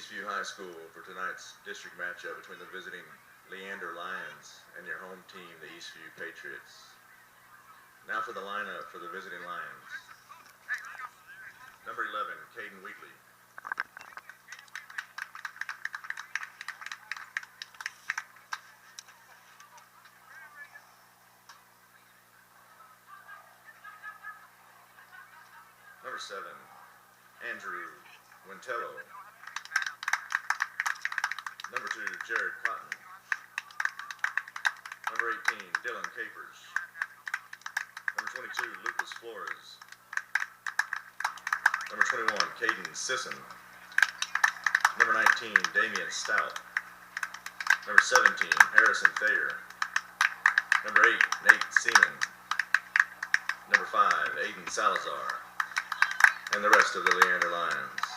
Eastview High School for tonight's district matchup between the visiting Leander Lions and your home team, the Eastview Patriots. Now for the lineup for the visiting Lions. Number 11, Caden Wheatley. Number 7, Andrew Wintello. Number 2, Jared Cotton. Number 18, Dylan Capers. Number 22, Lucas Flores. Number 21, Caden Sisson. Number 19, Damian Stout. Number 17, Harrison Thayer. Number 8, Nate Seaman. Number 5, Aiden Salazar. And the rest of the Leander Lions.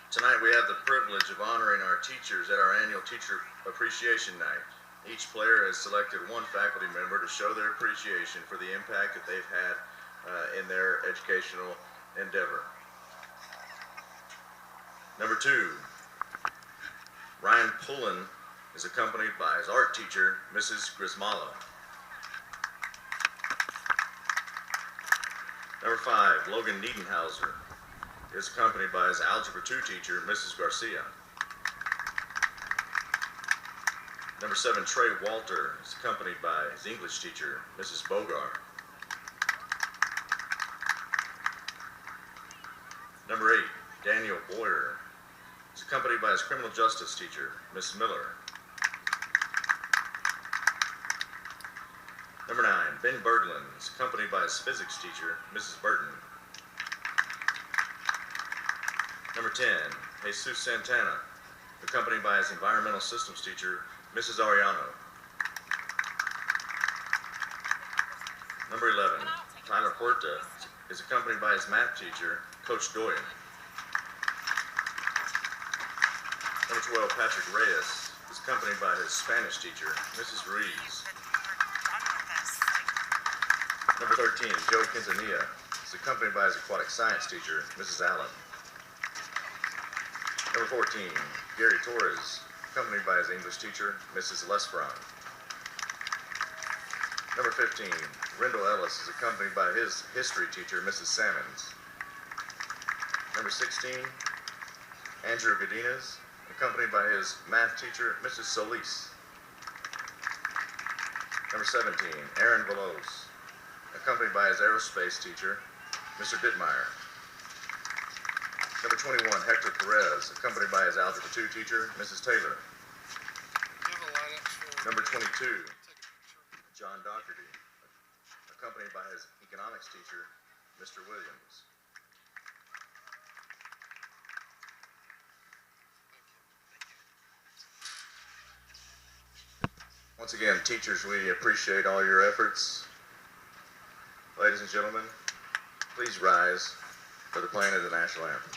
Tonight we have the privilege of honoring our teachers at our annual Teacher Appreciation Night. Each player has selected one faculty member to show their appreciation for the impact that they've had in their educational endeavor. Number 2, Ryan Pullen is accompanied by his art teacher, Mrs. Grismala. Number 5, Logan Niedenhauser is accompanied by his Algebra 2 teacher, Mrs. Garcia. Number 7, Trey Walter is accompanied by his English teacher, Mrs. Bogar. Number 8, Daniel Boyer is accompanied by his criminal justice teacher, Miss Miller. Number 9, Ben Berglund is accompanied by his physics teacher, Mrs. Burton. Number 10, Jesus Santana, accompanied by his environmental systems teacher, Mrs. Ariano. Number 11, Tyler Huerta is accompanied by his math teacher, Coach Doyen. Number 12, Patrick Reyes is accompanied by his Spanish teacher, Mrs. Reeves. Number 13, Joe Quintanilla is accompanied by his aquatic science teacher, Mrs. Allen. Number 14, Gary Torres, accompanied by his English teacher, Mrs. Lesfron. Number 15, Rendell Ellis is accompanied by his history teacher, Mrs. Sammons. Number 16, Andrew Godinez, accompanied by his math teacher, Mrs. Solis. Number 17, Aaron Veloz, accompanied by his aerospace teacher, Mr. Dittmeyer. Number 21, Hector Perez, accompanied by his Algebra 2 teacher, Mrs. Taylor. Number 22, John Doherty, accompanied by his economics teacher, Mr. Williams. Once again, teachers, we appreciate all your efforts. Ladies and gentlemen, please rise for the playing of the national anthem.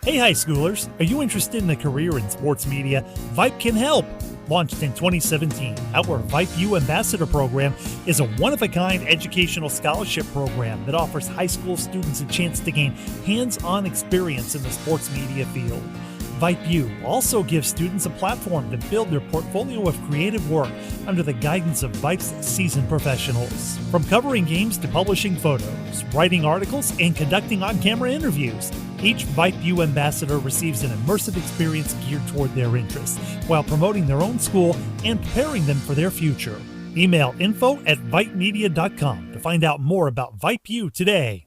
Hey high schoolers, are you interested in a career in sports media? Vype can help. Launched in 2017, our Vype U Ambassador Program is a one-of-a-kind educational scholarship program that offers high school students a chance to gain hands-on experience in the sports media field. Vype U also gives students a platform to build their portfolio of creative work under the guidance of Vype's seasoned professionals. From covering games to publishing photos, writing articles, and conducting on-camera interviews, each Vype U ambassador receives an immersive experience geared toward their interests, while promoting their own school and preparing them for their future. Email info@vypemedia.com to find out more about Vype U today.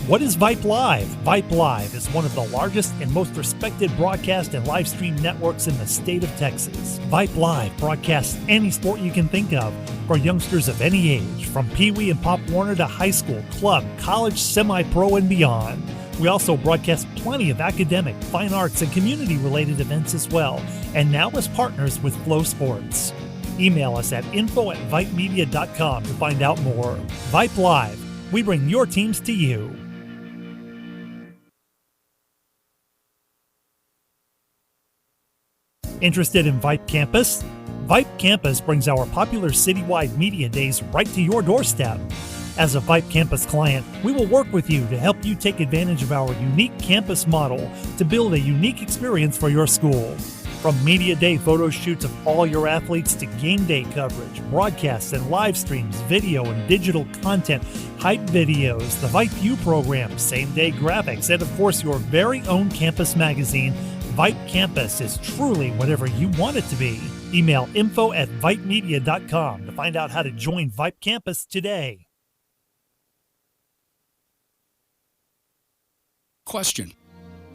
What is Vype Live? Vype Live is one of the largest and most respected broadcast and live stream networks in the state of Texas. Vype Live broadcasts any sport you can think of for youngsters of any age, from Pee Wee and Pop Warner to high school, club, college, semi-pro, and beyond. We also broadcast plenty of academic, fine arts, and community-related events as well, and now as partners with Flow Sports. Email us at info@vypemedia.com to find out more. Vype Live. We bring your teams to you. Interested in Vype Campus? Vype Campus brings our popular citywide media days right to your doorstep. As a Vype Campus client, we will work with you to help you take advantage of our unique campus model to build a unique experience for your school. From media day photo shoots of all your athletes to game day coverage, broadcasts and live streams, video and digital content, hype videos, the Vype U program, same-day graphics, and of course your very own campus magazine, Vype Campus is truly whatever you want it to be. Email info@vypemedia.com to find out how to join Vype Campus today. Question.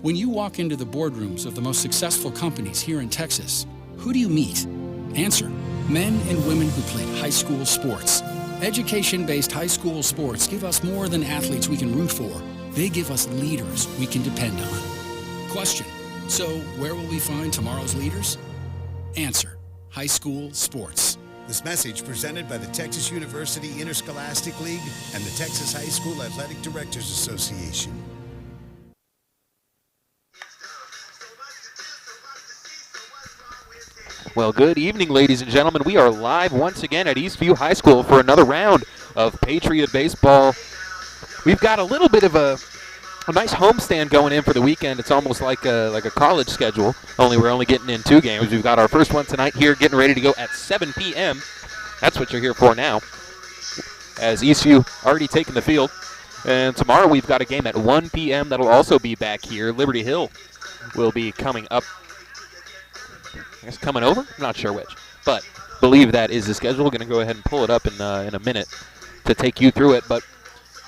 When you walk into the boardrooms of the most successful companies here in Texas, who do you meet? Answer. Men and women who played high school sports. Education-based high school sports give us more than athletes we can root for. They give us leaders we can depend on. Question. So where will we find tomorrow's leaders? Answer. High school sports. This message presented by the Texas University Interscholastic League and the Texas High School Athletic Directors Association. Well, good evening, ladies and gentlemen. We are live once again at Eastview High School for another round of Patriot baseball. We've got a little bit of a nice homestand going in for the weekend. It's almost like a college schedule, only we're only getting in 2 games. We've got our first one tonight here, getting ready to go at 7 p.m. That's what you're here for now, as Eastview already taken the field. And tomorrow we've got a game at 1 p.m. that'll also be back here. Liberty Hill will be coming up. I guess coming over? I'm not sure which, but believe that is the schedule. Going to go ahead and pull it up in a minute to take you through it. But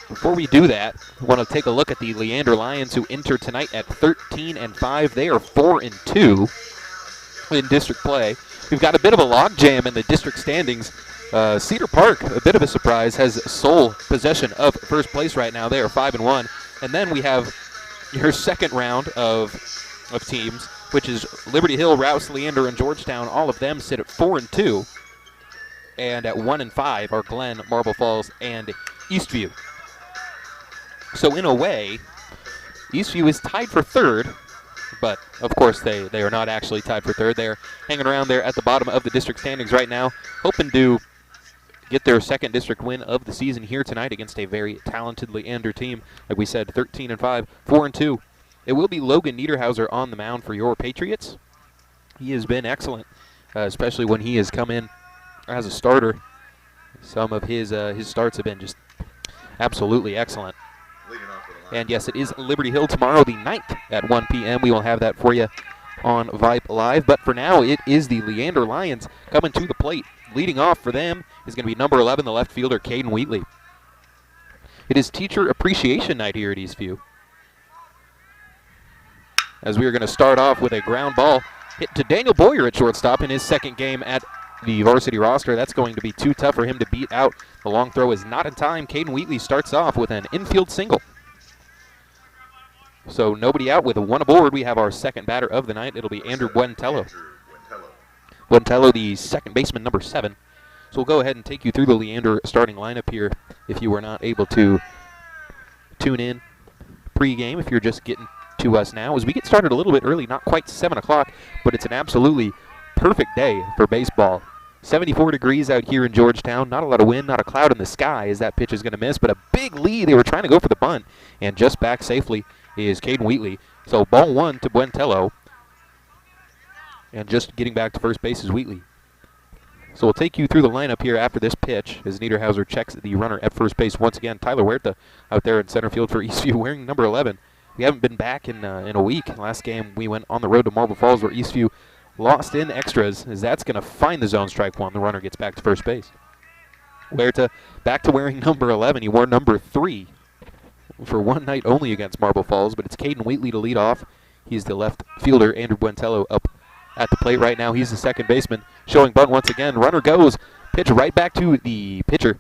before we do that, we want to take a look at the Leander Lions, who enter tonight at 13-5. They are 4-2 in district play. We've got a bit of a logjam in the district standings. Cedar Park, a bit of a surprise, has sole possession of first place right now. They are 5-1. And then we have your second round of teams, which is Liberty Hill, Rouse, Leander, and Georgetown. All of them sit at 4-2. And at 1-5 are Glenn, Marble Falls, and Eastview. So in a way, Eastview is tied for third, but of course they are not actually tied for third. They're hanging around there at the bottom of the district standings right now, hoping to get their second district win of the season here tonight against a very talented Leander team. Like we said, 13-5, 4-2. It will be Logan Niederhauser on the mound for your Patriots. He has been excellent, especially when he has come in as a starter. Some of his starts have been just absolutely excellent. And yes, it is Liberty Hill tomorrow, the 9th at 1 p.m. We will have that for you on Vype Live. But for now, it is the Leander Lions coming to the plate. Leading off for them is going to be number 11, the left fielder, Caden Wheatley. It is Teacher Appreciation Night here at Eastview, as we are going to start off with a ground ball hit to Daniel Boyer at shortstop in his second game at the varsity roster. That's going to be too tough for him to beat out. The long throw is not in time. Caden Wheatley starts off with an infield single. So nobody out with a 1 aboard. We have our second batter of the night. It'll be Andrew Buentello. Buentello, the second baseman, number 7. So we'll go ahead and take you through the Leander starting lineup here if you were not able to tune in pregame, if you're just getting to us now as we get started a little bit early, not quite 7 o'clock, but it's an absolutely perfect day for baseball. 74 degrees out here in Georgetown. Not a lot of wind, not a cloud in the sky as that pitch is going to miss, but a big lead. They were trying to go for the bunt, and just back safely is Caden Wheatley. So ball 1 to Buentello, and just getting back to first base is Wheatley. So we'll take you through the lineup here after this pitch as Niederhauser checks the runner at first base once again. Tyler Huerta out there in center field for Eastview wearing number 11. We haven't been back in a week. Last game we went on the road to Marble Falls where Eastview lost in extras as that's going to find the zone strike one. The runner gets back to first base. Huerta back to wearing number 11. He wore number 3 for one night only against Marble Falls, but it's Caden Wheatley to lead off. He's the left fielder. Andrew Buentello up at the plate right now. He's the second baseman, showing bunt once again. Runner goes, pitch right back to the pitcher,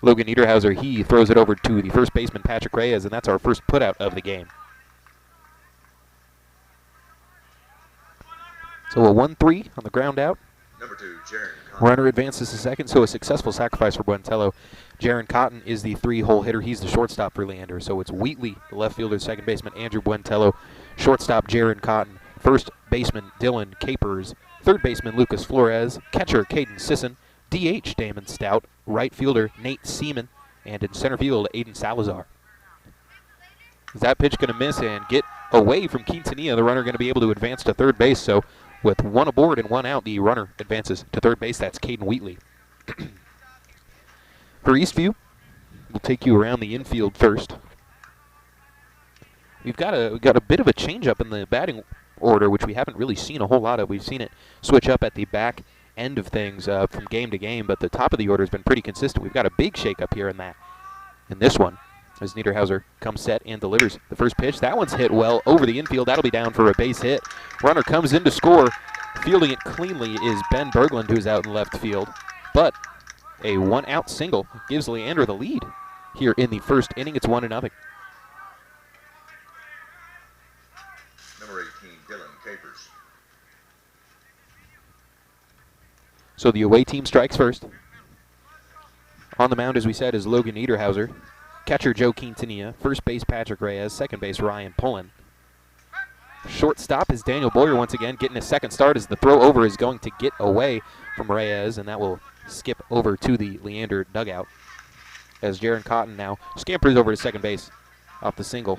Logan Niederhauser. He throws it over to the first baseman, Patrick Reyes, and that's our first putout of the game. So a 1-3 on the ground out. Number 2, Jaron Cotton. Runner advances to second, so a successful sacrifice for Buentello. Jaron Cotton is the 3-hole hitter. He's the shortstop for Leander. So it's Wheatley, the left fielder, second baseman, Andrew Buentello, shortstop Jaron Cotton, first baseman Dylan Capers, third baseman Lucas Flores, catcher Caden Sisson, DH Damon Stout, right fielder Nate Seaman, and in center field Aiden Salazar. Is that pitch going to miss and get away from Quintanilla? The runner going to be able to advance to third base. So with 1 aboard and 1 out, the runner advances to third base. That's Caden Wheatley. For Eastview, we'll take you around the infield first. We've got a bit of a change-up in the batting order, which we haven't really seen a whole lot of. We've seen it switch up at the back end of things from game to game, but the top of the order has been pretty consistent. We've got a big shake-up here in this one, as Niederhauser comes set and delivers the first pitch. That one's hit well over the infield. That'll be down for a base hit. Runner comes in to score. Fielding it cleanly is Ben Berglund, who's out in left field, but a 1-out single gives Leander the lead here in the first inning. It's 1-0. Number 18, Dylan Capers. So the away team strikes first. On the mound, as we said, is Logan Niederhauser. Catcher Joe Quintanilla. First base Patrick Reyes. Second base Ryan Pullen. Shortstop is Daniel Boyer once again, getting a second start as the throw over is going to get away from Reyes, and that will skip over to the Leander dugout as Jaron Cotton now scampers over to second base off the single.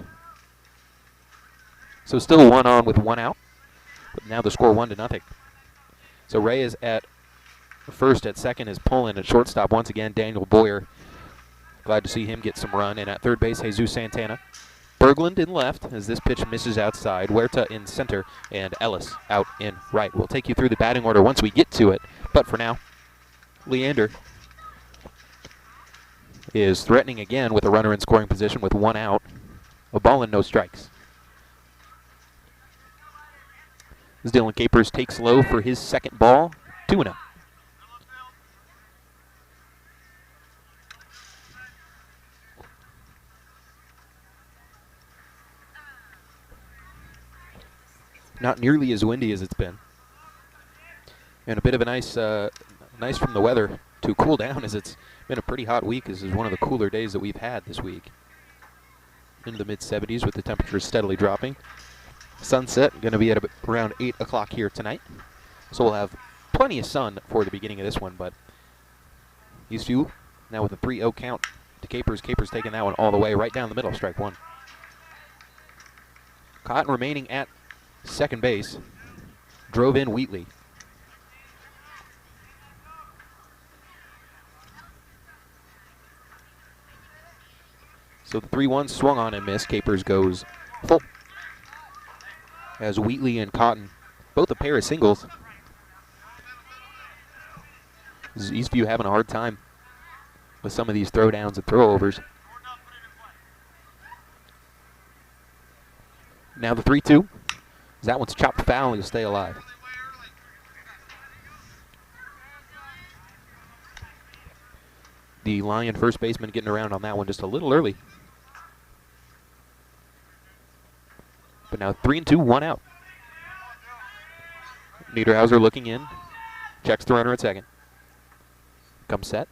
So still 1 on with 1 out, but now the score 1-0. So Reyes at first, at second is Pullen, at shortstop once again Daniel Boyer. Glad to see him get some run, and at third base Jesus Santana. Berglund in left as this pitch misses outside. Huerta in center and Ellis out in right. We'll take you through the batting order once we get to it, but for now, Leander is threatening again with a runner in scoring position with 1 out. A ball and no strikes. As Dylan Capers takes low for his second ball, 2-0. Not nearly as windy as it's been. And a bit of a nice from the weather to cool down, as it's been a pretty hot week. This is one of the cooler days that we've had this week. Into the mid-70s with the temperatures steadily dropping. Sunset going to be at around 8 o'clock here tonight. So we'll have plenty of sun for the beginning of this one, but Eastview now with a 3-0 count to Capers. Capers taking that one all the way right down the middle, strike 1. Cotton remaining at second base. Drove in Wheatley. So the 3-1 swung on and missed. Capers goes full. As Wheatley and Cotton, both a pair of singles. This is Eastview having a hard time with some of these throwdowns and throwovers. Now the 3-2. That one's chopped foul and he'll stay alive. The Lion first baseman getting around on that one just a little early. But now 3-2, 1 out. Niederhauser looking in. Checks the runner at second. Comes set.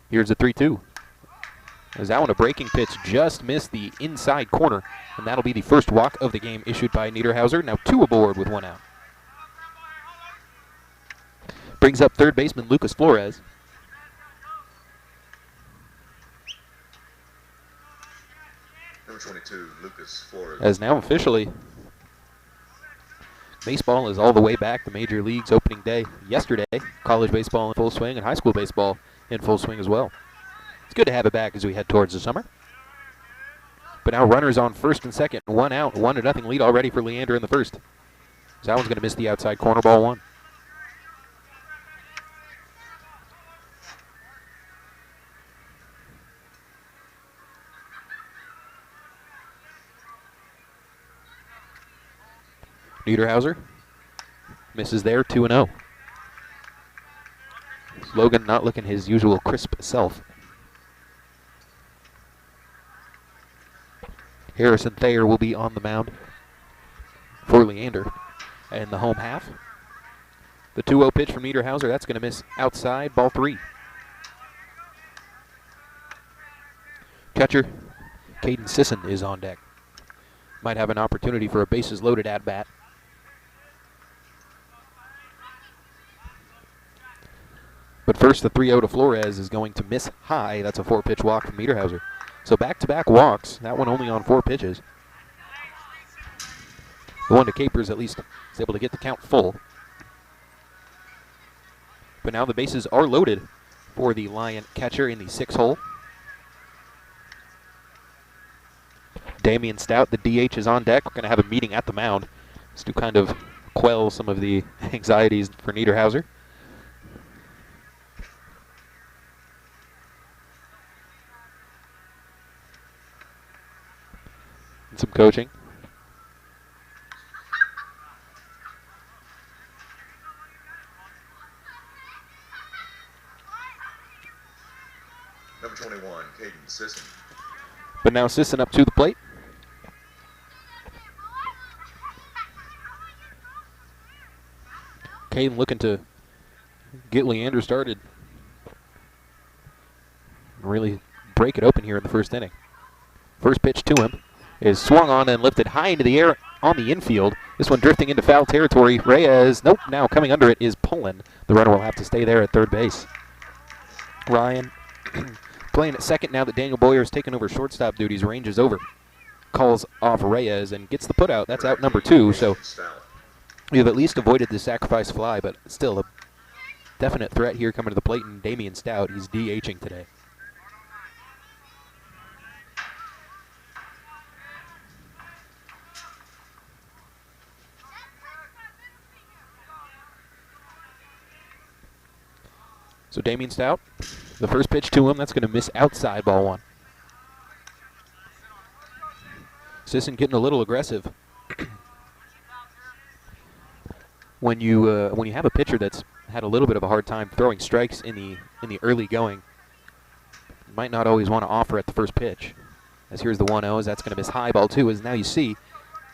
Here's the 3-2. As that one, a breaking pitch, just missed the inside corner, and that'll be the first walk of the game issued by Niederhauser. Now 2 aboard with 1 out. Brings up third baseman Lucas Flores. Number 22, Lucas Flores. As now officially, baseball is all the way back to Major League's opening day yesterday. College baseball in full swing and high school baseball in full swing as well. It's good to have it back as we head towards the summer. But now runners on first and second, 1 out, 1-0 lead already for Leander in the first. So that one's going to miss the outside corner, ball 1. Niederhauser misses there, 2-0. Logan not looking his usual crisp self. Harrison Thayer will be on the mound for Leander in the home half. The 2-0 pitch from Niederhauser, that's going to miss outside, ball 3. Catcher Caden Sisson is on deck. Might have an opportunity for a bases loaded at bat. But first, the 3-0 to Flores is going to miss high. That's a 4-pitch walk from Niederhauser. So back-to-back walks, that one only on 4 pitches. The one to Capers at least is able to get the count full. But now the bases are loaded for the Lion catcher in the 6 hole. Damian Stout, the DH, is on deck. We're going to have a meeting at the mound just to kind of quell some of the anxieties for Niederhauser. Some coaching. Number 21, Caden Sisson. But now Sisson up to the plate. Caden looking to get Leander started. Really break it open here in the first inning. First pitch to him is swung on and lifted high into the air on the infield. This one drifting into foul territory. Reyes, nope, now coming under it is Pullen. The runner will have to stay there at third base. Ryan playing at second now that Daniel Boyer has taken over shortstop duties, ranges over, calls off Reyes and gets the putout. That's out number 2, so we have at least avoided the sacrifice fly, but still a definite threat here coming to the plate, and Damian Stout, he's DHing today. So Damian Stout, the first pitch to him, that's going to miss outside, ball 1. Sisson getting a little aggressive. When you have a pitcher that's had a little bit of a hard time throwing strikes in the early going, you might not always want to offer at the first pitch. As here's the 1-0, as that's going to miss high, ball 2, as now you see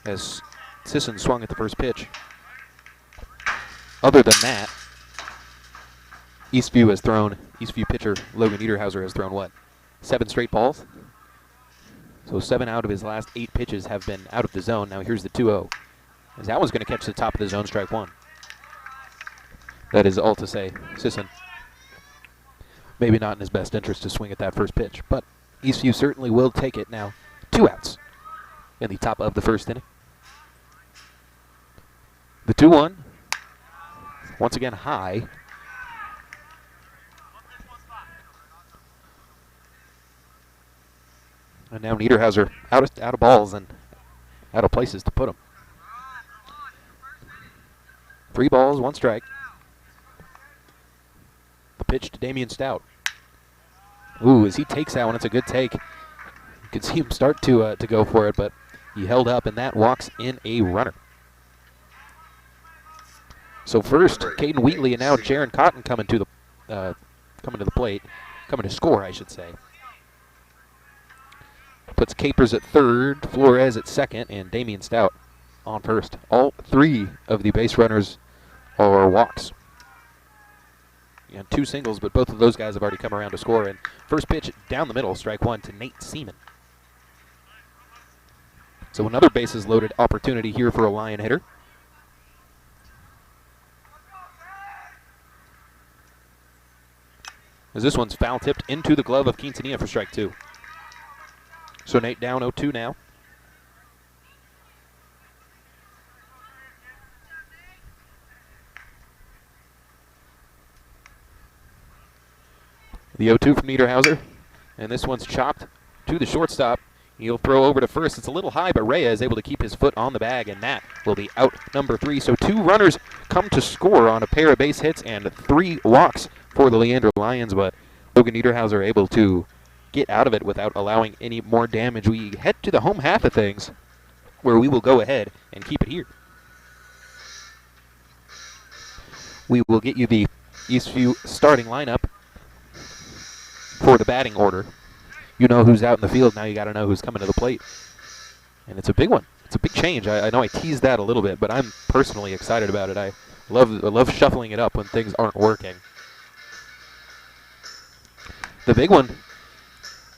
as Sisson swung at the first pitch. Other than that, Eastview pitcher Logan Niederhauser has thrown what? 7 straight balls? So 7 out of his last 8 pitches have been out of the zone. Now here's the 2-0. As that one's going to catch the top of the zone, strike 1. That is all to say. Sisson, maybe not in his best interest to swing at that first pitch, but Eastview certainly will take it now. 2 outs in the top of the first inning. The 2-1, once again high. And now Niederhauser out of balls and out of places to put them. 3 balls, 1 strike. The pitch to Damian Stout. Ooh, as he takes that one, it's a good take. You could see him start to go for it, but he held up, and that walks in a runner. So first, Caden Wheatley, and now Jaron Cotton coming to the plate, coming to score, I should say. Puts Capers at third, Flores at second, and Damian Stout on first. All 3 of the base runners are walks. 2 singles, but both of those guys have already come around to score. And first pitch down the middle, strike 1 to Nate Seaman. So another bases loaded opportunity here for a Lion hitter. As this one's foul tipped into the glove of Quintanilla for strike 2. So Nate down 0-2 now. The 0-2 from Niederhauser, and this one's chopped to the shortstop. He'll throw over to first. It's a little high, but Reyes is able to keep his foot on the bag, and that will be out number 3. So 2 runners come to score on a pair of base hits and 3 walks for the Leander Lions, but Logan Niederhauser able to get out of it without allowing any more damage. We head to the home half of things, where we will go ahead and keep it here. We will get you the Eastview starting lineup for the batting order. You know who's out in the field, now you got to know who's coming to the plate. And it's a big one. It's a big change. I know I teased that a little bit, but I'm personally excited about it. I love shuffling it up when things aren't working. The big one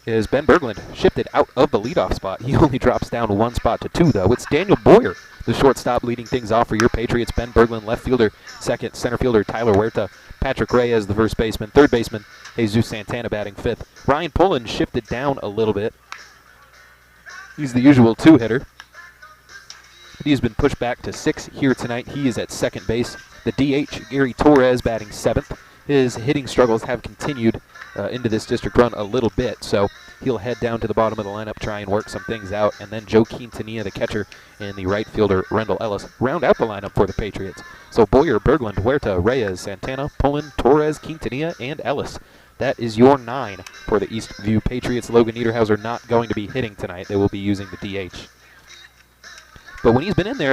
is Ben Berglund shifted out of the leadoff spot. He only drops down 1 spot to 2, though. It's Daniel Boyer, the shortstop, leading things off for your Patriots. Ben Berglund, left fielder, second. Center fielder, Tyler Huerta. Patrick Reyes, the first baseman. Third baseman, Jesus Santana, batting 5th. Ryan Pullen shifted down a little bit. He's the usual 2-hitter. He's been pushed back to 6 here tonight. He is at second base. The DH, Gary Torres, batting 7th. His hitting struggles have continued into this district run a little bit, so he'll head down to the bottom of the lineup, try and work some things out, and then Joe Quintanilla, the catcher, and the right fielder, Rendell Ellis, round out the lineup for the Patriots. So Boyer, Berglund, Huerta, Reyes, Santana, Pullen, Torres, Quintanilla, and Ellis. That is your 9 for the Eastview Patriots. Logan Niederhauser not going to be hitting tonight. They will be using the DH. But when he's been in there,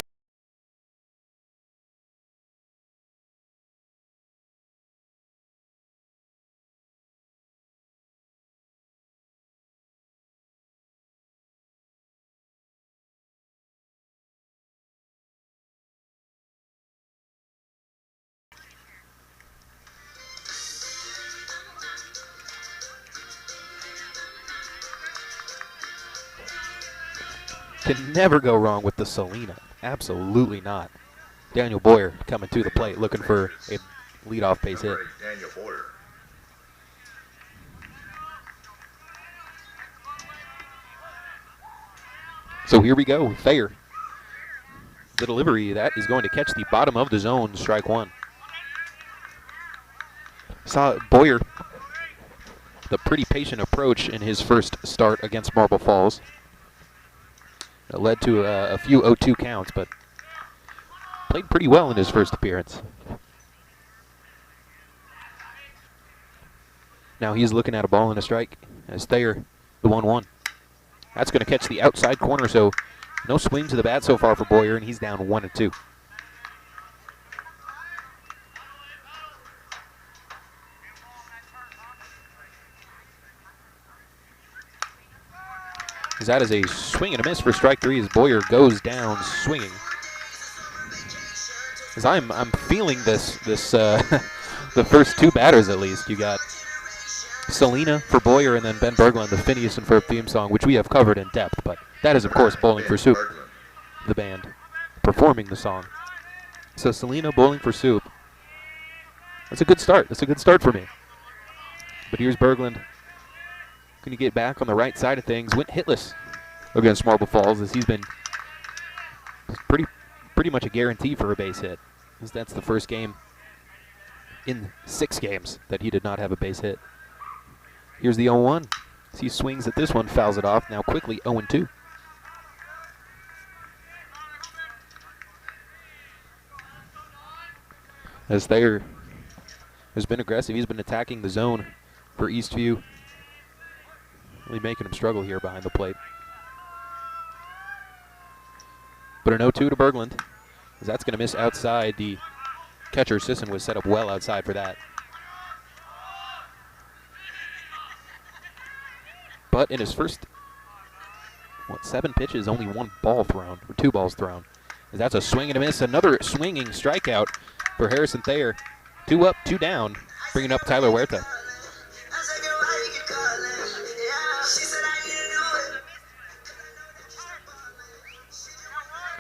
can never go wrong with the Selena. Absolutely not. Daniel Boyer coming to the plate, looking for a leadoff base hit. Daniel Boyer. So here we go, Thayer. The delivery, that is going to catch the bottom of the zone, strike 1. Saw Boyer, the pretty patient approach in his first start against Marble Falls. It led to a few 0-2 counts, but played pretty well in his first appearance. Now he's looking at a ball and a strike as Thayer, the 1-1. That's going to catch the outside corner, so no swing to the bat so far for Boyer, and he's down 1-2. That is a swing and a miss for strike 3 as Boyer goes down swinging. As I'm feeling this the first 2 batters at least. You got Selena for Boyer and then Ben Berglund, the Phineas and Ferb theme song, which we have covered in depth, but that is of course Bowling for Soup, the band performing the song. So Selena, Bowling for Soup. That's a good start. That's a good start for me. But here's Berglund. Can you get back on the right side of things? Went hitless against Marble Falls as he's been pretty much a guarantee for a base hit, as that's the first game in 6 games that he did not have a base hit. Here's the 0-1. As he swings at this one, fouls it off. Now quickly 0-2. As Thayer has been aggressive, he's been attacking the zone for Eastview. Really making him struggle here behind the plate. But an 0-2 to Berglund, as that's going to miss outside. The catcher, Sisson, was set up well outside for that. But in his first, 7 pitches, only 1 ball thrown, or 2 balls thrown. As that's a swing and a miss. Another swinging strikeout for Harrison Thayer. 2 up, 2 down. bringing up Tyler Huerta.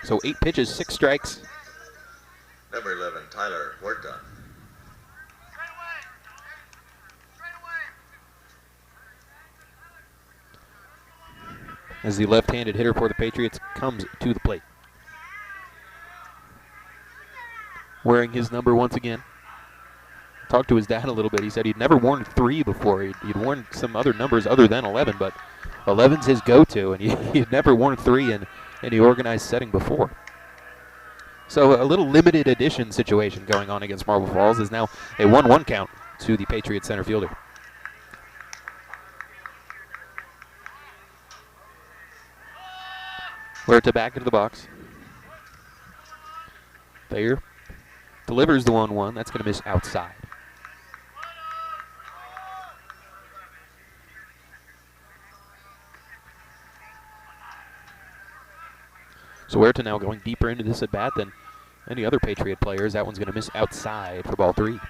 So 8 pitches, 6 strikes. Number 11, Tyler Huerta. As the left-handed hitter for the Patriots comes to the plate. Wearing his number once again. Talked to his dad a little bit. He said he'd never worn 3 before. He'd worn some other numbers other than 11, but 11's his go-to, and he'd never worn 3 in any organized setting before. So a little limited edition situation going on against Marble Falls is now a 1-1 count to the Patriots center fielder. Huerta back into the box. Thayer delivers the 1-1. That's going to miss outside. So Huerta now going deeper into this at bat than any other Patriot players. That one's going to miss outside for ball 3.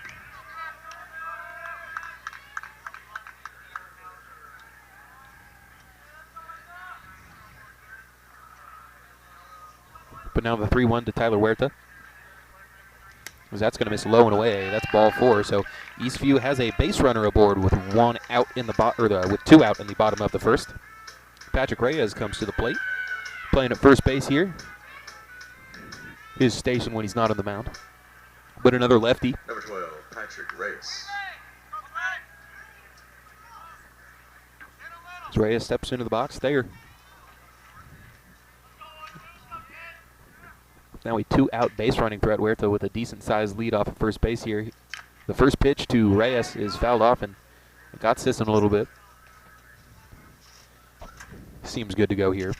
But now the 3-1 to Tyler Huerta. That's going to miss low and away. That's ball 4. So Eastview has a base runner aboard with 1 out in the with 2 out in the bottom of the first. Patrick Reyes comes to the plate, playing at first base here. His station when he's not on the mound. But another lefty. Number 12, Patrick Reyes. As Reyes steps into the box, Thayer. Now a 2-out base running threat. Huerta with a decent sized lead off of first base here. The first pitch to Reyes is fouled off and it got Sisson a little bit. Seems good to go here.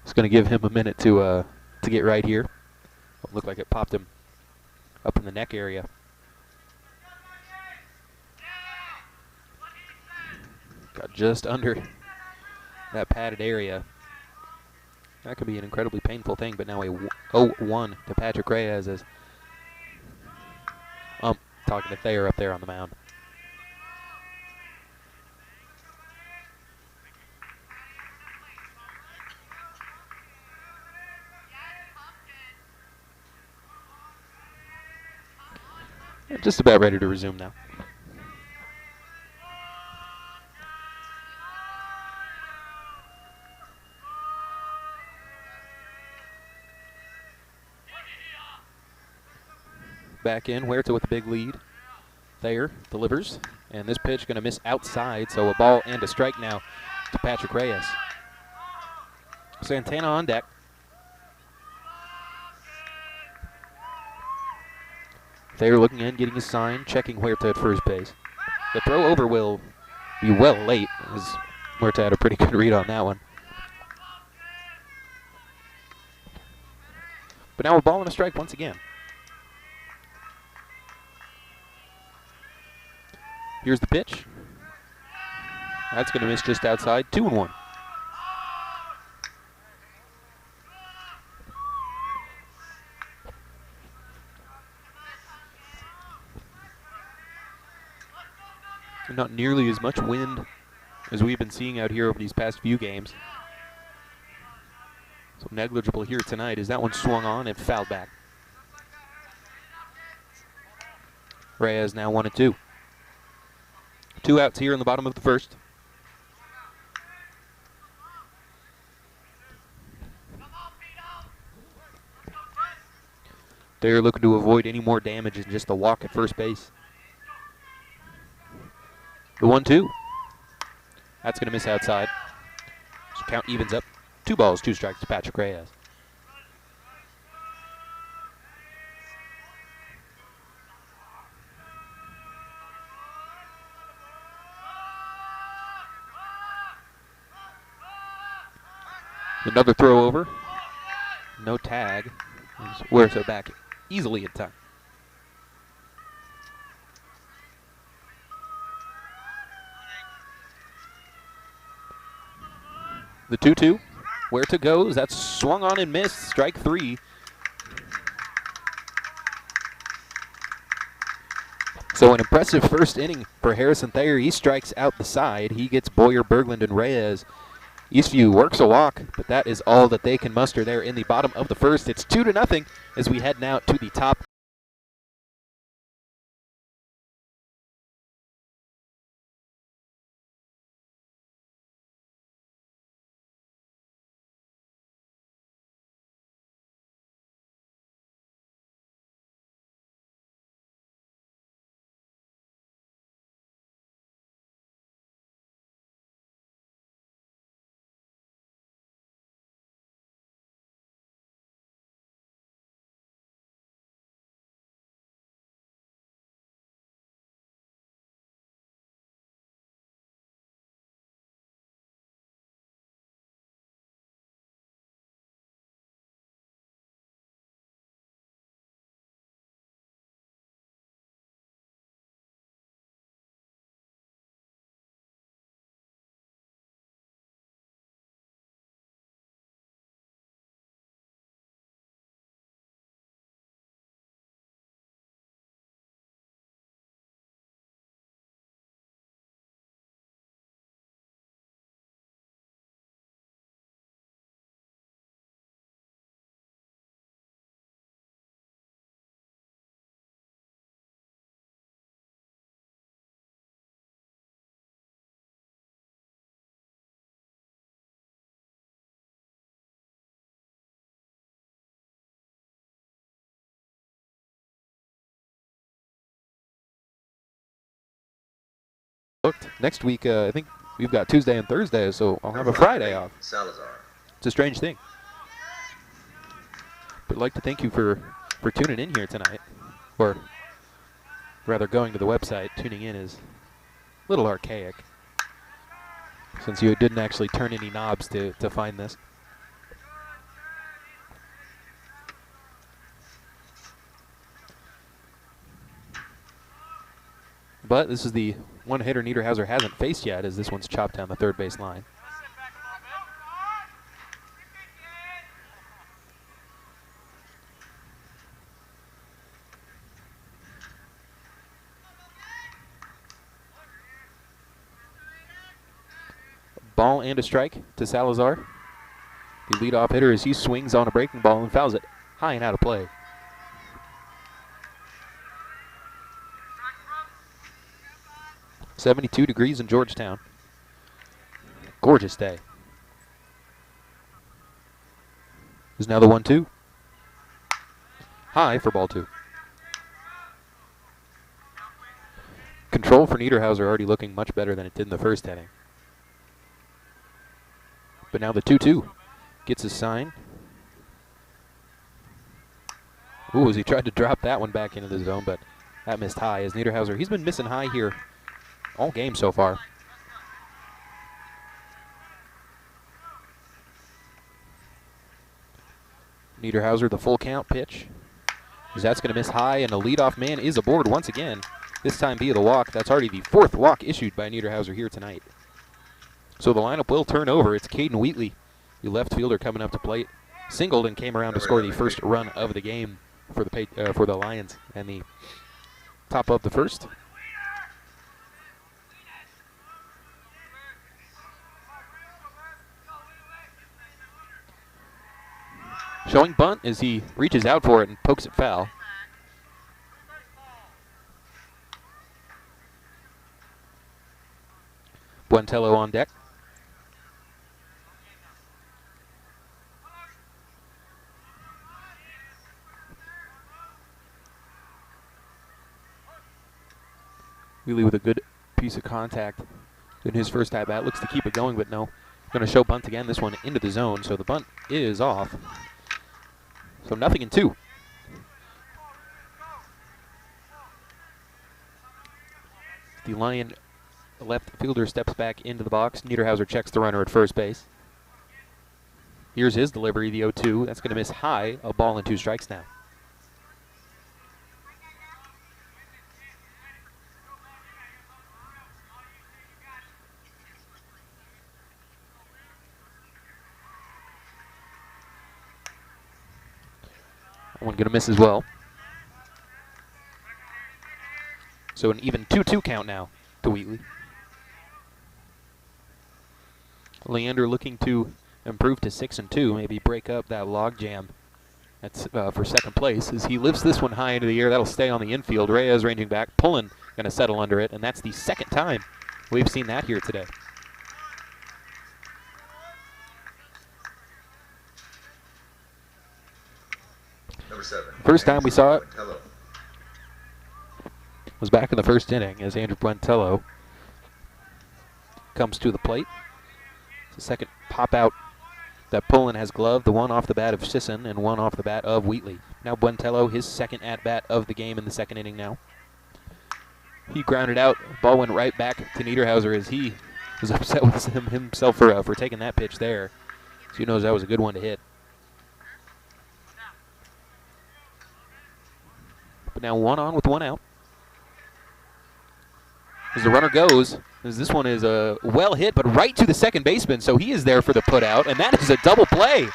It's going to give him a minute to get right here. Looked like it popped him up in the neck area. Got just under that padded area. That could be an incredibly painful thing, but now a 0-1 to Patrick Reyes as talking to Thayer up there on the mound. Just about ready to resume now. Back in, Huerta with a big lead. Thayer delivers, and this pitch going to miss outside, so a ball and a strike now to Patrick Reyes. Santana on deck. Thayer looking in, getting his sign, checking Huerta at first base. The throw over will be well late, as Huerta had a pretty good read on that one. But now a ball and a strike once again. Here's the pitch. That's going to miss just outside, 2-1. Not nearly as much wind as we've been seeing out here over these past few games. So negligible here tonight as that one swung on and fouled back. Reyes now 1-2. 2 outs here in the bottom of the first. They're looking to avoid any more damage than just a walk at first base. The 1-2. That's going to miss outside. So count evens up. 2 balls, 2 strikes to Patrick Reyes. Another throw over. No tag. Huerta back easily in time. The 2-2. Huerta goes. That's swung on and missed. Strike 3. So an impressive first inning for Harrison Thayer. He strikes out the side. He gets Boyer, Berglund, and Reyes. Eastview works a walk, but that is all that they can muster there in the bottom of the first. It's 2-0 as we head now to the top. Next week, I think we've got Tuesday and Thursday, so I'll have a Friday off. Salazar. It's a strange thing. But I'd like to thank you for tuning in here tonight. Or rather, going to the website. Tuning in is a little archaic, since you didn't actually turn any knobs to find this. But this is the one hitter Niederhauser hasn't faced yet, as this one's chopped down the third base line. Ball and a strike to Salazar. The leadoff hitter, as he swings on a breaking ball and fouls it high and out of play. .72 degrees in Georgetown. Gorgeous day. Is now the 1-2. High for ball 2. Control for Niederhauser already looking much better than it did in the first inning. But now the 2-2 gets his sign. Ooh, as he tried to drop that one back into the zone, but that missed high. As Niederhauser, he's been missing high here all game so far. Niederhauser, the full count pitch. As that's going to miss high, and the leadoff man is aboard once again. This time via the walk. That's already the 4th walk issued by Niederhauser here tonight. So the lineup will turn over. It's Caden Wheatley, the left fielder, coming up to plate. Singled and came around to score the first run of the game for the Lions, and the top of the first. Showing bunt as he reaches out for it and pokes it foul. Buentello on deck. Wheatley with a good piece of contact in his first at-bat. Looks to keep it going, but no. Going to show bunt again. This one into the zone, so the bunt is off. So 0-2. The Lion left fielder steps back into the box. Niederhauser checks the runner at first base. Here's his delivery, the 0-2. That's going to miss high. A ball and 2 strikes now. One going to miss as well. So an even 2-2 count now to Wheatley. Leander looking to improve to 6-2, maybe break up that log jam. That's for second place as he lifts this one high into the air. That'll stay on the infield. Reyes ranging back. Pullen going to settle under it, and that's the second time we've seen that here today. Number 7. First time we saw it was back in the first inning as Andrew Buentello comes to the plate. It's the second pop out that Pullen has gloved, the one off the bat of Sisson and one off the bat of Wheatley. Now Buentello, his second at-bat of the game in the second inning now. He grounded out. Ball went right back to Niederhauser as he was upset with himself for taking that pitch there. So he knows that was a good one to hit. But now 1 on with 1 out. As the runner goes, as this one is well hit, but right to the second baseman, so he is there for the put out, and that is a double play.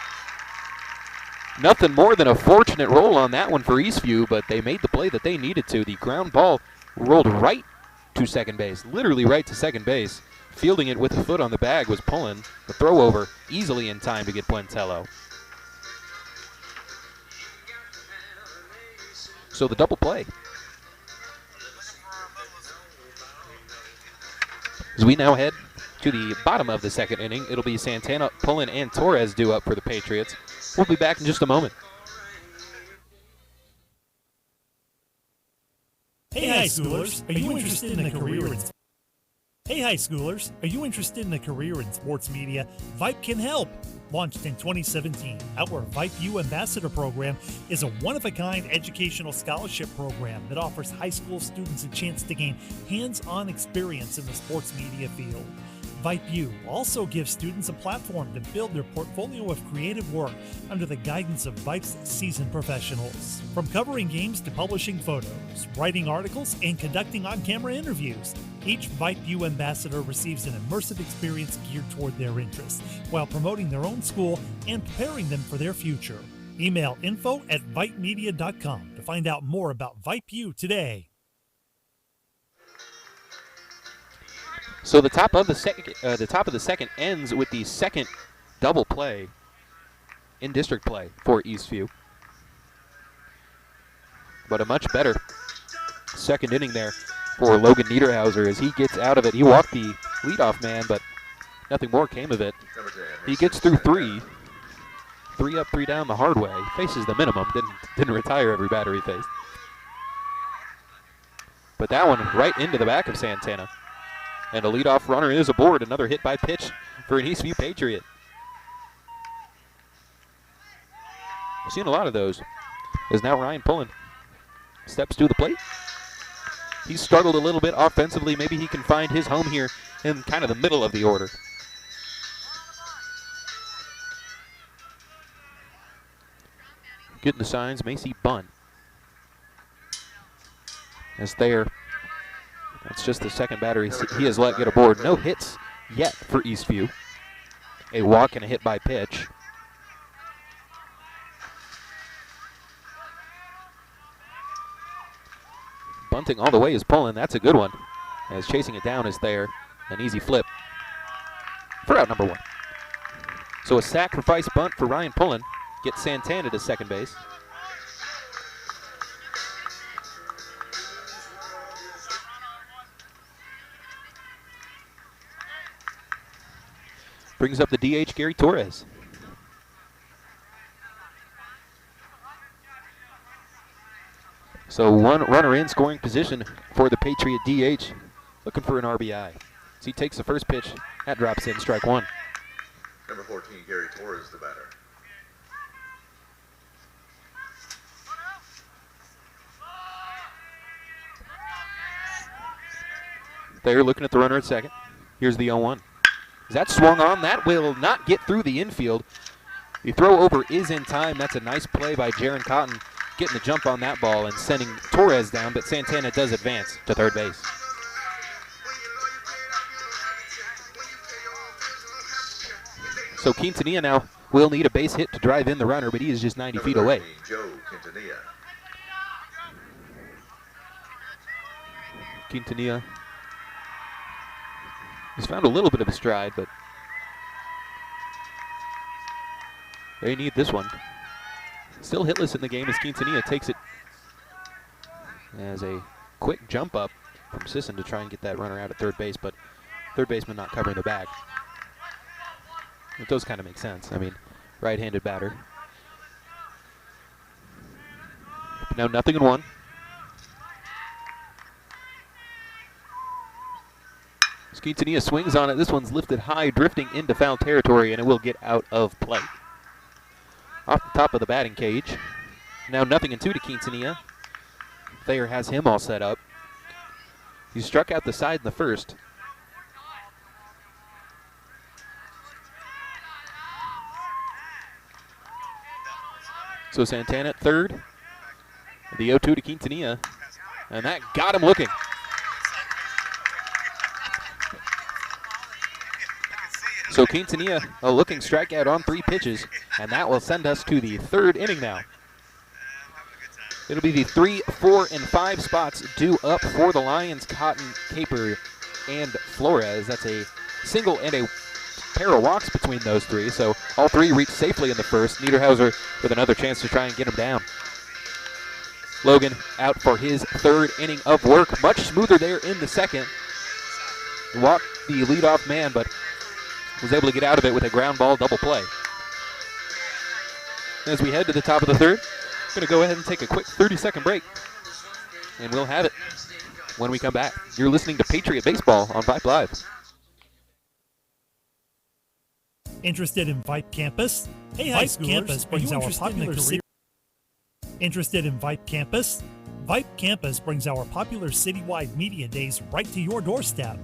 Nothing more than a fortunate roll on that one for Eastview, but they made the play that they needed to. The ground ball rolled right to second base, literally right to second base. Fielding it with a foot on the bag was Pullen. The throw over easily in time to get Buentello. So the double play. As we now head to the bottom of the second inning, it'll be Santana, Pullen, and Torres due up for the Patriots. We'll be back in just a moment. Hey, high schoolers, are you interested in a career in sports? Hey, high schoolers, are you interested in a career in sports media? Vype can help. Launched in 2017, our Vype U Ambassador Program is a one-of-a-kind educational scholarship program that offers high school students a chance to gain hands-on experience in the sports media field. Vype U also gives students a platform to build their portfolio of creative work under the guidance of Vype's seasoned professionals. From covering games to publishing photos, writing articles, and conducting on-camera interviews, each Vype U ambassador receives an immersive experience geared toward their interests, while promoting their own school and preparing them for their future. Email info@vypemedia.com to find out more about Vype U today. So the top of the second ends with the second double play in district play for Eastview. But a much better second inning there for Logan Niederhauser as he gets out of it. He walked the leadoff man, but nothing more came of it. He gets through 3 up, 3 down the hard way. Faces the minimum. Didn't retire every batter he faced. But that one right into the back of Santana. And a leadoff runner is aboard. Another hit by pitch for an Eastview Patriot. We've seen a lot of those. As now Ryan Pullen steps to the plate. He's struggled a little bit offensively. Maybe he can find his home here in kind of the middle of the order. Getting the signs, Macy Bunn. As Thayer, that's just the second batter he has let get aboard. No hits yet for Eastview. A walk and a hit by pitch. Bunting all the way is Pullen. That's a good one. As chasing it down is Thayer. An easy flip for out number 1. So a sacrifice bunt for Ryan Pullen. Gets Santana to second base. Brings up the DH, Gary Torres. So one runner in scoring position for the Patriot DH, looking for an RBI. So he takes the first pitch, that drops in, strike 1. Number 14, Gary Torres, the batter. They're looking at the runner at second. Here's the 0-1. As that swung on, that will not get through the infield. The throw over is in time. That's a nice play by Jaron Cotton, getting the jump on that ball and sending Torres down, but Santana does advance to third base. So Quintanilla now will need a base hit to drive in the runner, but he is just 90 feet away. Joe Quintanilla. Quintanilla has found a little bit of a stride, but they need this one. Still hitless in the game as Quintanilla takes it as a quick jump up from Sisson to try and get that runner out at third base, but third baseman not covering the bag. It does kind of make sense. I mean, right-handed batter. Now 0-1. Quintanilla swings on it. This one's lifted high, drifting into foul territory, and it will get out of play. Off the top of the batting cage. Now 0-2 to Quintanilla. Thayer has him all set up. He struck out the side in the first. So Santana at third. The 0-2 to Quintanilla. And that got him looking. So Quintanilla a looking strikeout on 3 pitches, and that will send us to the third inning now. It'll be the 3, 4, and 5 spots due up for the Lions, Cotton, Caper, and Flores. That's a single and a pair of walks between those 3, so all 3 reach safely in the first. Niederhauser with another chance to try and get him down. Logan out for his 3rd inning of work. Much smoother there in the second. Walked the leadoff man, but was able to get out of it with a ground ball double play. As we head to the top of the 3rd, we're going to go ahead and take a quick 30-second break. And we'll have it when we come back. You're listening to Patriot Baseball on Vype Live. Interested in Vype Campus? Hey, Vype Campus brings our popular Interested in Vype Campus? Vype Campus brings our popular citywide media days right to your doorstep.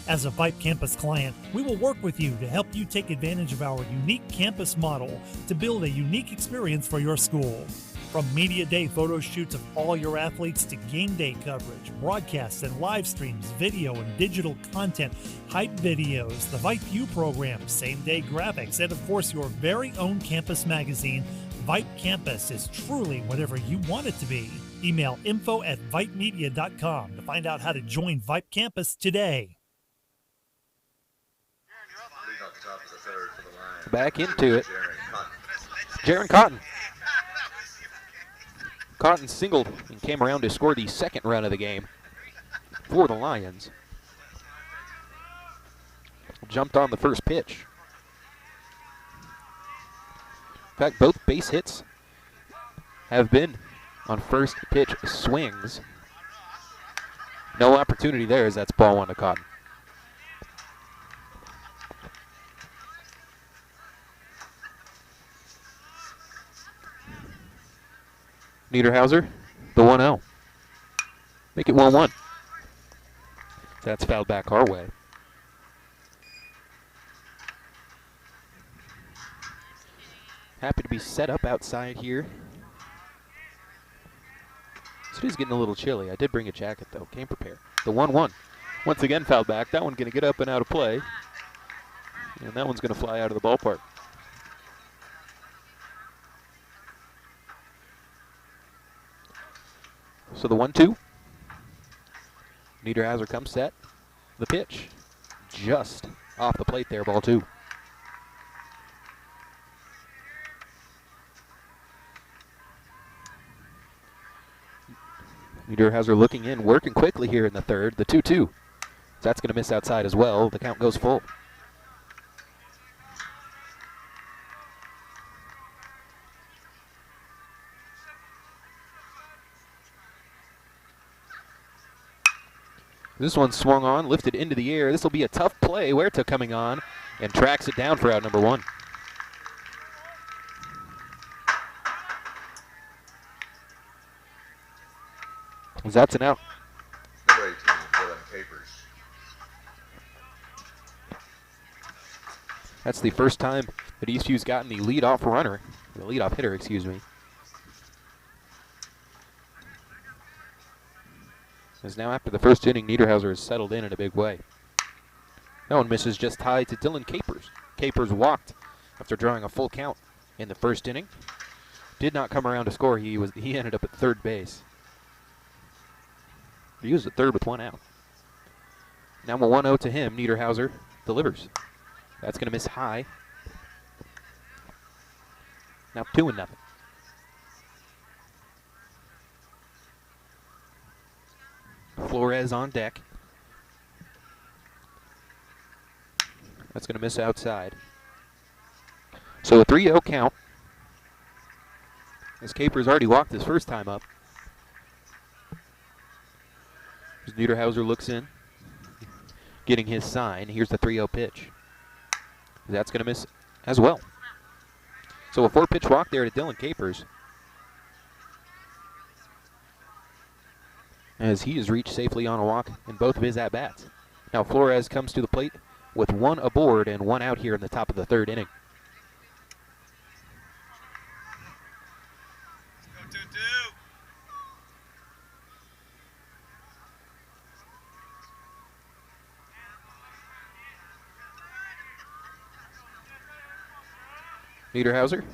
As a Vype Campus client, we will work with you to help you take advantage of our unique campus model to build a unique experience for your school. From media day photo shoots of all your athletes to game day coverage, broadcasts and live streams, video and digital content, hype videos, the Vype U program, same-day graphics, and of course your very own campus magazine, Vype Campus is truly whatever you want it to be. Email info@vypemedia.com to find out how to join Vype Campus today. Back into it. Jaron Cotton. Cotton singled and came around to score the 2nd run of the game for the Lions. Jumped on the first pitch. In fact, both base hits have been on first pitch swings. No opportunity there as that's ball 1 to Cotton. Niederhauser, the 1-0. Make it 1-1. That's fouled back our way. Happy to be set up outside here. So it is getting a little chilly. I did bring a jacket though, came prepared. The 1-1. Once again fouled back. That one's gonna get up and out of play. And that one's gonna fly out of the ballpark. So the 1-2. Niederhauser comes set. The pitch. Just off the plate there, ball 2. Niederhauser looking in, working quickly here in the 3rd. The 2-2. That's going to miss outside as well. The count goes full. This one swung on, lifted into the air. This will be a tough play. Huerta coming on and tracks it down for out number 1. That's an out. Number 18, Dylan Capers. That's the first time that Eastview's gotten the leadoff runner, the leadoff hitter, excuse me. As now after the first inning, Niederhauser has settled in a big way. That one misses just high to Dylan Capers. Capers walked after drawing a full count in the first inning. Did not come around to score. He ended up at third base. He was at third with 1 out. Now 1-0 to him. Niederhauser delivers. That's going to miss high. Now 2-0. Flores on deck. That's going to miss outside. So a 3-0 count. As Capers already walked his first time up. As Niederhauser looks in, getting his sign. Here's the 3-0 pitch. That's going to miss as well. So a 4-pitch walk there to Dylan Capers. As he has reached safely on a walk in both of his at-bats. Now Flores comes to the plate with 1 aboard and 1 out here in the top of the 3rd inning. Niederhauser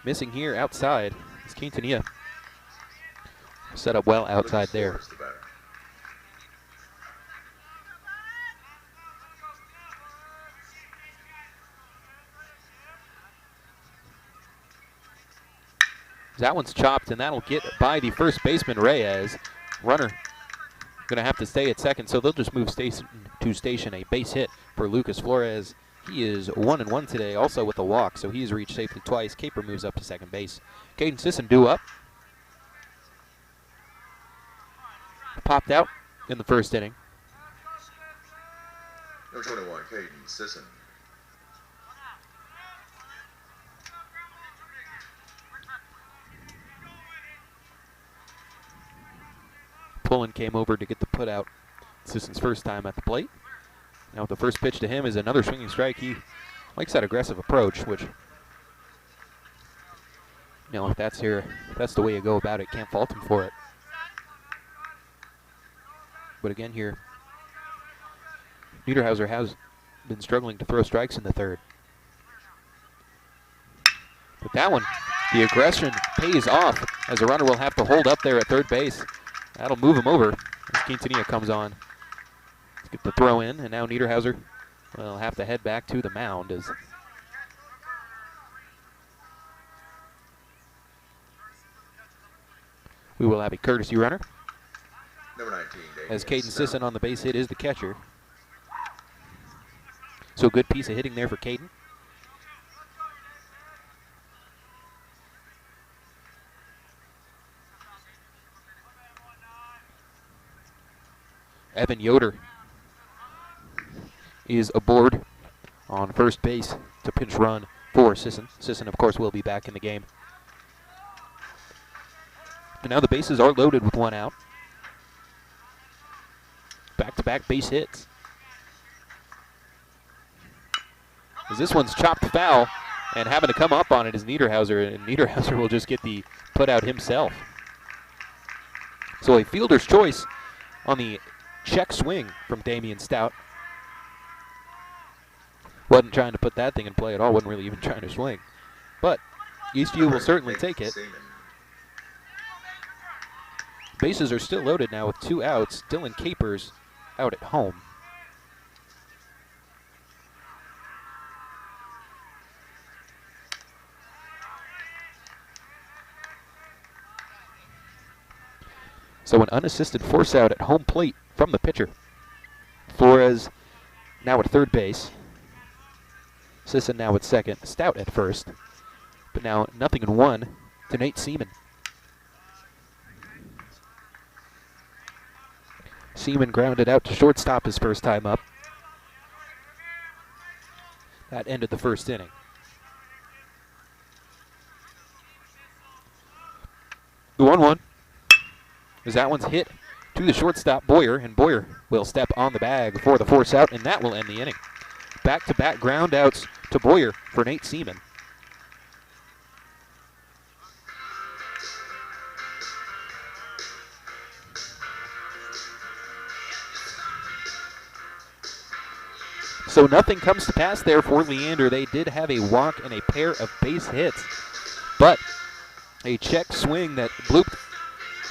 missing here outside. It's Quintanilla. Set up well outside there. That one's chopped, and that'll get by the first baseman, Reyes. Runner going to have to stay at second, so they'll just move station to station. A base hit for Lucas Flores. He is 1-1 today, also with a walk, so he's reached safely twice. Caper moves up to second base. Caden Sisson due up. Popped out in the first inning. Number 21, Caden Sisson. Pullen came over to get the put out. Sisson's first time at the plate. Now the first pitch to him is another swinging strike. He likes that aggressive approach, which, you know, if that's the way you go about it, can't fault him for it. But again here, Niederhauser has been struggling to throw strikes in the 3rd. But that one, the aggression pays off as a runner will have to hold up there at 3rd base. That'll move him over as Quintanilla comes on. Let's get the throw in, and now Niederhauser will have to head back to the mound as we will have a courtesy runner. Number 19, as Caden Sisson on the base hit is the catcher. So a good piece of hitting there for Caden. Evan Yoder is aboard on first base to pinch run for Sisson. Sisson, of course, will be back in the game. And now the bases are loaded with 1 out. Back-to-back base hits. As this one's chopped foul, and having to come up on it is Niederhauser, and Niederhauser will just get the put out himself. So a fielder's choice on the check swing from Damian Stout. Wasn't trying to put that thing in play at all, wasn't really even trying to swing. But Eastview will certainly take it. Bases are still loaded now with 2 outs. Dylan Capers out at home. So an unassisted force out at home plate from the pitcher. Flores now at 3rd base. Sisson now at 2nd. Stout at 1st. But now 0-1 to Nate Seaman. Seaman grounded out to shortstop his first time up. That ended the first inning. The 1-1. As that one's hit to the shortstop, Boyer, and Boyer will step on the bag for the force out, and that will end the inning. Back-to-back ground outs to Boyer for Nate Seaman. So nothing comes to pass there for Leander. They did have a walk and a pair of base hits, but a check swing that blooped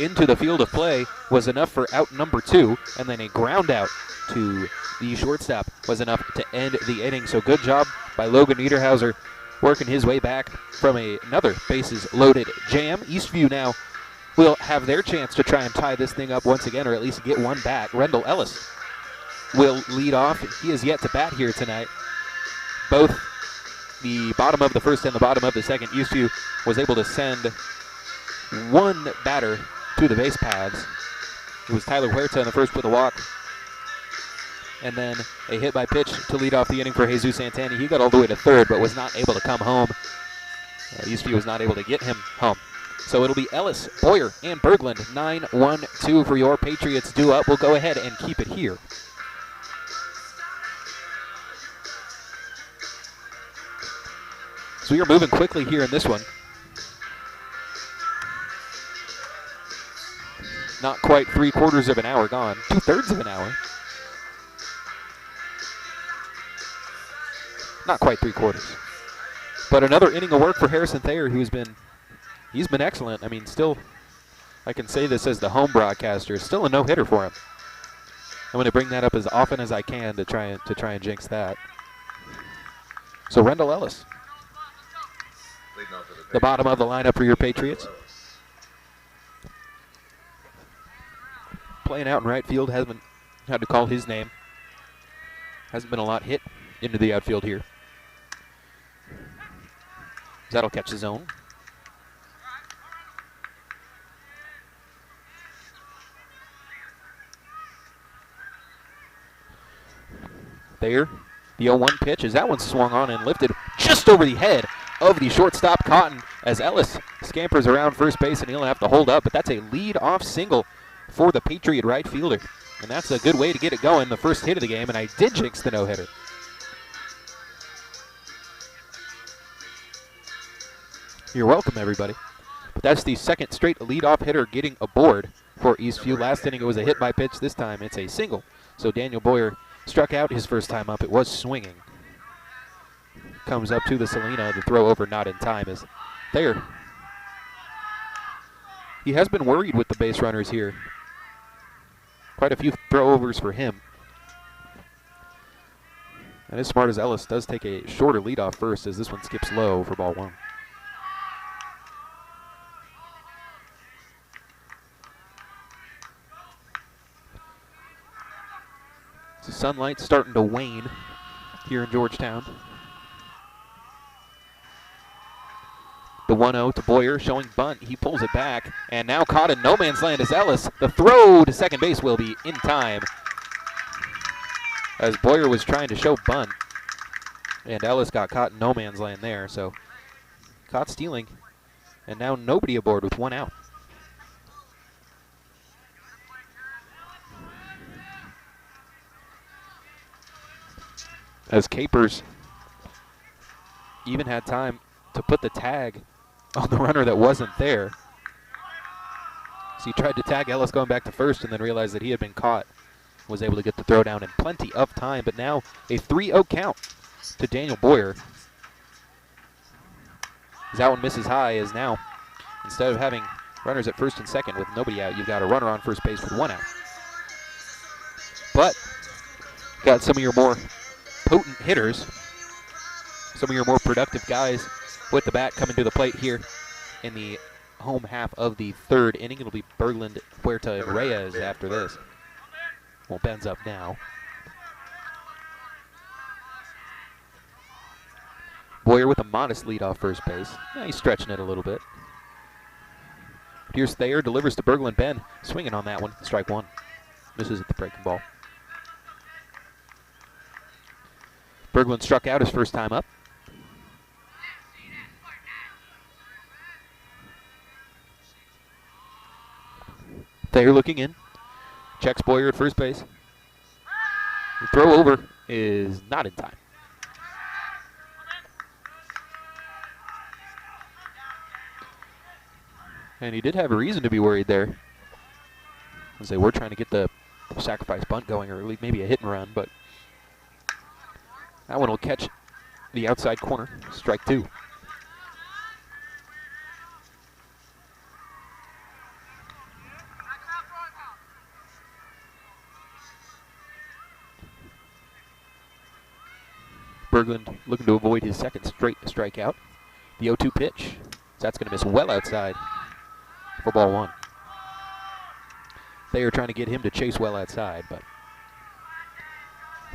into the field of play was enough for out number 2, and then a ground out to the shortstop was enough to end the inning. So good job by Logan Niederhauser working his way back from another bases loaded jam. Eastview now will have their chance to try and tie this thing up once again, or at least get one back. Rendell Ellis will lead off. He is yet to bat here tonight. Both the bottom of the first and the bottom of the second, Eastview was able to send one batter to the base paths. It was Tyler Huerta in the first with a walk, and then a hit by pitch to lead off the inning for Jesus Santani. He got all the way to third, but was not able to come home. Eastview was not able to get him home. So it'll be Ellis, Boyer, and Berglund. 9-1-2 for your Patriots due up. We'll go ahead and keep it here. So we are moving quickly here in this one. Not quite 3/4 of an hour gone. 2/3 of an hour. Not quite 3/4. But another inning of work for Harrison Thayer, he's been excellent. I mean, still, I can say this as the home broadcaster, still a no-hitter for him. I'm going to bring that up as often as I can to try and jinx that. So Rendell Ellis, the bottom of the lineup for your Patriots. Playing out in right field, hasn't had to call his name. Hasn't been a lot hit into the outfield here. That'll catch the zone. There, the 0-1 pitch, as that one swung on and lifted just over the head of the shortstop Cotton, as Ellis scampers around first base, and he'll have to hold up, but that's a lead-off single for the Patriot right fielder. And that's a good way to get it going, the first hit of the game, and I did jinx the no-hitter. You're welcome, everybody. But that's the second straight leadoff hitter getting aboard for Eastview. Last inning it was a hit by pitch. This time it's a single. So Daniel Boyer struck out his first time up. It was swinging. Comes up to the Salina. The throw over not in time is there. He has been worried with the base runners here. Quite a few throwovers for him. And as smart as Ellis does take a shorter leadoff first, as this one skips low for ball 1. The sunlight's starting to wane here in Georgetown. The 1-0 to Boyer, showing bunt. He pulls it back, and now caught in no man's land is Ellis. The throw to second base will be in time, as Boyer was trying to show bunt, and Ellis got caught in no man's land there. So caught stealing, and now nobody aboard with one out. As Capers even had time to put the tag on the runner that wasn't there. So he tried to tag Ellis going back to first, and then realized that he had been caught. Was able to get the throw down in plenty of time, but now a 3-0 count to Daniel Boyer. As that one misses high, as now, instead of having runners at first and second with nobody out, you've got a runner on first base with one out. But got some of your more potent hitters, some of your more productive guys with the bat coming to the plate here in the home half of the third inning. It'll be Berglund, Huerta, and Reyes after this. Well, Ben's up now. Boyer with a modest lead off first base. Yeah, he's stretching it a little bit. Here's Thayer, delivers to Berglund. Ben swinging on that one. Strike one. Misses at the breaking ball. Berglund struck out his first time up. Thayer looking in. Checks Boyer at first base. The throw over is not in time. And he did have a reason to be worried there, as they were trying to get the sacrifice bunt going, or maybe a hit and run, but that one will catch the outside corner. Strike two. Berglund looking to avoid his second straight strikeout. The 0-2 pitch. That's going to miss well outside for ball one. They are trying to get him to chase well outside, but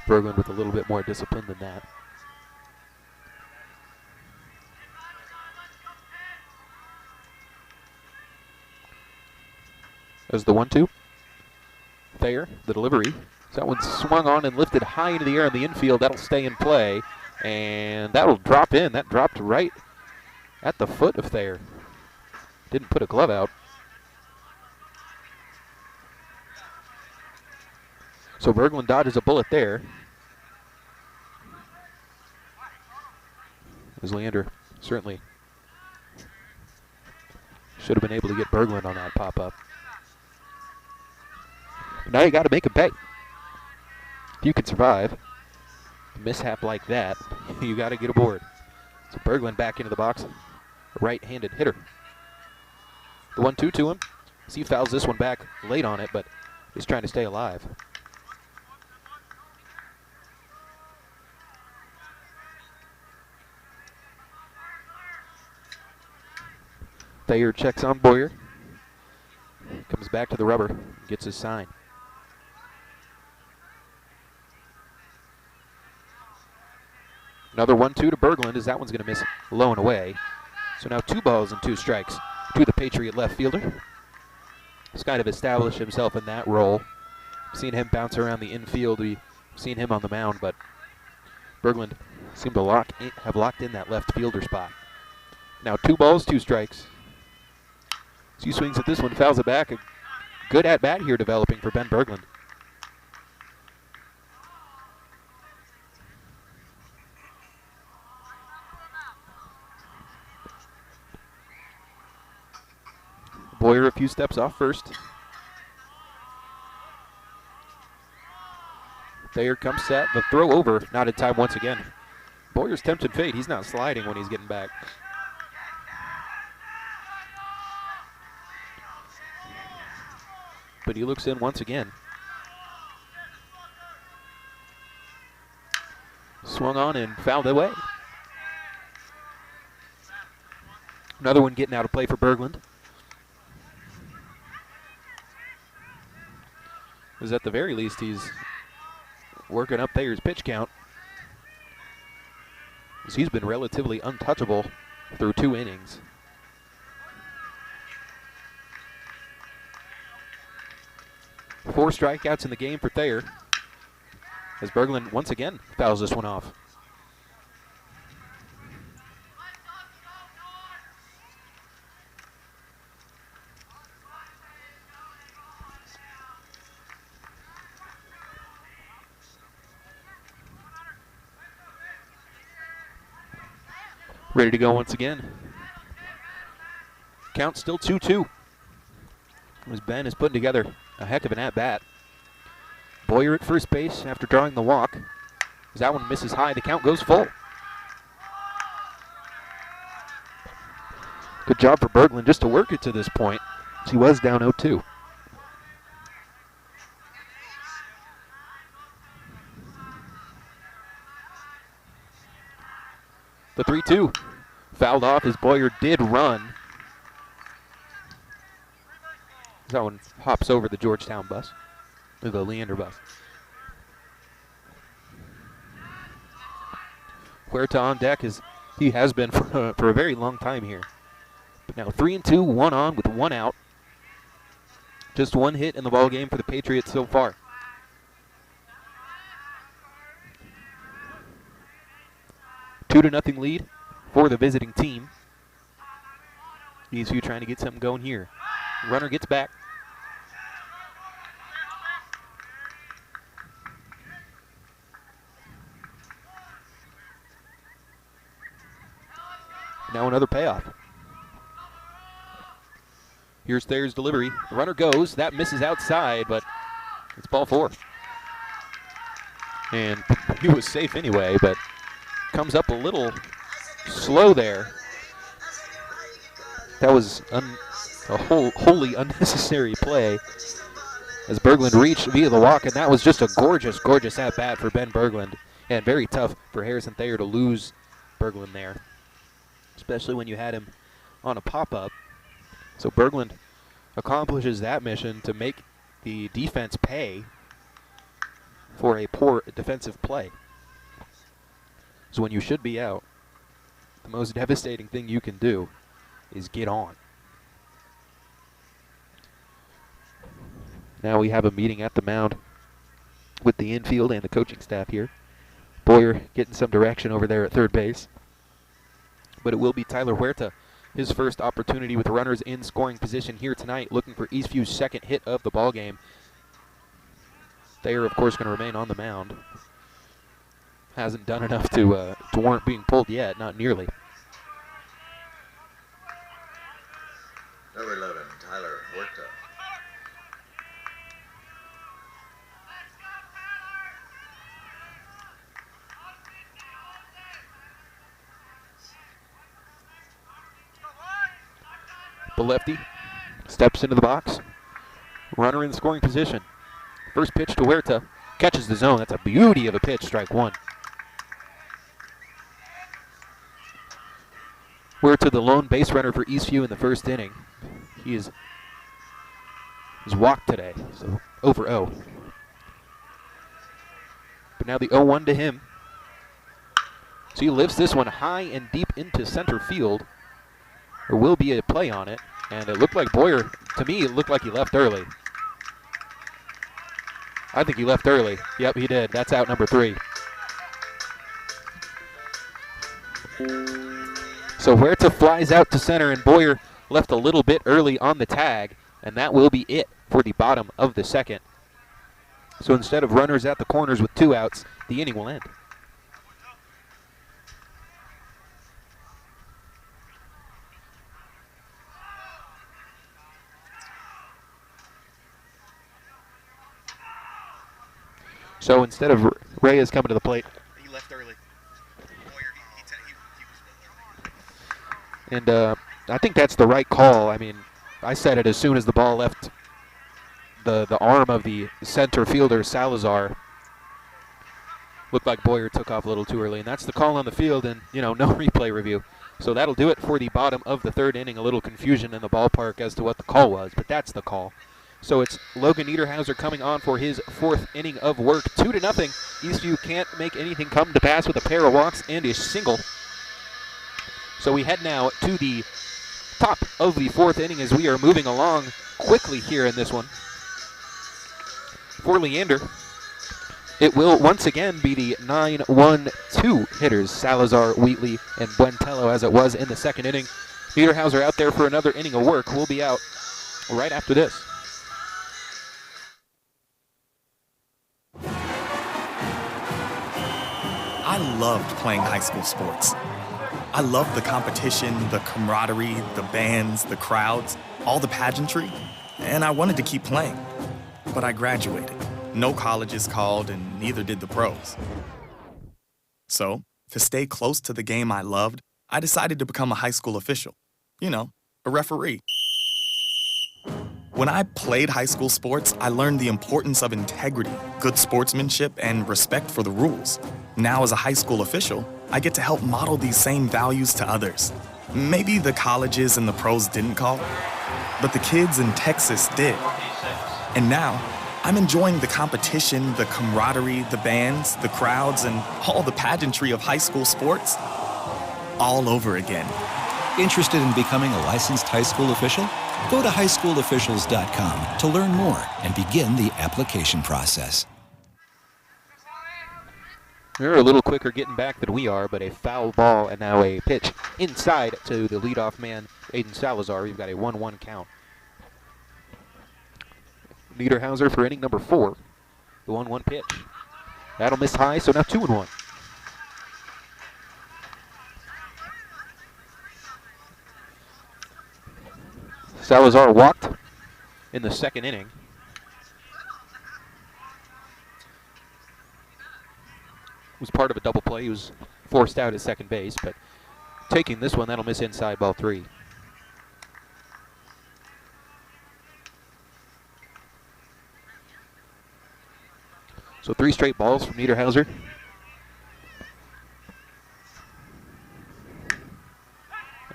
Berglund with a little bit more discipline than that. There's the 1-2. Thayer, the delivery. That one swung on and lifted high into the air in the infield. That'll stay in play, and that'll drop in. That dropped right at the foot of Thayer. Didn't put a glove out. So Berglund dodges a bullet there. As Leander certainly should have been able to get Berglund on that pop-up. Now you got to make him pay. If you can survive a mishap like that, you got to get aboard. So Berglund back into the box, a right-handed hitter. The 1-2 to him. He fouls this one back late on it, but he's trying to stay alive. Thayer checks on Boyer. Comes back to the rubber, gets his sign. Another 1-2 to Berglund, as that one's going to miss low and away. So now 2 balls and 2 strikes to the Patriot left fielder. He's kind of established himself in that role. Seen him bounce around the infield. We've seen him on the mound, but Berglund seemed to have locked in that left fielder spot. Now 2 balls, 2 strikes. So he swings at this one, fouls it back. A good at-bat here developing for Ben Berglund. Boyer a few steps off first. Thayer comes set. The throw over, not in time once again. Boyer's tempted fate. He's not sliding when he's getting back. But he looks in once again. Swung on and fouled away. Another one getting out of play for Berglund. Because at the very least, he's working up Thayer's pitch count. Because he's been relatively untouchable through 2 innings. Four strikeouts in the game for Thayer, as Berglund once again fouls this one off. Ready to go once again. Count still 2-2. As Ben is putting together a heck of an at-bat. Boyer at first base after drawing the walk. As that one misses high, the count goes full. Good job for Berglund just to work it to this point, as he was down 0-2. The 3-2 fouled off as Boyer did run. That one hops over the Georgetown bus, or the Leander bus. Huerta on deck, as he has been for a very long time here. But now 3-2, 1 on with 1 out. Just 1 hit in the ball game for the Patriots so far. Two to nothing lead for the visiting team. Eastview trying to get something going here. Runner gets back. Now another payoff. Here's Thayer's delivery. The runner goes. That misses outside, but it's ball 4. And he was safe anyway, but comes up a little slow there. That was a wholly unnecessary play as Berglund reached via the walk, and that was just a gorgeous, gorgeous at-bat for Ben Berglund. And very tough for Harrison Thayer to lose Berglund there, especially when you had him on a pop-up. So Berglund accomplishes that mission to make the defense pay for a poor defensive play. So when you should be out, the most devastating thing you can do is get on. Now we have a meeting at the mound with the infield and the coaching staff here. Boyer getting some direction over there at third base. But it will be Tyler Huerta, his first opportunity with runners in scoring position here tonight, looking for Eastview's second hit of the ball game. Thayer, of course, going to remain on the mound. Hasn't done enough to warrant being pulled yet, not nearly. Number 11, Tyler Huerta. The lefty steps into the box. Runner in scoring position. First pitch to Huerta. Catches the zone. That's a beauty of a pitch. Strike one. Huerta, the lone base runner for Eastview in the first inning. He is walked today, so 0 for 0. But now the 0-1 to him. So he lifts this one high and deep into center field. There will be a play on it, and it looked like Boyer, to me, it looked like he left early. I think he left early. Yep, he did. That's out number 3. So Huerta flies out to center, and Boyer left a little bit early on the tag, and that will be it for the bottom of the second. So instead of runners at the corners with 2 outs, the inning will end. So instead of Reyes coming to the plate, he left early. And I think that's the right call. I mean, I said it as soon as the ball left the arm of the center fielder, Salazar. Looked like Boyer took off a little too early, and that's the call on the field, and, you know, no replay review. So that'll do it for the bottom of the third inning. A little confusion in the ballpark as to what the call was, but that's the call. So it's Logan Niederhauser coming on for his 4th inning of work. 2-0. Eastview can't make anything come to pass with a pair of walks and a single. So we head now to the top of the 4th inning as we are moving along quickly here in this one. For Leander, it will once again be the 9-1-2 hitters, Salazar, Wheatley, and Buentello, as it was in the second inning. Niederhauser out there for another inning of work. We'll be out right after this. I loved playing high school sports. I loved the competition, the camaraderie, the bands, the crowds, all the pageantry, and I wanted to keep playing. But I graduated. No colleges called, and neither did the pros. So, to stay close to the game I loved, I decided to become a high school official. You know, a referee. When I played high school sports, I learned the importance of integrity, good sportsmanship, and respect for the rules. Now, as a high school official, I get to help model these same values to others. Maybe the colleges and the pros didn't call, but the kids in Texas did. And now, I'm enjoying the competition, the camaraderie, the bands, the crowds, and all the pageantry of high school sports all over again. Interested in becoming a licensed high school official? Go to highschoolofficials.com to learn more and begin the application process. They're a little quicker getting back than we are, but a foul ball and now a pitch inside to the leadoff man, Aiden Salazar. We've got a 1-1 count. Niederhauser for inning number 4. The 1-1 pitch. That'll miss high, so now 2-1. Salazar walked in the second inning. Was part of a double play. He was forced out at second base, but taking this one, that'll miss inside, ball 3. So 3 straight balls from Niederhauser.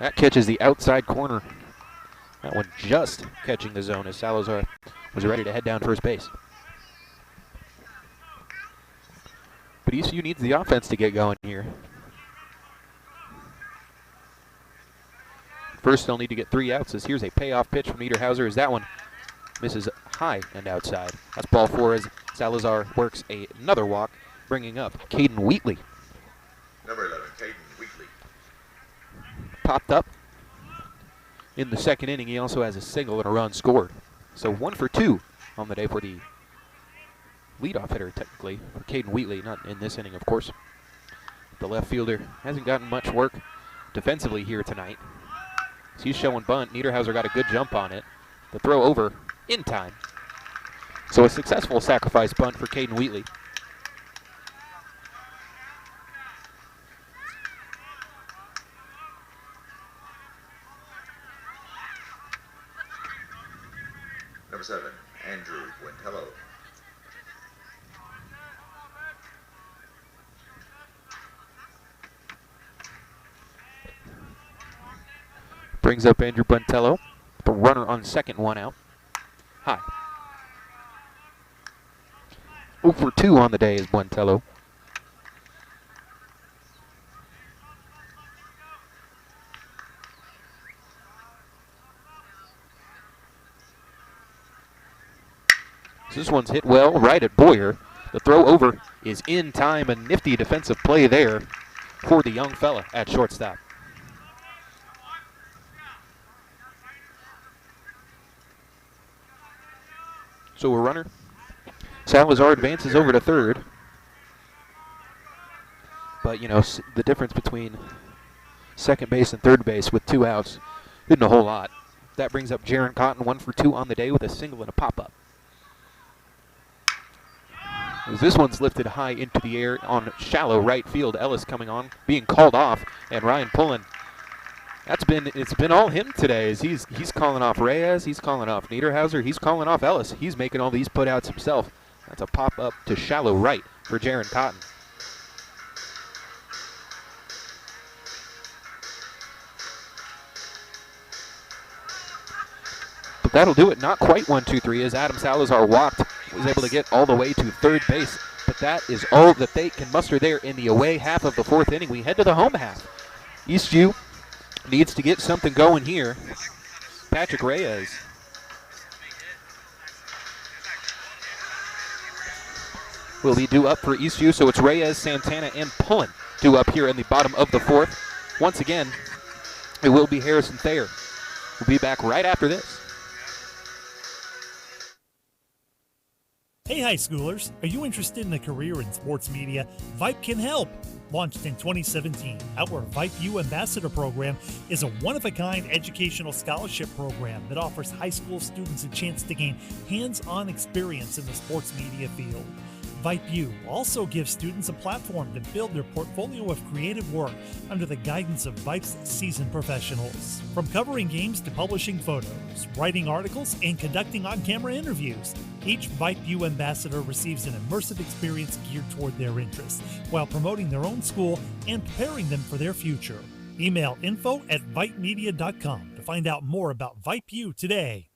That catches the outside corner. That one just catching the zone as Salazar was ready to head down first base. But ECU needs the offense to get going here. First, they'll need to get 3 outs as here's a payoff pitch from Niederhauser as that one misses high and outside. That's ball 4 as Salazar works another walk, bringing up Caden Wheatley. Number 11, Caden Wheatley. Popped up in the second inning. He also has a single and a run scored. So 1 for 2 on the day for the leadoff hitter, technically, for Caden Wheatley, not in this inning, of course. The left fielder hasn't gotten much work defensively here tonight. So he's showing bunt. Niederhauser got a good jump on it. The throw over in time. So a successful sacrifice bunt for Caden Wheatley. Number 7, Andrew Buentello. Brings up Andrew Buentello. The runner on second, 1 out. High. 0 for 2 on the day is Buentello. This one's hit well right at Boyer. The throw over is in time. A nifty defensive play there for the young fella at shortstop. So a runner. Salazar advances over to third. But, you know, the difference between second base and third base with 2 outs isn't a whole lot. That brings up Jaron Cotton, 1 for 2 on the day with a single and a pop-up. As this one's lifted high into the air on shallow right field. Ellis coming on, being called off, and Ryan Pullen. It's been all him today. As he's calling off Reyes, he's calling off Niederhauser, he's calling off Ellis. He's making all these putouts himself. That's a pop up to shallow right for Jaron Cotton. But that'll do it. Not quite 1-2-3 as Adam Salazar walked, was able to get all the way to third base. But that is all that they can muster there in the away half of the 4th inning. We head to the home half. Eastview needs to get something going here. Patrick Reyes will be due up for Eastview, so it's Reyes, Santana, and Pullen due up here in the bottom of the 4th. Once again, it will be Harrison Thayer. We'll be back right after this. Hey high schoolers, are you interested in a career in sports media? Vype can help. Launched in 2017, our Vype U Ambassador Program is a one-of-a-kind educational scholarship program that offers high school students a chance to gain hands-on experience in the sports media field. Vype U also gives students a platform to build their portfolio of creative work under the guidance of Vype's seasoned professionals. From covering games to publishing photos, writing articles, and conducting on-camera interviews, each Vype U ambassador receives an immersive experience geared toward their interests, while promoting their own school and preparing them for their future. Email info@vypemedia.com to find out more about Vype U today.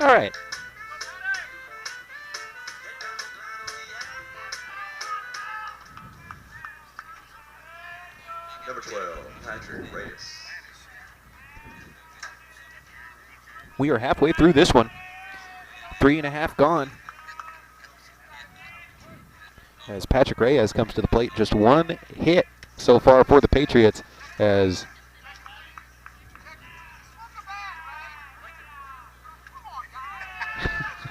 All right. Number 12, Patrick Reyes. We are halfway through this one. 3.5 gone. As Patrick Reyes comes to the plate, just 1 hit so far for the Patriots as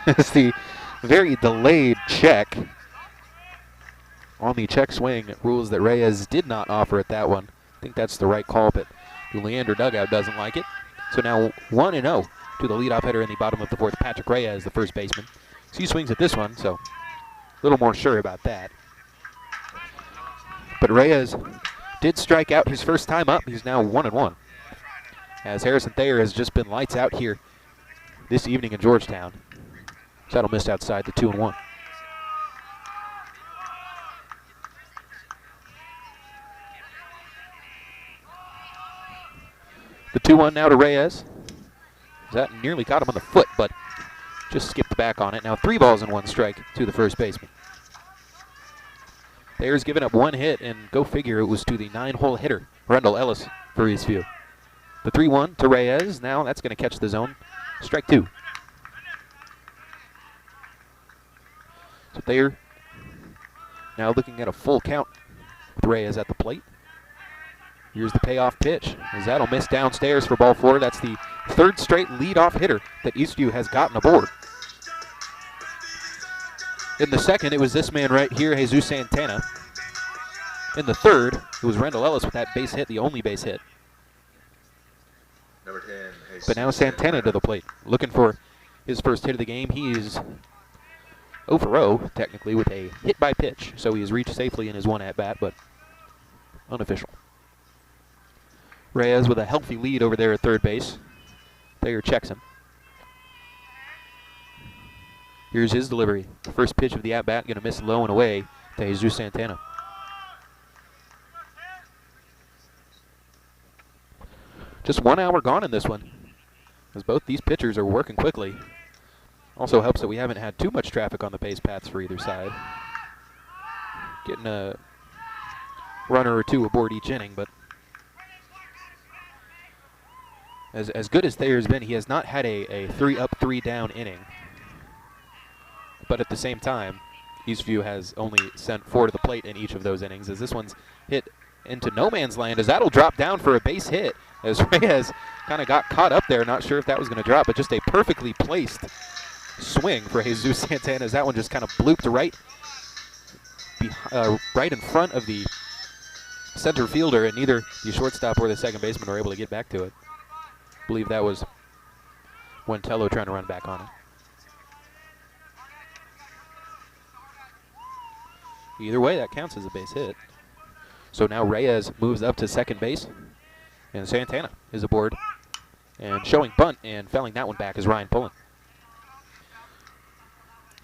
it's the very delayed check on the check swing rules that Reyes did not offer at that one. I think that's the right call, but the Leander dugout doesn't like it. So now 1-0 to the leadoff hitter in the bottom of the 4th, Patrick Reyes, the first baseman. So he swings at this one, so a little more sure about that. But Reyes did strike out his first time up. He's now 1-1. As Harrison Thayer has just been lights out here this evening in Georgetown. That'll miss outside the 2-1. 2-1 now to Reyes. That nearly caught him on the foot, but just skipped back on it. Now 3 balls and 1 strike to the first baseman. Thayer's given up 1 hit, and go figure, it was to the 9-hole hitter, Rendell Ellis, for Eastview. The 3-1 to Reyes. Now that's going to catch the zone. Strike 2. So Thayer now looking at a full count with Reyes at the plate. Here's the payoff pitch, as that'll miss downstairs for ball 4. That's the 3rd straight leadoff hitter that Eastview has gotten aboard. In the second, it was this man right here, Jesus Santana. In the third, it was Rendell Ellis with that base hit, the only base hit. Number 10, Jesus But now Santana to the plate, looking for his first hit of the game. He is 0 for 0, technically, with a hit by pitch. So he has reached safely in his 1 at-bat, but unofficial. Reyes with a healthy lead over there at third base. Thayer checks him. Here's his delivery. First pitch of the at-bat, going to miss low and away to Jesus Santana. Just 1 hour gone in this one, as both these pitchers are working quickly. Also helps that we haven't had too much traffic on the base paths for either side. Getting a runner or 2 aboard each inning, but as good as Thayer's been, he has not had a 3 up, 3 down inning. But at the same time, Eastview has only sent 4 to the plate in each of those innings, as this one's hit into no man's land, as that'll drop down for a base hit, as Reyes kind of got caught up there, not sure if that was going to drop, but just a perfectly placed swing for Jesus Santana, as that one just kind of blooped right in front of the center fielder, and neither the shortstop or the second baseman were able to get back to it. I believe that was Wentello trying to run back on it. Either way, that counts as a base hit. So now Reyes moves up to second base, and Santana is aboard. And showing bunt and fouling that one back is Ryan Pullen.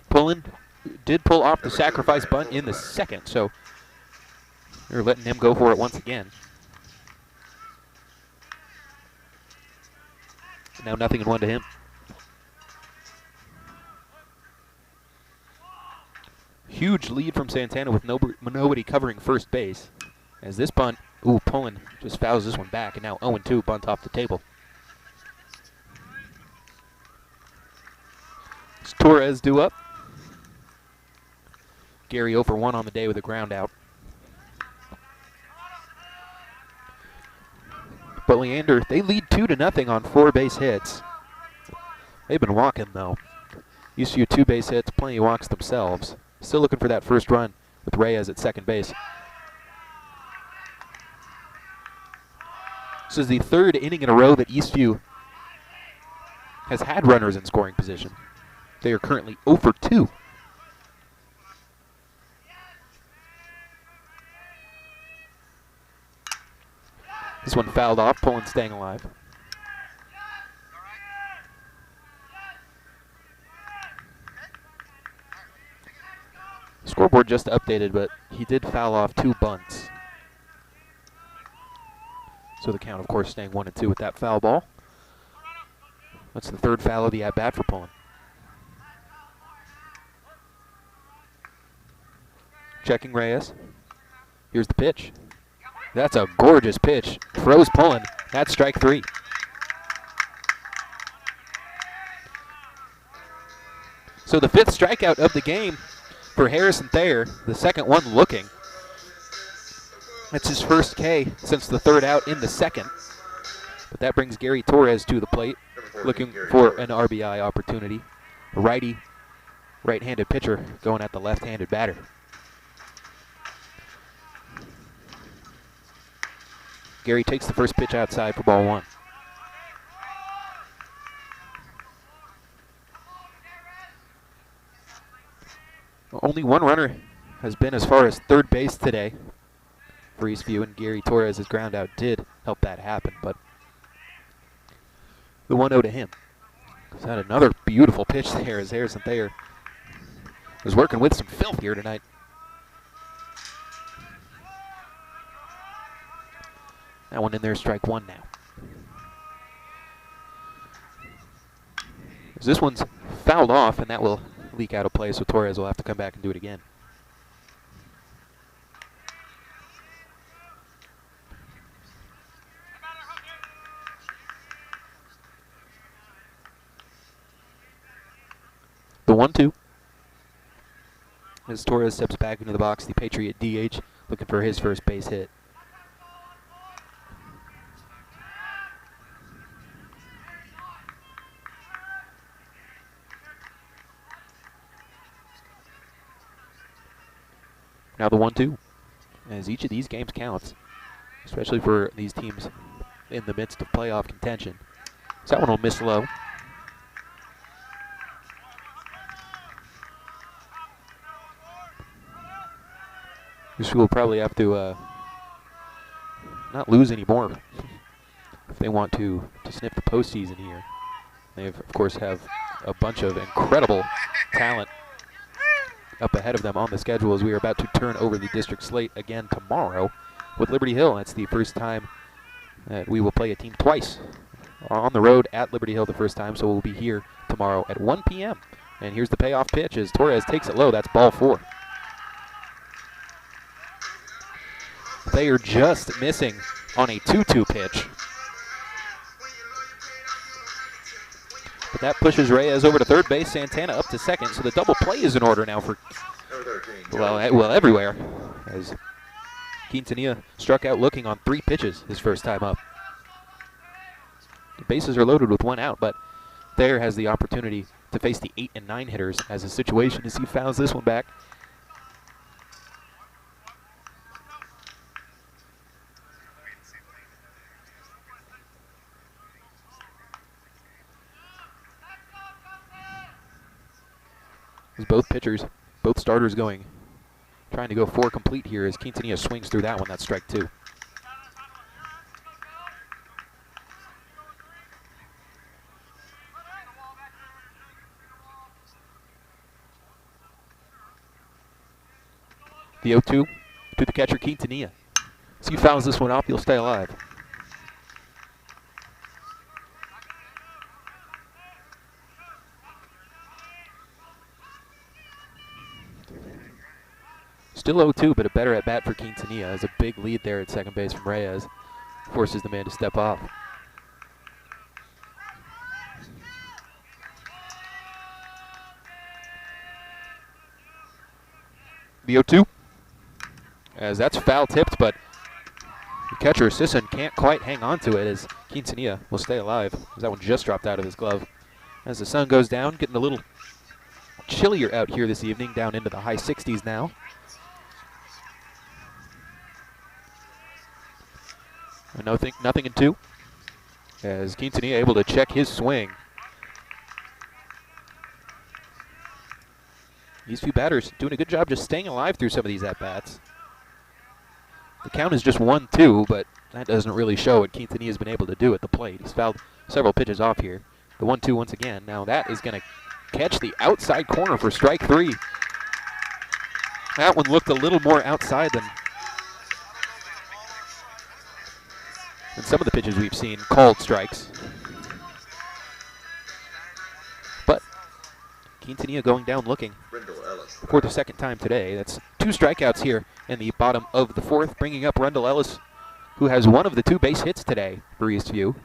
Pullen did pull off the sacrifice bunt in the second, so they're letting him go for it once again. Now 0-1 to him. Huge lead from Santana with nobody covering first base. As this bunt, Pullen just fouls this one back, and now 0-2, bunt off the table. It's Torres due up. Gary 0 for 1 on the day with a ground out. But Leander, they lead 2-0 on 4 base hits. They've been walking, though. Eastview 2 base hits, plenty of walks themselves. Still looking for that first run with Reyes at second base. This is the 3rd inning in a row that Eastview has had runners in scoring position. They are currently 0 for 2. This one fouled off, Pullen staying alive. Scoreboard just updated, but he did foul off 2 bunts. So the count, of course, staying 1-2 with that foul ball. That's the 3rd foul of the at-bat for Pullen. Checking Reyes. Here's the pitch. That's a gorgeous pitch. Throws Pullen. That's strike 3. So the 5th strikeout of the game for Harrison Thayer, the second one looking. That's his first K since the 3rd out in the second. But that brings Gary Torres to the plate, looking for an RBI opportunity. A righty, right-handed pitcher going at the left-handed batter. Gary takes the first pitch outside for ball 1. Only 1 runner has been as far as third base today for Eastview, and Gary Torres' ground out did help that happen, but the 1-0 to him. Is that another beautiful pitch there as Harrison Thayer was working with some filth here tonight. That one in there, strike 1 now. As this one's fouled off, and that will leak out of play, so Torres will have to come back and do it again. The 1-2. As Torres steps back into the box, the Patriot DH looking for his first base hit. Now the 1-2, as each of these games counts, especially for these teams in the midst of playoff contention. So that one will miss low. This will probably have to not lose any more if they want to sniff the postseason here. They, of course, have a bunch of incredible talent up ahead of them on the schedule, as we are about to turn over the district slate again tomorrow with Liberty Hill. That's the first time that we will play a team twice on the road at Liberty Hill the first time, so we'll be here tomorrow at 1 p.m. And here's the payoff pitch as Torres takes it low. That's ball 4. They are just missing on a 2-2 pitch. But that pushes Reyes over to third base, Santana up to second, so the double play is in order now for, well, everywhere, as Quintanilla struck out looking on 3 pitches his first time up. The bases are loaded with 1 out, but Thayer has the opportunity to face the 8 and 9 hitters as a situation as he fouls this one back. As both pitchers, both starters trying to go 4 complete here as Quintanilla swings through that one. That's strike 2. The 0-2 to the catcher, Quintanilla. As he fouls this one off, he'll stay alive. Still 0-2, but a better at bat for Quintanilla. Has a big lead there at second base from Reyes. Forces the man to step off. The 0-2. As that's foul tipped, but the catcher, Sisson, can't quite hang on to it as Quintanilla will stay alive. As that one just dropped out of his glove. As the sun goes down, getting a little chillier out here this evening, down into the high 60s now. Nothing in 2. As Quintanilla able to check his swing. These 2 batters doing a good job just staying alive through some of these at-bats. The count is just 1-2, but that doesn't really show what Quintanilla has been able to do at the plate. He's fouled several pitches off here. The 1-2 once again. Now that is going to catch the outside corner for strike 3. That one looked a little more outside than some of the pitches we've seen called strikes. But Quintanilla going down looking for the second time today. That's 2 strikeouts here in the bottom of the 4th, bringing up Rendell Ellis, who has one of the 2 base hits today for Eastview.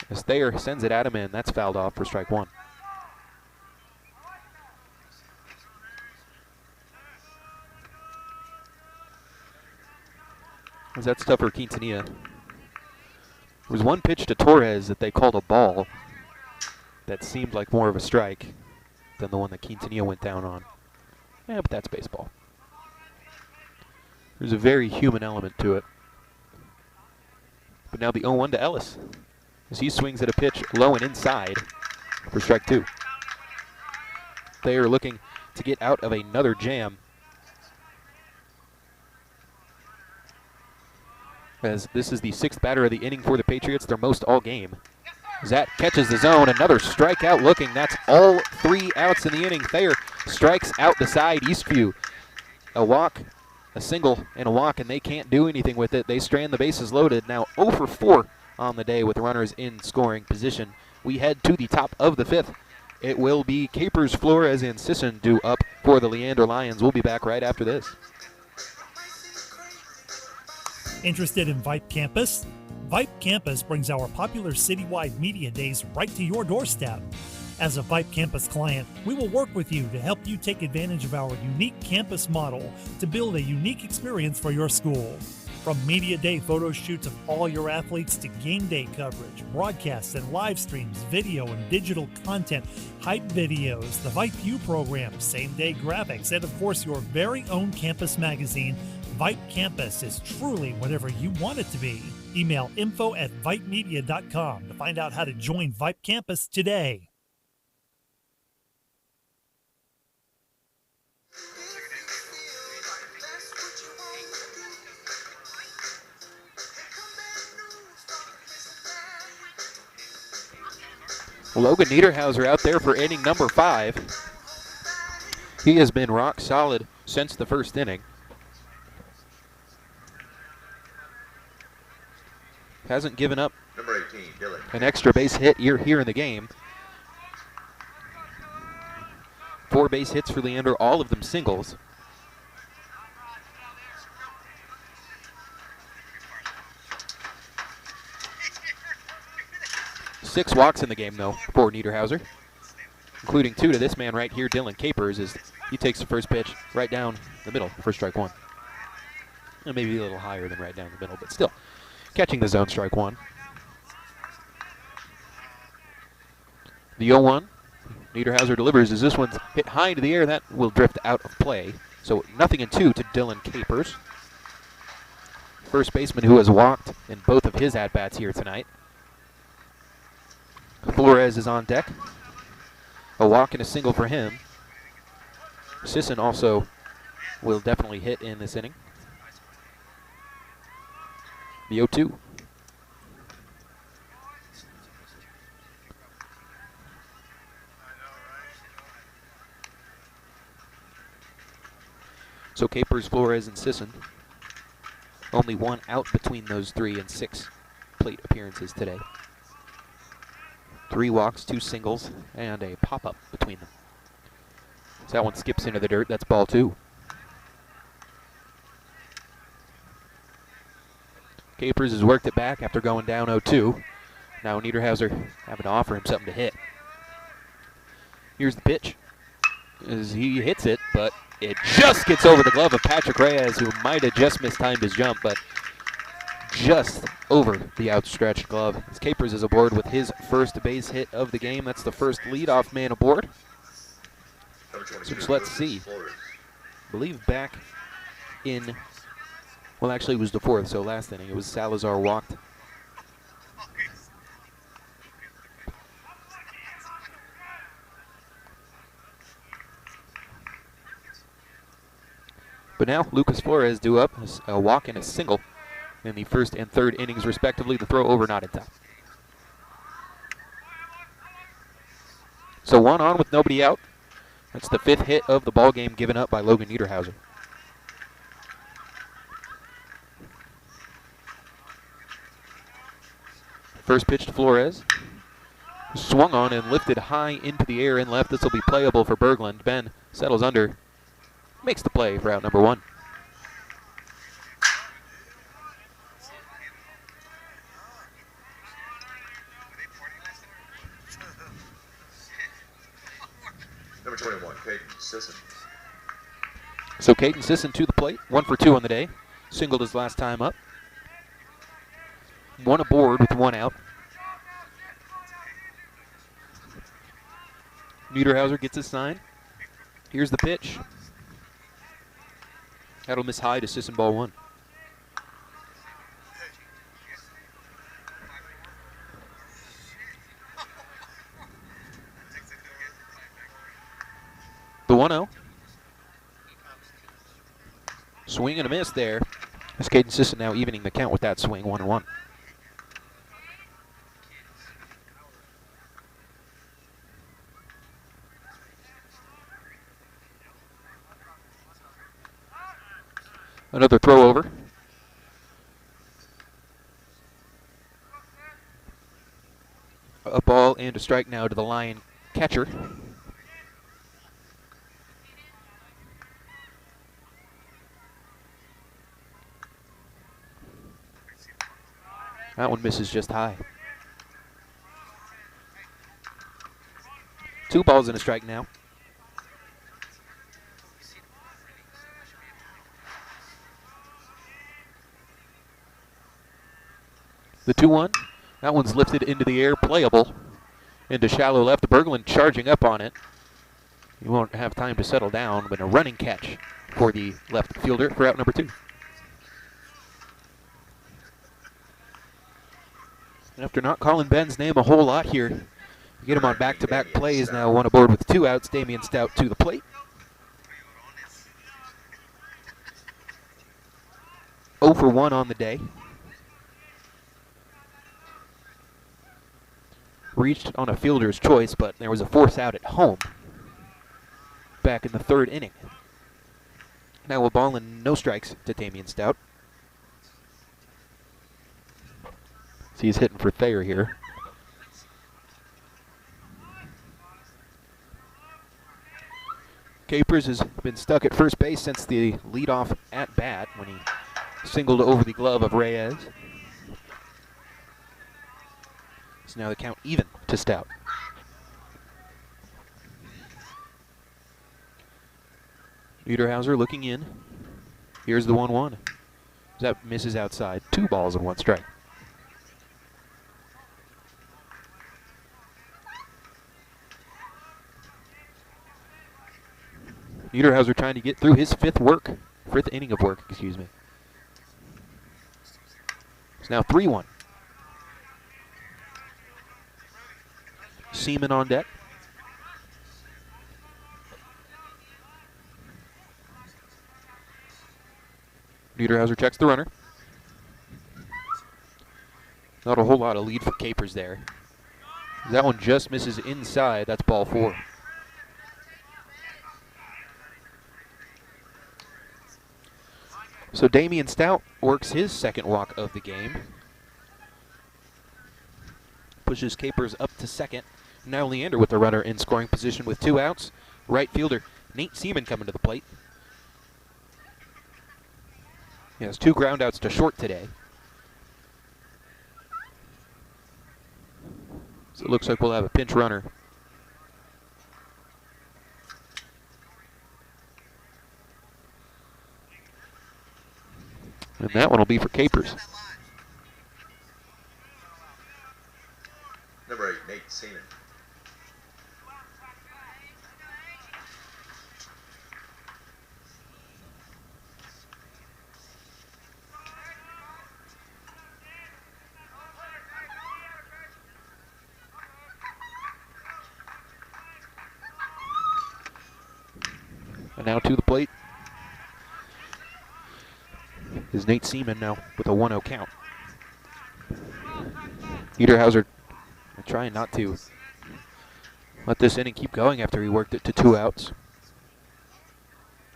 As Thayer sends it at him, and that's fouled off for strike 1. That's tough for Quintanilla. There was one pitch to Torres that they called a ball that seemed like more of a strike than the one that Quintanilla went down on. Yeah, but that's baseball. There's a very human element to it. But now the 0-1 to Ellis, as he swings at a pitch low and inside for strike 2. They are looking to get out of another jam, as this is the 6th batter of the inning for the Patriots, their most all game. As that catches the zone, another strikeout looking. That's all 3 outs in the inning. Thayer strikes out the side. Eastview, a walk, a single, and a walk, and they can't do anything with it. They strand the bases loaded. Now 0 for 4 on the day with runners in scoring position. We head to the top of the 5th. It will be Capers, Flores, and Sisson due up for the Leander Lions. We'll be back right after this. Interested in Vype Campus? Vype Campus brings our popular citywide media days right to your doorstep. As a Vype Campus client, we will work with you to help you take advantage of our unique campus model to build a unique experience for your school. From media day photo shoots of all your athletes to game day coverage, broadcasts and live streams, video and digital content, hype videos, the Vype U program, same-day graphics, and of course your very own campus magazine, Vype Campus is truly whatever you want it to be. Email info@vypemedia.com to find out how to join Vype Campus today. Logan Niederhauser out there for inning number 5. He has been rock solid since the first inning. Hasn't given up Number 18, Dylan. an extra base hit here in the game. 4 base hits for Leander, all of them singles. Six walks in the game, though, for Niederhauser, including 2 to this man right here, Dylan Capers, as he takes the first pitch right down the middle for strike 1. And maybe a little higher than right down the middle, but still catching the zone, strike 1. The 0-1, Niederhauser delivers as this one's hit high into the air. That will drift out of play. So 0-2 to Dylan Capers. First baseman who has walked in both of his at-bats here tonight. Flores is on deck. A walk and a single for him. Sisson also will definitely hit in this inning. The 0-2. So Capers, Flores, and Sisson. Only 1 out between those 3 in 6 plate appearances today. 3 walks, 2 singles, and a pop-up between them. So that one skips into the dirt. That's ball 2. Capers has worked it back after going down 0-2. Now Niederhauser having to offer him something to hit. Here's the pitch. As he hits it, but it just gets over the glove of Patrick Reyes, who might have just mistimed his jump, but just over the outstretched glove. As Capers is aboard with his first base hit of the game. That's the first leadoff man aboard. So just let's see. I believe back in, well, actually it was the 4th, so last inning it was Salazar walked. But now Lucas Flores due up, a walk and a single in the first and third innings respectively. The throw over, not in time. So 1 on with nobody out. That's the 5th hit of the ball game given up by Logan Niederhauser. First pitch to Flores. Swung on and lifted high into the air and left. This will be playable for Berglund. Ben settles under. Makes the play for out number 1. Number 21, Caden Sisson. So Caden Sisson to the plate. 1 for 2 on the day. Singled his last time up. 1 aboard with 1 out. Niederhauser gets his sign. Here's the pitch. That'll miss high to Sisson, ball 1. The 1-0. Swing and a miss there. As Caden Sisson now evening the count with that swing, 1-1. Another throw over. ball and a strike now to the Lion catcher. That one misses just high. 2 balls and a strike now. The 2-1. That one's lifted into the air, playable. Into shallow left. Berglund charging up on it. He won't have time to settle down, but a running catch for the left fielder for out number 2. After not calling Ben's name a whole lot here, you get him on back-to-back plays now. 1 aboard with 2 outs. Damian Stout to the plate. 0 for 1 on the day. Reached on a fielder's choice, but there was a force out at home back in the 3rd inning. Now a ball and no strikes to Damian Stout. See, he's hitting for Thayer here. Capers has been stuck at first base since the leadoff at bat when he singled over the glove of Reyes. So now the count even to Stout. Niederhauser looking in. Here's the 1-1. That misses outside. 2 balls and 1 strike. Niederhauser trying to get through his 5th inning of work, excuse me. It's now 3-1. Seaman on deck. Niederhauser checks the runner. Not a whole lot of lead for Capers there. That one just misses inside. That's ball 4. So Damian Stout works his 2nd walk of the game. Pushes Capers up to 2nd. Now Leander with the runner in scoring position with 2 outs. Right fielder Nate Seaman coming to the plate. He has 2 ground outs to short today. So it looks like we'll have a pinch runner. And that one will be for Capers. Number 8, Nate Seaman. And now to the plate is Nate Seaman now with a 1-0 count. Niederhauser trying not to let this inning keep going after he worked it to 2 outs.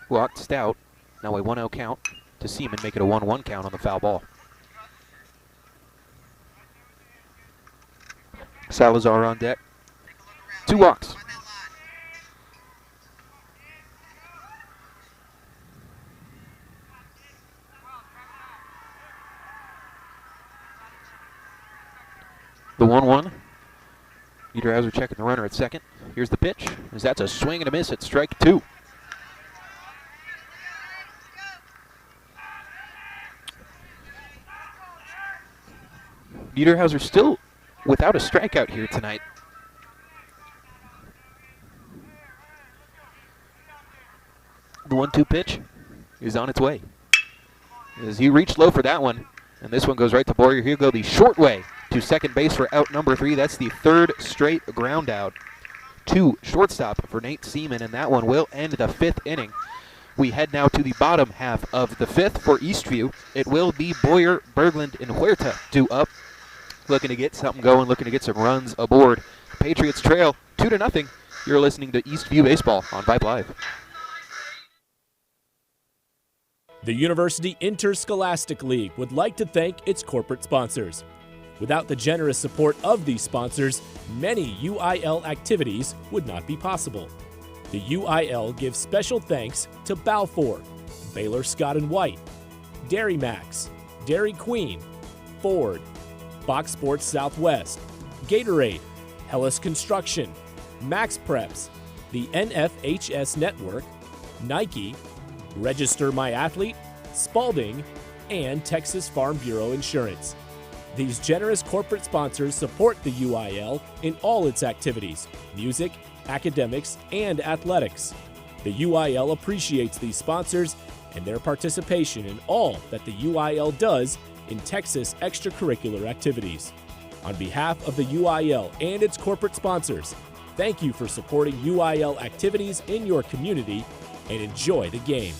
Walked Stout. Now a 1-0 count to Seaman, make it a 1-1 count on the foul ball. Salazar on deck. 2 walks. The 1-1. Niederhauser checking the runner at 2nd. Here's the pitch, as that's a swing and a miss at strike 2. Niederhauser still without a strikeout here tonight. The 1-2 pitch is on its way. As he reached low for that one, and this one goes right to Boyer. He'll go the short way to 2nd base for out number 3. That's the 3rd straight ground out to shortstop for Nate Seaman, and that one will end the 5th inning. We head now to the bottom half of the 5th for Eastview. It will be Boyer, Berglund, and Huerta due up, looking to get something going, looking to get some runs aboard. Patriots trail 2-0. You're listening to Eastview Baseball on Vype Live. The University Interscholastic League would like to thank its corporate sponsors. Without the generous support of these sponsors, many UIL activities would not be possible. The UIL gives special thanks to Balfour, Baylor Scott & White, Dairy Max, Dairy Queen, Ford, Fox Sports Southwest, Gatorade, Hellas Construction, Max Preps, the NFHS Network, Nike, Register My Athlete, Spalding, and Texas Farm Bureau Insurance. These generous corporate sponsors support the UIL in all its activities, music, academics, and athletics. The UIL appreciates these sponsors and their participation in all that the UIL does in Texas extracurricular activities. On behalf of the UIL and its corporate sponsors, thank you for supporting UIL activities in your community and enjoy the game.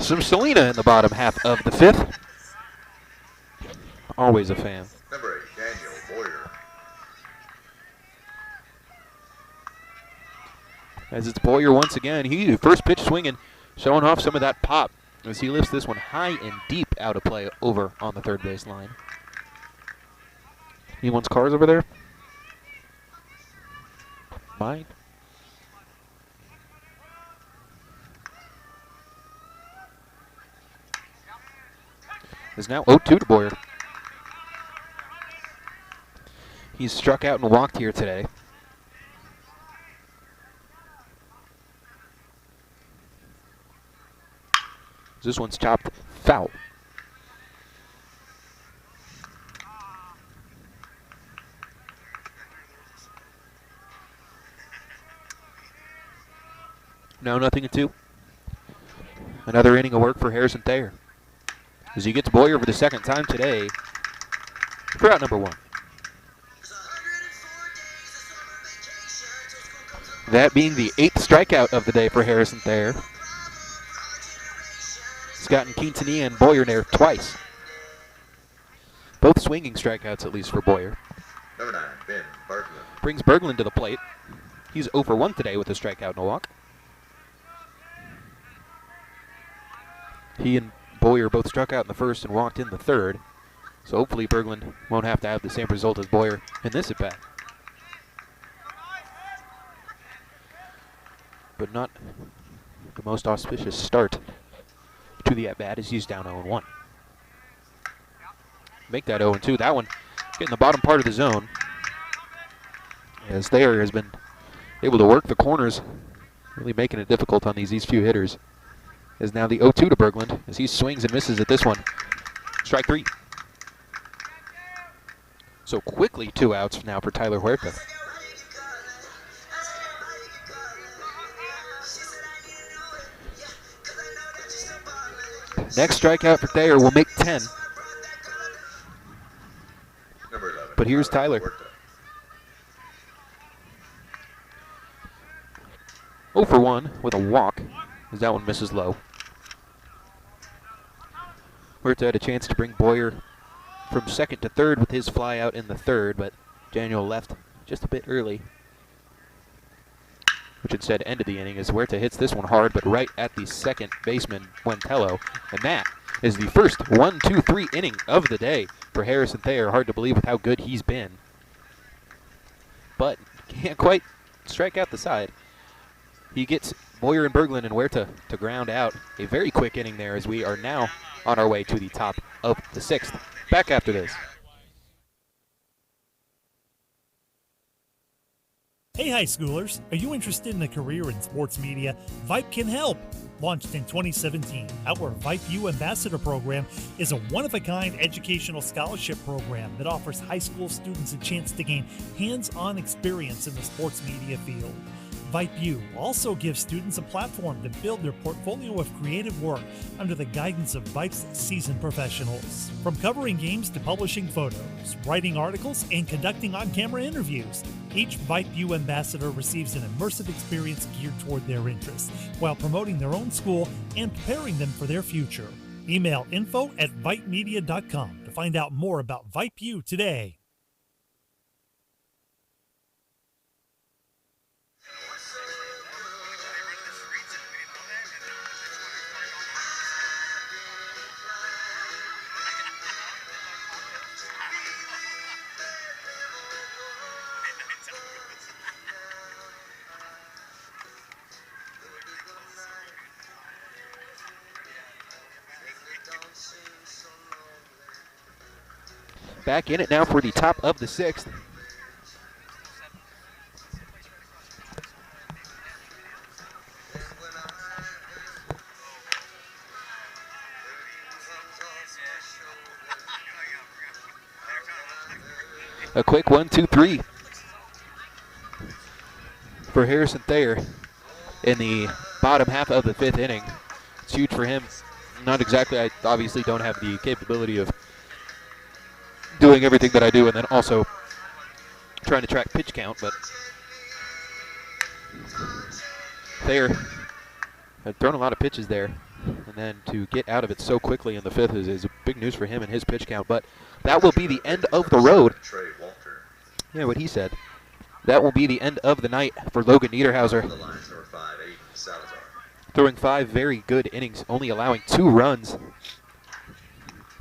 Some Selena in the bottom half of the fifth. Always a fan. Number 8, Daniel Boyer. As it's Boyer once again. He first pitch swinging, showing off some of that pop as he lifts this one high and deep out of play over on the third base line. Anyone's cars over there? Mine? Is now 0-2 to Boyer. He's struck out and walked here today. This one's chopped foul. Now 0-2. Another inning of work for Harrison Thayer, as he gets Boyer for the second time today for out number 1. That being the 8th strikeout of the day for Harrison Thayer. He's gotten Quintanilla and Boyer there twice. Both swinging strikeouts, at least for Boyer. Number 9, Ben Berglund. Brings Berglund to the plate. He's 0 for 1 today with a strikeout and a walk. He and Boyer both struck out in the first and walked in the third. So hopefully Berglund won't have to have the same result as Boyer in this at-bat. But not the most auspicious start to the at-bat as he's down 0-1. Make that 0-2. That one getting the bottom part of the zone, as Thayer has been able to work the corners, really making it difficult on these few hitters. Is now the 0-2 to Berglund as he swings and misses at this one. Strike 3. So quickly 2 outs now for Tyler Huerta. Next strikeout for Thayer will make 10. Number 11, But here's Tyler. Huerta. 0 for 1 with a walk, as that one misses low. Huerta had a chance to bring Boyer from second to third with his fly out in the third, but Daniel left just a bit early, which instead ended the inning as Huerta hits this one hard, but right at the second baseman, Buentello. And that is the first 1-2-3 inning of the day for Harrison Thayer. Hard to believe with how good he's been, but can't quite strike out the side. He gets Boyer and Berglund and Huerta to ground out. A very quick inning there as we are now on our way to the top of the 6th. Back after this. Hey high schoolers, are you interested in a career in sports media? Vype can help. Launched in 2017, our Vype U Ambassador Program is a one-of-a-kind educational scholarship program that offers high school students a chance to gain hands-on experience in the sports media field. Vype U also gives students a platform to build their portfolio of creative work under the guidance of Vype's seasoned professionals. From covering games to publishing photos, writing articles, and conducting on-camera interviews, each Vype U ambassador receives an immersive experience geared toward their interests, while promoting their own school and preparing them for their future. Email info@vypemedia.com to find out more about Vype U today. back in it now for the top of the 6th. A quick 1-2-3 for Harrison Thayer in the bottom half of the 5th inning. It's huge for him. Not exactly, I obviously don't have the capability of doing everything that I do and then also trying to track pitch count, but Thayer had thrown a lot of pitches there, and then to get out of it so quickly in the 5th is big news for him and his pitch count, but that will be the end of the road. Yeah, what he said. That will be the end of the night for Logan Niederhauser. Throwing 5 very good innings, only allowing 2 runs.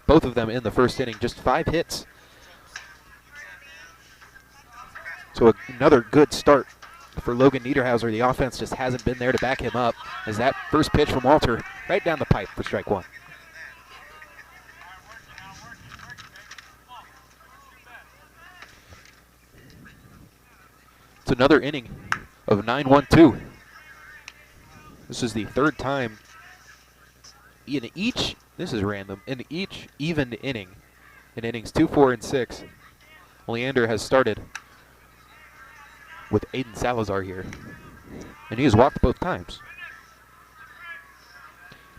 Both of them in the 1st inning, just 5 hits. So another good start for Logan Niederhauser. The offense just hasn't been there to back him up as that first pitch from Walter right down the pipe for strike 1. It's another inning of 9-1-2. This is the 3rd time in each, this is random, in each even inning, in innings 2, 4, and 6, Leander has started with Aiden Salazar here. And he has walked both times.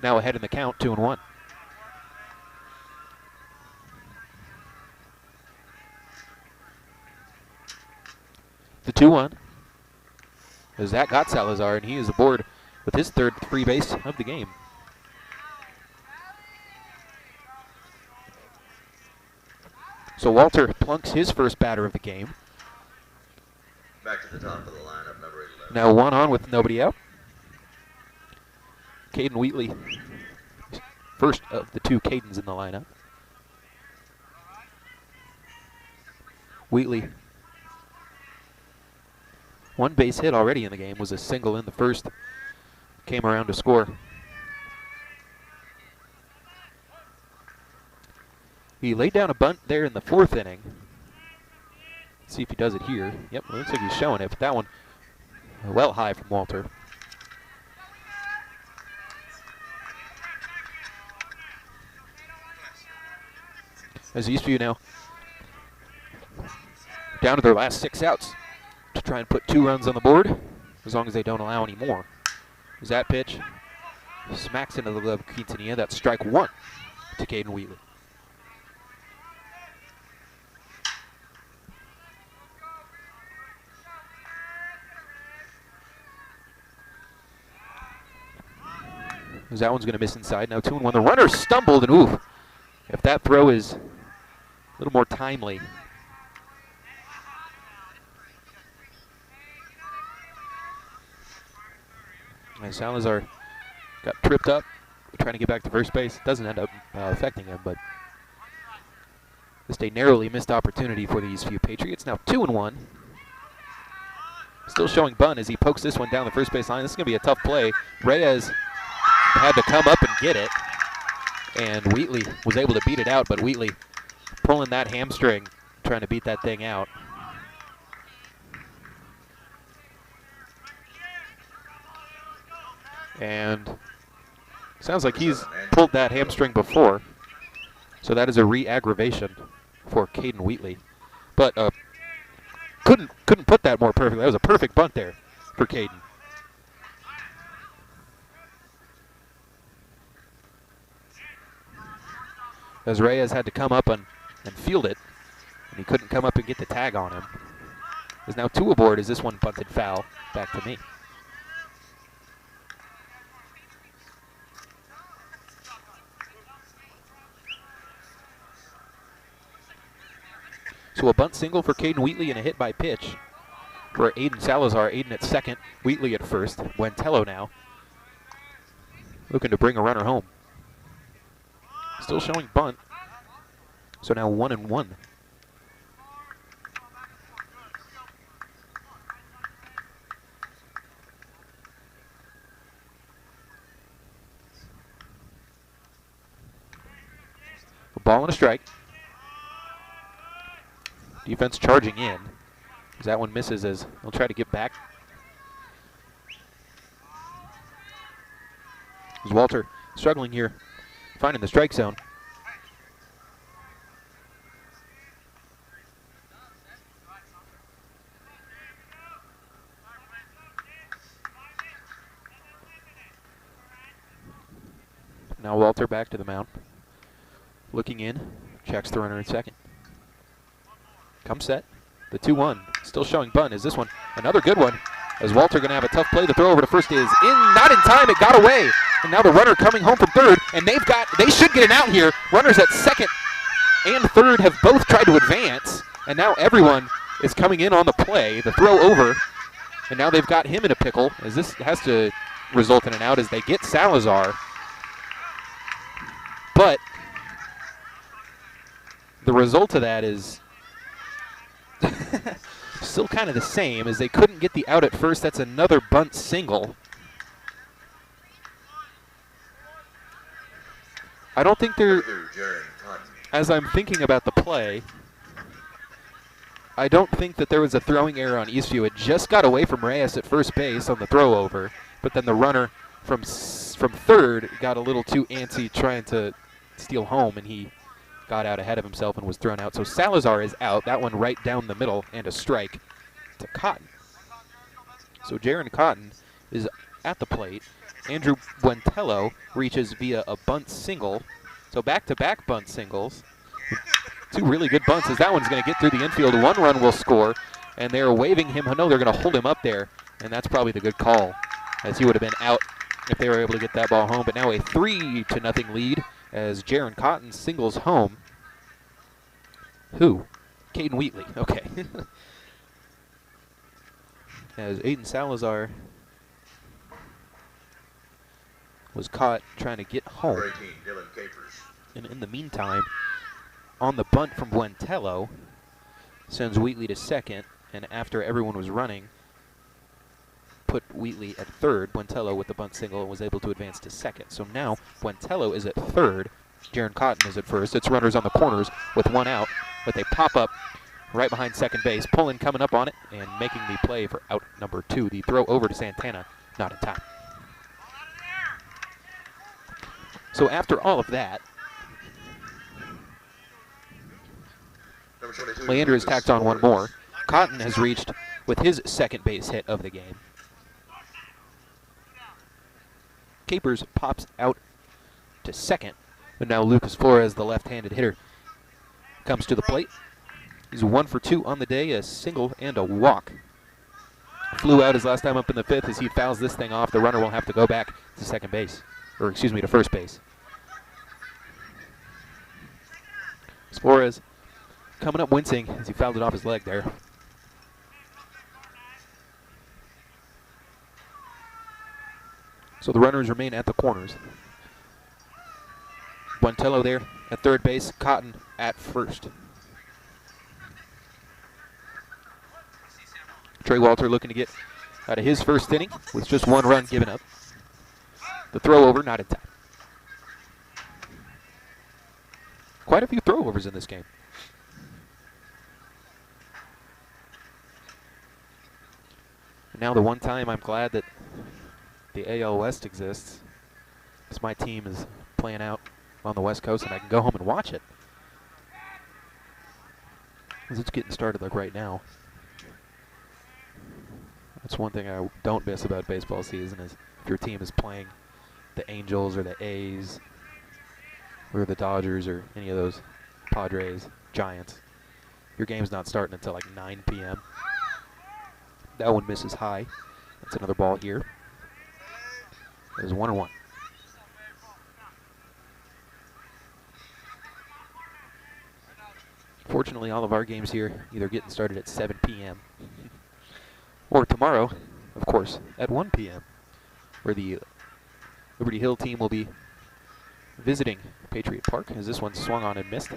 Now ahead in the count, 2-1. The 2-1 as that got Salazar, and he is aboard with his 3rd free base of the game. So Walter plunks his first batter of the game. Back to the top of the lineup, number 11. Now 1 on with nobody out. Caden Wheatley, first of the 2 Cadens in the lineup. Wheatley, 1 base hit already in the game, was a single in the 1st. Came around to score. He laid down a bunt there in the 4th inning. Let's see if he does it here. Yep, looks like he's showing it, but that one well high from Walter. As Eastview now down to their last 6 outs to try and put 2 runs on the board, as long as they don't allow any more. As that pitch smacks into the glove of Quintanilla. That's strike 1 to Caden Wheatley. As that one's going to miss inside. Now 2-1. The runner stumbled, and ooh, if that throw is a little more timely. And Salazar got tripped up trying to get back to first base. Doesn't end up affecting him, but just a narrowly missed opportunity for the Eastview Patriots. Now 2-1. Still showing bunt as he pokes this one down the first base line. This is going to be a tough play. Reyes had to come up and get it, and Wheatley was able to beat it out, but Wheatley pulling that hamstring, trying to beat that thing out. And sounds like he's pulled that hamstring before, so that is a re-aggravation for Caden Wheatley. But couldn't put that more perfectly. That was a perfect bunt there for Caden. As Reyes had to come up and field it, and he couldn't come up and get the tag on him. There's now 2 aboard as this one bunted foul back to me. So a bunt single for Caden Wheatley and a hit by pitch for Aiden Salazar. Aiden at second, Wheatley at first. Buentello now looking to bring a runner home. Still showing bunt. So now 1-1. A ball and a strike. Defense charging in. As that one misses as they'll try to get back. As Walter struggling here, finding the strike zone. Now Walter back to the mound. Looking in, checks the runner at second. Comes set. The 2-1, still showing bunt. Is this one another good one? As Walter going to have a tough play. The throw over to first is in, not in time. It got away. And now the runner coming home from third, and they should get an out here. Runners at second and third have both tried to advance, and now everyone is coming in on the play. The throw over, and now they've got him in a pickle, as this has to result in an out as they get Salazar. But the result of that is still kind of the same, as they couldn't get the out at first. That's another bunt single. I don't think they're, as I'm thinking about the play, I don't think that there was a throwing error on Eastview. It just got away from Reyes at first base on the throw over, but then the runner from third got a little too antsy trying to steal home, and he got out ahead of himself and was thrown out. So Salazar is out. That one right down the middle, and a strike to Cotton. So Jaron Cotton is at the plate. Andrew Buentello reaches via a bunt single. So back-to-back bunt singles. Two really good bunts, as that one's going to get through the infield. One run will score, and they're waving him. No, they're going to hold him up there, and that's probably the good call, as he would have been out if they were able to get that ball home. But now a 3-0 lead as Jaron Cotton singles home. Who? Caden Wheatley. Okay. As Aiden Salazar was caught trying to get home. And in the meantime, on the bunt from Buentello, sends Wheatley to second, and after everyone was running, put Wheatley at third. Buentello with the bunt single and was able to advance to second. So now Buentello is at third. Jaron Cotton is at first. It's runners on the corners with one out, but they pop up right behind second base. Pullen coming up on it and making the play for out number 2. The throw over to Santana, not in time. So after all of that, Leander has tacked on one more. Cotton has reached with his second base hit of the game. Capers pops out to second, but now Lucas Flores, the left-handed hitter, comes to the plate. He's 1 for 2 on the day, a single and a walk. Flew out his last time up in the 5th. As he fouls this thing off, the runner will have to go back to second base, or excuse me, to first base. Flores coming up wincing as he fouled it off his leg there. So the runners remain at the corners. Buentello there at third base, Cotton at first. Trey Walter looking to get out of his first inning with just one run given up. The throw over, not in time. Quite a few throwovers in this game. And now the one time I'm glad that the AL West exists, because my team is playing out on the West Coast and I can go home and watch it. Because it's getting started like right now. That's one thing I don't miss about baseball season, is if your team is playing the Angels or the A's or the Dodgers or any of those, Padres, Giants, your game's not starting until like 9 p.m. That one misses high. That's another ball here. There's 1-1. Fortunately, all of our games here either getting started at 7 p.m. or tomorrow, of course, at 1 p.m., where the Liberty Hill team will be visiting Patriot Park, as this one swung on and missed.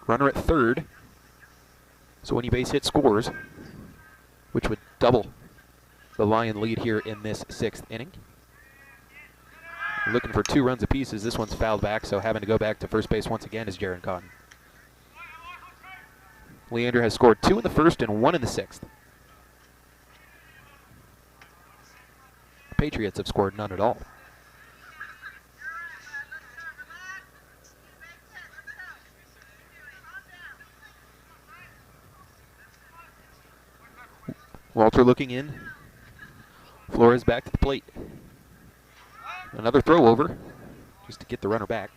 Runner at third, so any base hit scores, which would double the Lion lead here in this 6th inning. looking for 2 runs apiece as this one's fouled back, so having to go back to first base once again is Jaron Cotton. Leander has scored 2 in the first and 1 in the 6th. Patriots have scored none at all. Walter looking in. Flores back to the plate. Another throw over just to get the runner back.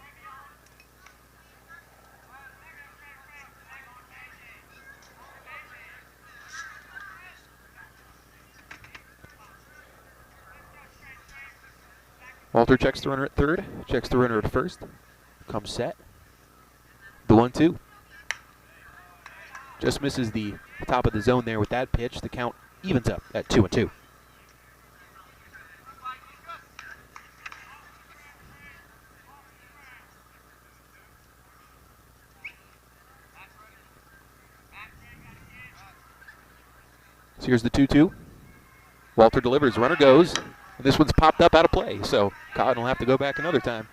Walter checks the runner at third, checks the runner at first, comes set. The 1-2. Just misses the top of the zone there with that pitch. The count evens up at 2-2. So here's the 2-2. Walter delivers, runner goes, and this one's popped up out of play, so Cotton will have to go back another time.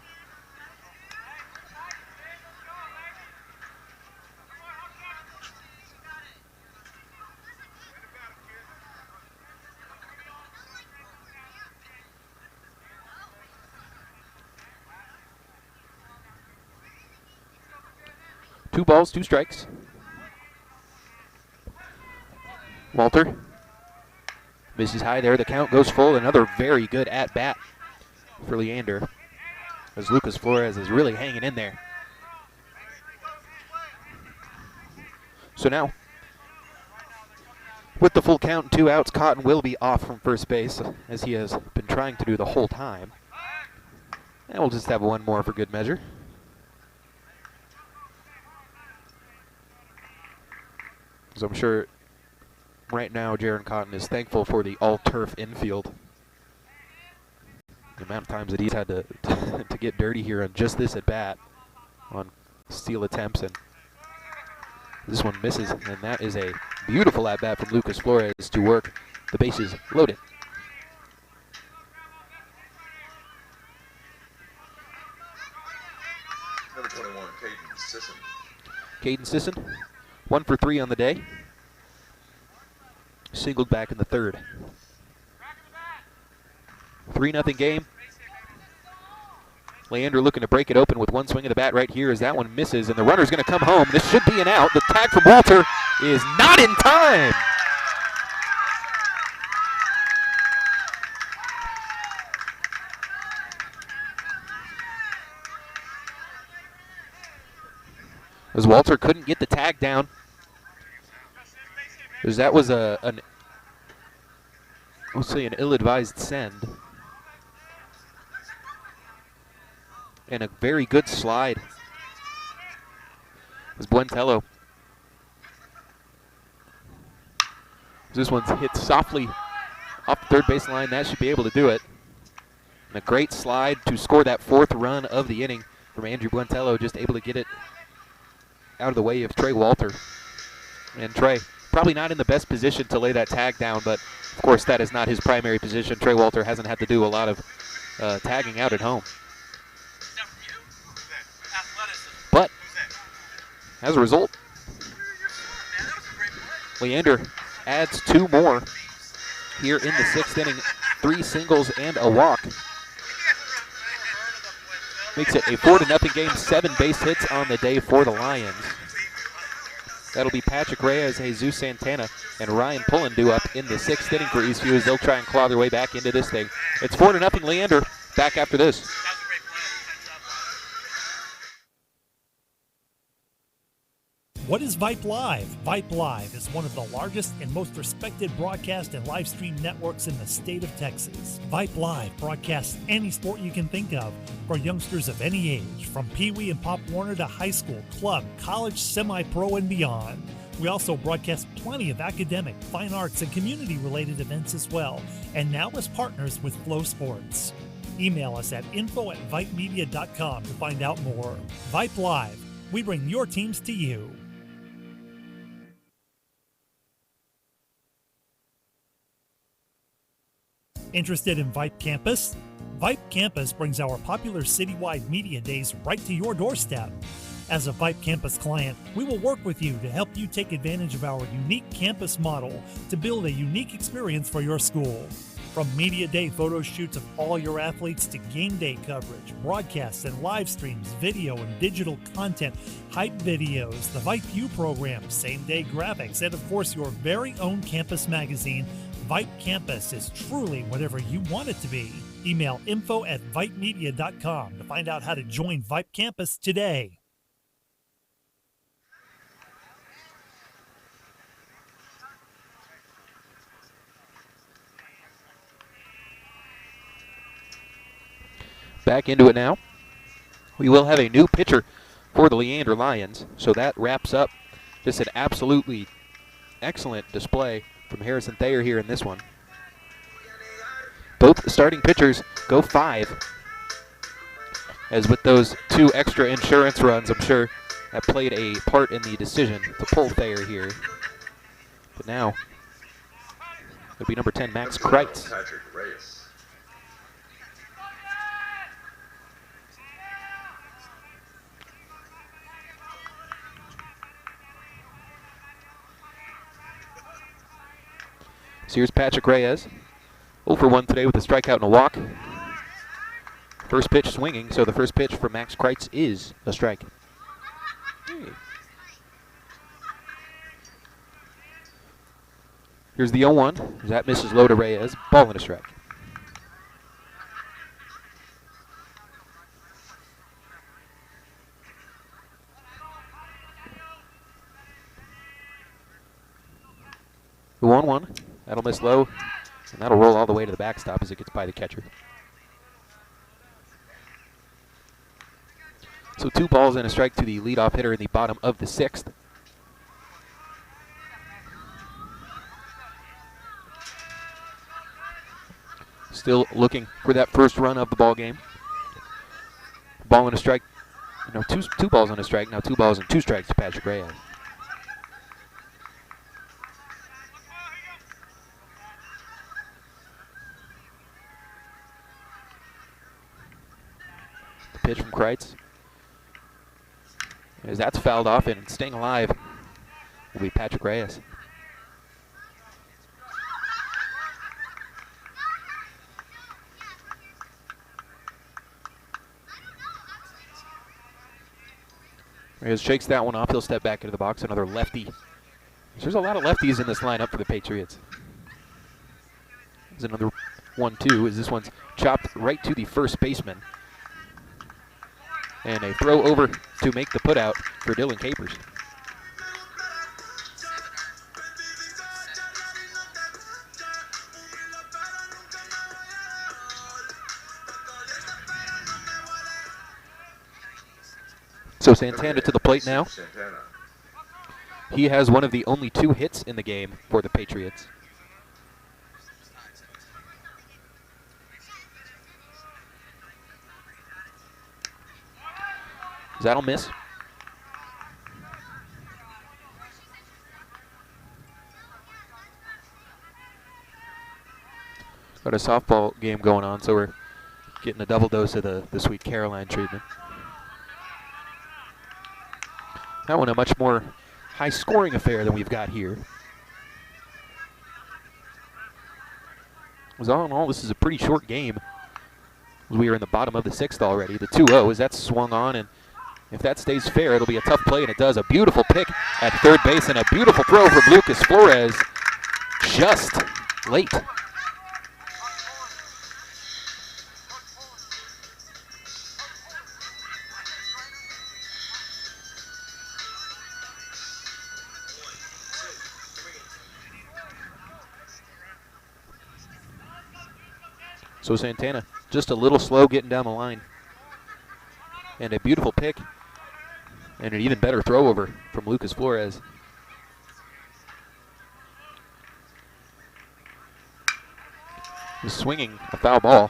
Two balls, 2 strikes. Walter misses high there. The count goes full. Another very good at-bat for Leander, as Lucas Flores is really hanging in there. So now, with the full count and 2 outs, Cotton will be off from first base, as he has been trying to do the whole time. And we'll just have 1 more for good measure. So I'm sure right now Jaron Cotton is thankful for the all-turf infield. The amount of times that he's had to get dirty here on just this at-bat on steal attempts, and this one misses, and that is a beautiful at-bat from Lucas Flores to work the bases loaded. Number 21, Caden Sisson. Caden Sisson, 1 for 3 on the day. Singled back in the 3rd. 3-0 game. Leander looking to break it open with 1 swing of the bat right here as that one misses, and the runner's going to come home. This should be an out. The tag from Walter is not in time. As Walter couldn't get the tag down, as that was an ill-advised send. And a very good slide. As Buentello. This one's hit softly off the third base line. That should be able to do it. And a great slide to score that 4th run of the inning from Andrew Buentello, just able to get it out of the way of Trey Walter. And Trey, probably not in the best position to lay that tag down, but of course that is not his primary position. Trey Walter hasn't had to do a lot of tagging out at home. But as a result, Leander adds 2 more here in the 6th inning. 3 singles and a walk. Makes it a 4-0 game, 7 base hits on the day for the Lions. That'll be Patrick Reyes, Jesus Santana, and Ryan Pullen due up in the 6th inning for Eastview as they'll try and claw their way back into this thing. It's 4-0 Leander. Back after this. What is Vype Live? Vype Live is one of the largest and most respected broadcast and live stream networks in the state of Texas. Vype Live broadcasts any sport you can think of for youngsters of any age, from Pee Wee and Pop Warner to high school, club, college, semi-pro, and beyond. We also broadcast plenty of academic, fine arts, and community-related events as well, and now as partners with Flow Sports. Email us at info@vypemedia.com to find out more. Vype Live. We bring your teams to you. Interested in Vype Campus? Vype Campus brings our popular citywide media days right to your doorstep. As a Vype Campus client, we will work with you to help you take advantage of our unique campus model to build a unique experience for your school. From media day photo shoots of all your athletes to game day coverage, broadcasts and live streams, video and digital content, hype videos, the Vype U program, same day graphics, and of course your very own campus magazine, Vype Campus is truly whatever you want it to be. Email info@vypemedia.com to find out how to join Vype Campus today. Back into it now. We will have a new pitcher for the Leander Lions, so that wraps up just an absolutely excellent display from Harrison Thayer here in this one. Both starting pitchers go 5. As with those 2 extra insurance runs, I'm sure that played a part in the decision to pull Thayer here. But now, it'll be number 10, Max Kreitz. So here's Patrick Reyes. 0 for 1 today with a strikeout and a walk. First pitch swinging, so the first pitch for Max Kreitz is a strike. Hey. Here's the 0-1. That misses low to Reyes. Ball and a strike. The 1-1. That'll miss low, and that'll roll all the way to the backstop as it gets by the catcher. So 2 balls and a strike to the leadoff hitter in the bottom of the 6th. Still looking for that first run of the ball game. Ball and a strike. No, two balls and a strike. Now 2 balls and 2 strikes to Patrick Reyes. Pitch from Kreitz. As that's fouled off, and staying alive will be Patrick Reyes. Reyes shakes that one off. He'll step back into the box. Another lefty. There's a lot of lefties in this lineup for the Patriots. There's another 1-2 as this one's chopped right to the first baseman. And a throw over to make the putout for Dylan Capers. So Santana to the plate now. He has one of the only 2 hits in the game for the Patriots. That'll miss. Got a softball game going on, so we're getting a double dose of the Sweet Caroline treatment. That one a much more high-scoring affair than we've got here. As all in all, this is a pretty short game. We are in the bottom of the 6th already. The 2-0 as that's swung on, and if that stays fair, it'll be a tough play, and it does. A beautiful pick at third base and a beautiful throw from Lucas Flores just late. So Santana just a little slow getting down the line. And a beautiful pick. And an even better throw over from Lucas Flores. He's swinging a foul ball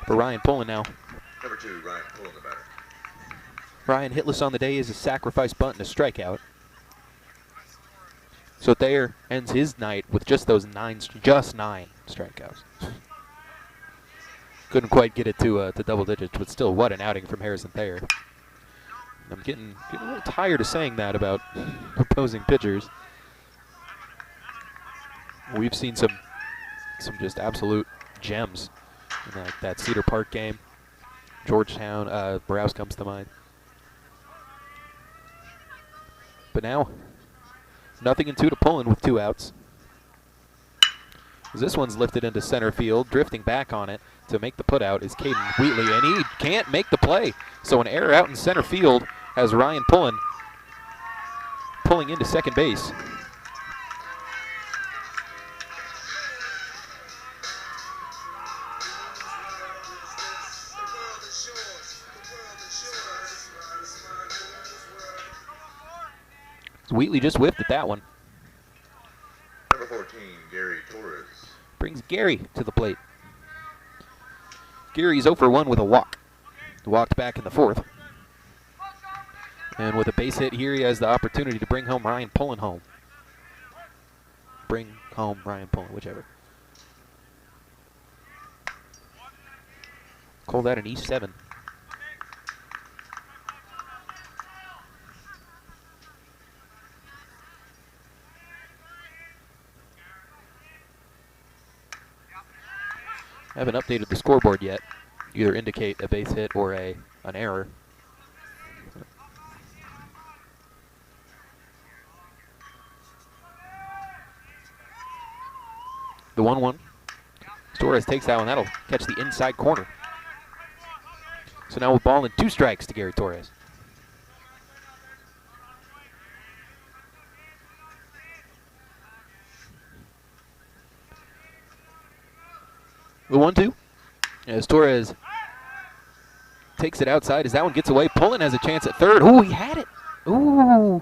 for Ryan Pullen now. Number 2, Ryan Pullen, the batter. Ryan hitless on the day is a sacrifice bunt and a strikeout. So Thayer ends his night with just those 9 strikeouts. Couldn't quite get it to double digits, but still, what an outing from Harrison Thayer. I'm getting a little tired of saying that about opposing pitchers. We've seen some just absolute gems in that Cedar Park game. Georgetown, Browse comes to mind. But now, 0-2 to Pullen with 2 outs. This one's lifted into center field. Drifting back on it to make the putout is Caden Wheatley, and he can't make the play. So an error out in center field has Ryan Pullen pulling into second base. Wheatley just whiffed at that one. Number 14, Gary Torres. Brings Gary to the plate. Gary's 0 for 1 with a walk. Walked back in the 4th. And with a base hit here, he has the opportunity to bring home Ryan Pullen home. Bring home Ryan Pullen, whichever. Call that an E7. I haven't updated the scoreboard yet. Either indicate a base hit or an error. The 1-1. Torres takes that one. That'll catch the inside corner. So now with ball and 2 strikes to Gary Torres. The 1-2. As Torres takes it outside, as that one gets away, Pullen has a chance at third. Ooh, he had it. Ooh.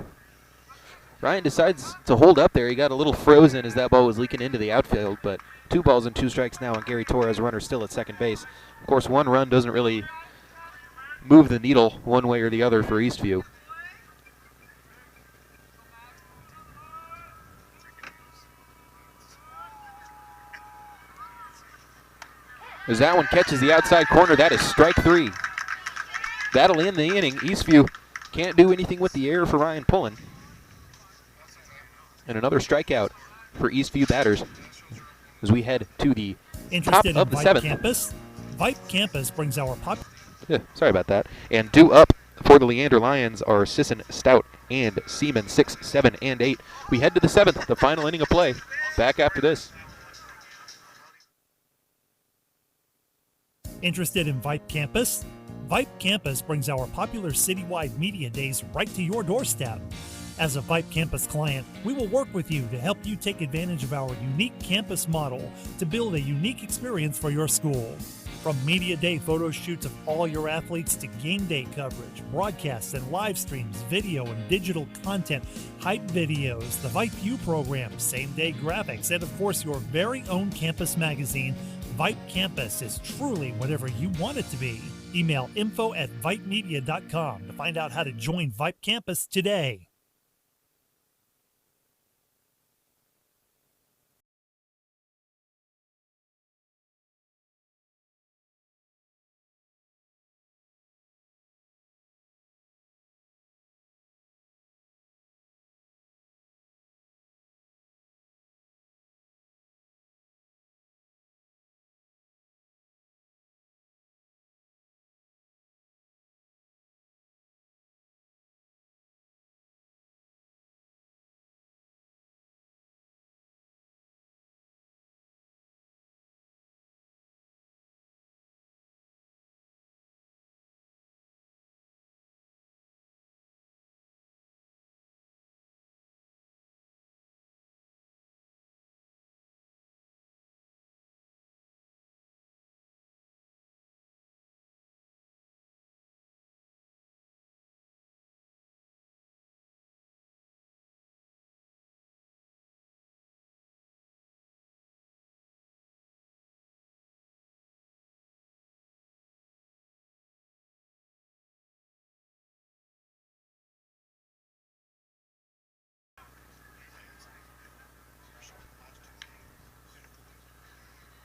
Ryan decides to hold up there. He got a little frozen as that ball was leaking into the outfield, but 2 balls and 2 strikes now on Gary Torres, runner still at second base. Of course, 1 run doesn't really move the needle one way or the other for Eastview. As that one catches the outside corner, that is strike 3. That'll end the inning. Eastview can't do anything with the error for Ryan Pullen. And another strikeout for Eastview batters as we head to the top of the 7th. Campus? Vype Campus brings our sorry about that. And due up for the Leander Lions are Sisson, Stout, and Seaman, 6, 7, and 8. We head to the 7th, the final inning of play. Back after this. Interested in Vype Campus? Vype Campus brings our popular citywide media days right to your doorstep. As a Vype Campus client, we will work with you to help you take advantage of our unique campus model to build a unique experience for your school. From media day photo shoots of all your athletes to game day coverage, broadcasts and live streams, video and digital content, hype videos, the Vype U program, same-day graphics, and of course your very own campus magazine, Vype Campus is truly whatever you want it to be. Email info@vypemedia.com to find out how to join Vype Campus today.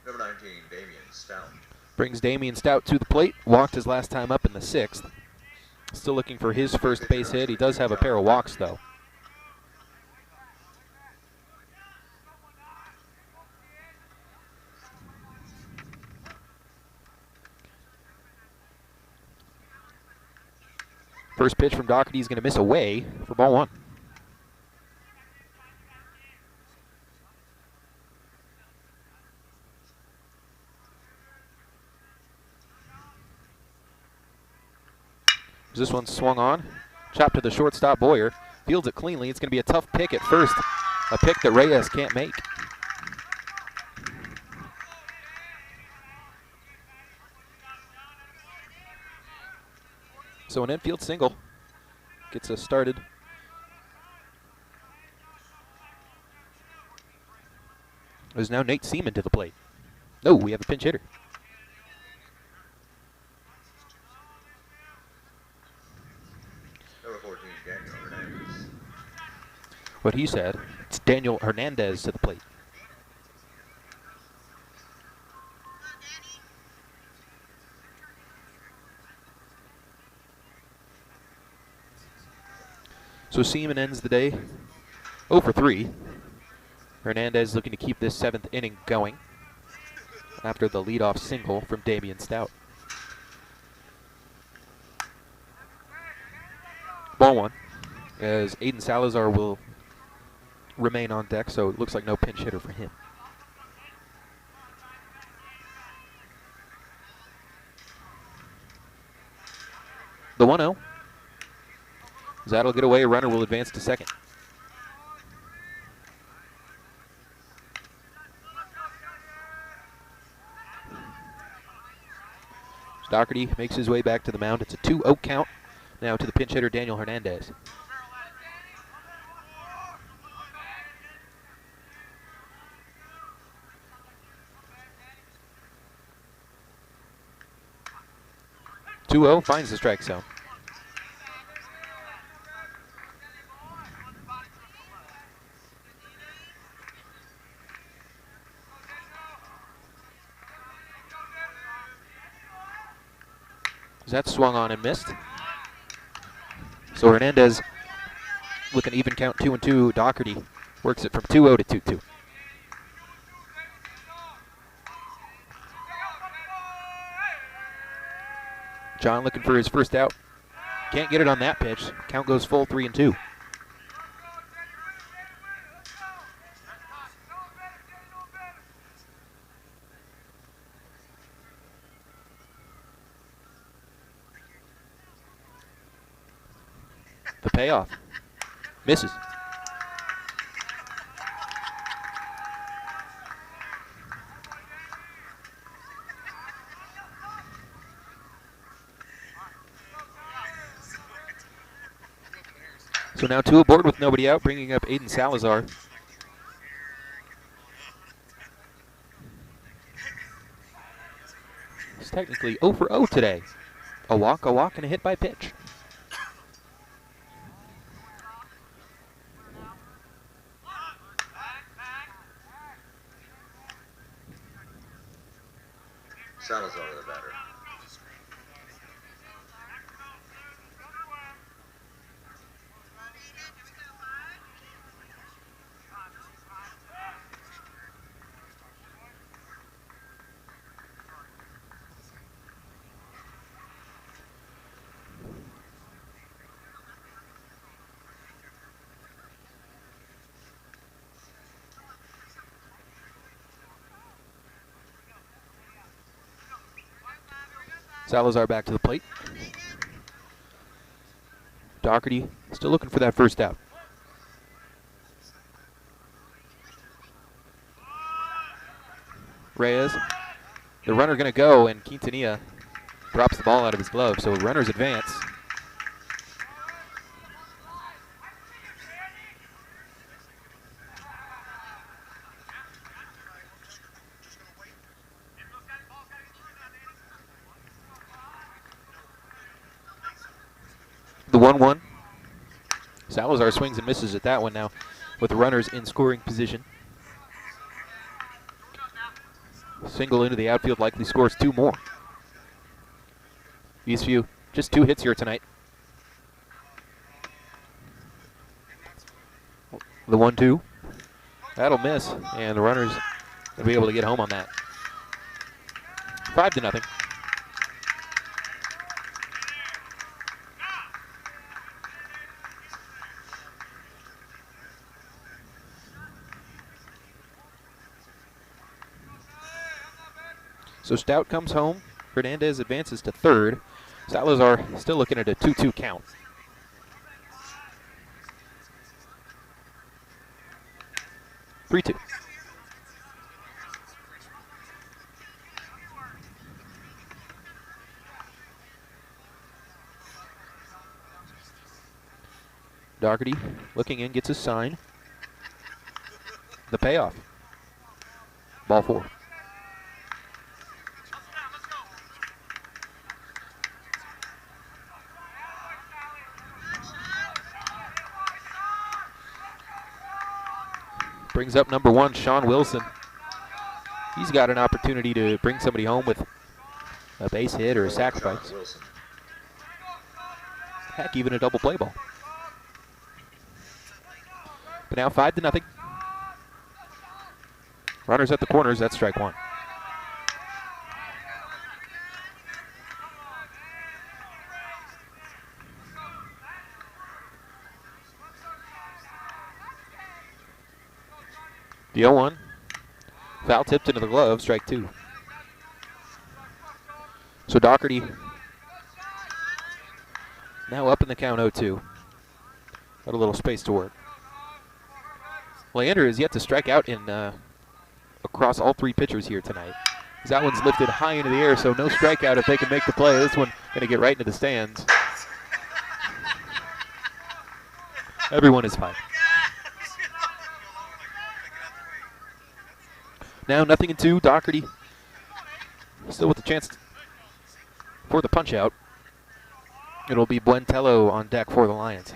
Number 19, Damian Stout. Brings Damian Stout to the plate. Walked his last time up in the 6th. Still looking for his first base hit. He does have a pair of walks, though. First pitch from Doherty is going to miss away for ball 1. This one swung on. Chopped to the shortstop, Boyer. Fields it cleanly. It's going to be a tough pick at first. A pick that Reyes can't make. So an infield single gets us started. There's now Nate Seaman to the plate. No, we have a pinch hitter. Number 14, Daniel Hernandez. What he said, it's Daniel Hernandez to the plate. So Seaman ends the day 0 for 3. Hernandez looking to keep this 7th inning going after the leadoff single from Damian Stout. Ball 1, as Aiden Salazar will remain on deck, so it looks like no pinch hitter for him. The 1-0. That'll get away. A runner will advance to second. Doherty makes his way back to the mound. It's a 2-0 count now to the pinch hitter, Daniel Hernandez. Finds the strike zone. That swung on and missed. So Hernandez with an even count 2-2. Doherty works it from 2-0 to 2-2. John looking for his first out. Can't get it on that pitch. Count goes full 3-2. The payoff. Misses. So now 2 aboard with nobody out, bringing up Aiden Salazar. He's technically 0 for 0 today. A walk, and a hit by pitch. Salazar the batter. Salazar back to the plate. Doherty still looking for that first out. Reyes, the runner going to go, and Quintanilla drops the ball out of his glove, so runners advance. The 1-1. Salazar swings and misses at that one now with the runners in scoring position. Single into the outfield likely scores 2 more. Eastview just 2 hits here tonight. The 1-2. That'll miss, and the runners will be able to get home on that. 5-0. So Stout comes home. Hernandez advances to third. Salazar still looking at a 2-2 count. Three-two. Doherty looking in, gets his sign. The payoff. Ball 4. Brings up number 1, Sean Wilson. He's got an opportunity to bring somebody home with a base hit or a sacrifice. Heck, even a double play ball. But now 5-0. Runners at the corners, that's strike 1. The 0-1. Foul tipped into the glove, strike 2. So Doherty now up in the count 0-2. Got a little space to work. Leander is yet to strike out in across all 3 pitchers here tonight. That one's lifted high into the air, so no strikeout if they can make the play. This one going to get right into the stands. Everyone is fine. Now 0-2, Doherty still with the chance for the punch out. It'll be Buentello on deck for the Lions.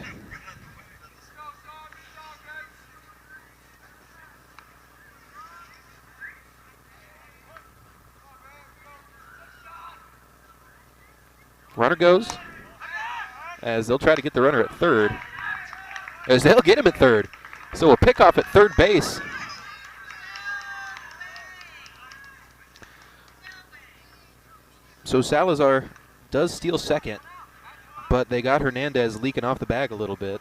Runner goes as they'll try to get the runner at third. As they'll get him at third. So a pickoff at third base. So Salazar does steal second, but they got Hernandez leaking off the bag a little bit.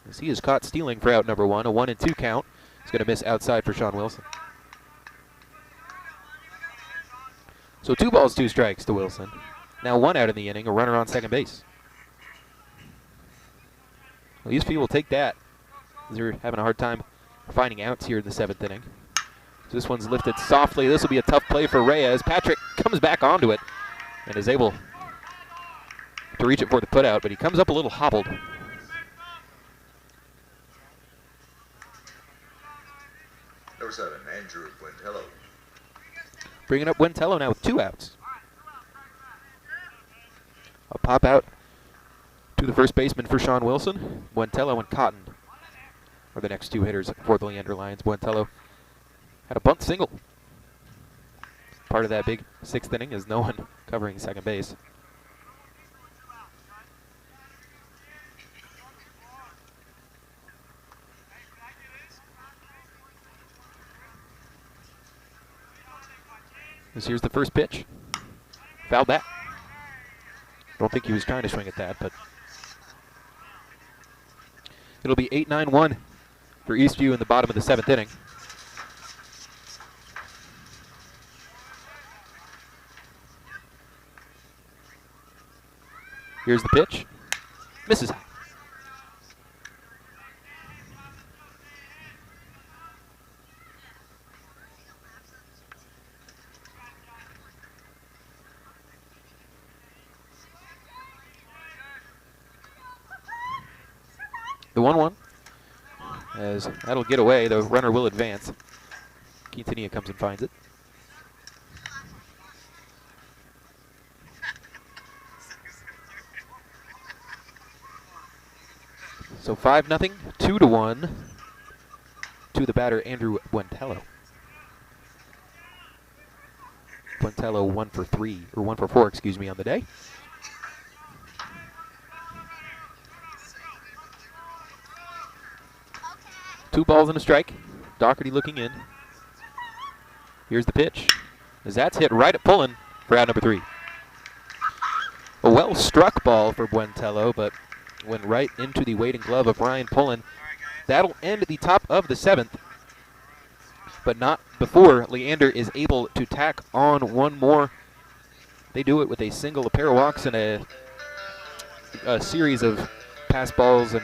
As he is caught stealing for out number 1, a 1-2 count. He's going to miss outside for Sean Wilson. So 2 balls, 2 strikes to Wilson. Now 1 out in the inning, a runner on second base. Well, these people will take that. They're having a hard time finding outs here in the 7th inning. So this one's lifted softly. This will be a tough play for Reyes. Patrick comes back onto it and is able to reach it for the putout, but he comes up a little hobbled. Number 7, Andrew Buentello. Bringing up Buentello now with 2 outs. A pop out to the first baseman for Sean Wilson. Buentello and Cotton are the next 2 hitters for the Leander Lions. Buentello had a bunt single. Part of that big 6th inning is no one covering second base. Here's the first pitch. Fouled back. Don't think he was trying to swing at that, but it'll be 8-9-1 for Eastview in the bottom of the 7th inning. Here's the pitch. Misses. The 1-1, as that'll get away. The runner will advance. Quintanilla comes and finds it. So 5-0, 2-1 to the batter, Andrew Buentello. Buentello 1 for 3, or 1 for 4, excuse me, on the day. Two balls and a strike. Doherty looking in. Here's the pitch, as that's hit right at Pullen for out number 3. A well-struck ball for Buentello, but went right into the waiting glove of Ryan Pullen. That'll end the top of the 7th, but not before Leander is able to tack on one more. They do it with a single, a pair of walks, and a series of pass balls and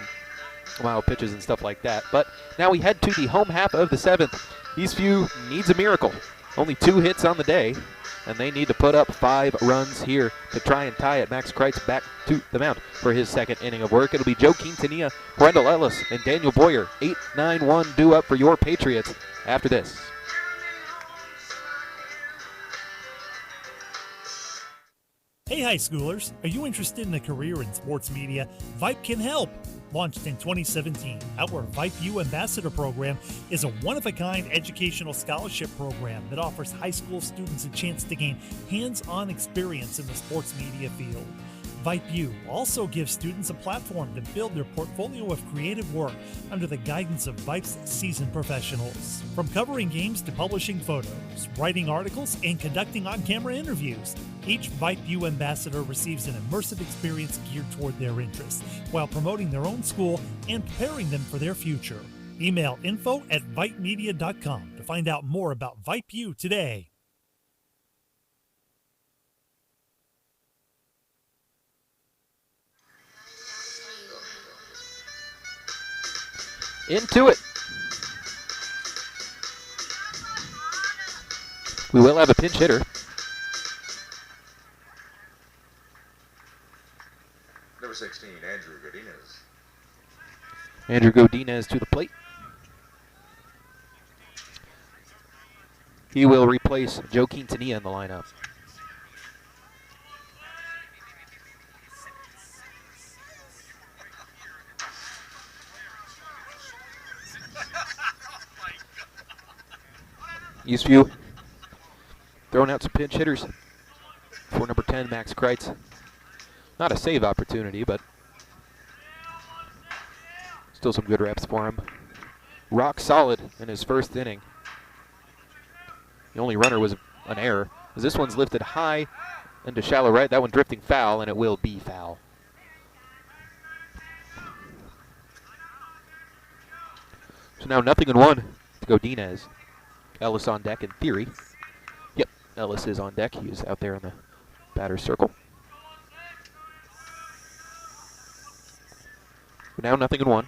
wild pitches and stuff like that. But now we head to the home half of the 7th. Eastview needs a miracle. Only 2 hits on the day, and they need to put up 5 runs here to try and tie it. Max Kreitz back to the mound for his second inning of work. It'll be Joe Quintanilla, Rendell Ellis, and Daniel Boyer. 8-9-1 due up for your Patriots after this. Hey high schoolers, are you interested in a career in sports media? Vype can help. Launched in 2017, our Vype U Ambassador Program is a one-of-a-kind educational scholarship program that offers high school students a chance to gain hands-on experience in the sports media field. Vype U also gives students a platform to build their portfolio of creative work under the guidance of Vype's seasoned professionals. From covering games to publishing photos, writing articles, and conducting on-camera interviews, each Vype U ambassador receives an immersive experience geared toward their interests, while promoting their own school and preparing them for their future. Email info@vypemedia.com to find out more about Vype U today. Into it. We will have a pinch hitter. Number 16, Andrew Godinez. Andrew Godinez to the plate. He will replace Joe Quintanilla in the lineup. Eastview throwing out some pinch hitters for number 10, Max Kreitz. Not a save opportunity, but still some good reps for him. Rock solid in his first inning. The only runner was an error, as this one's lifted high into shallow right. That one drifting foul, and it will be foul. So now 0-1 to Godinez. Ellis on deck in theory. Yep, Ellis is on deck. He is out there in the batter's circle. Now 0-1.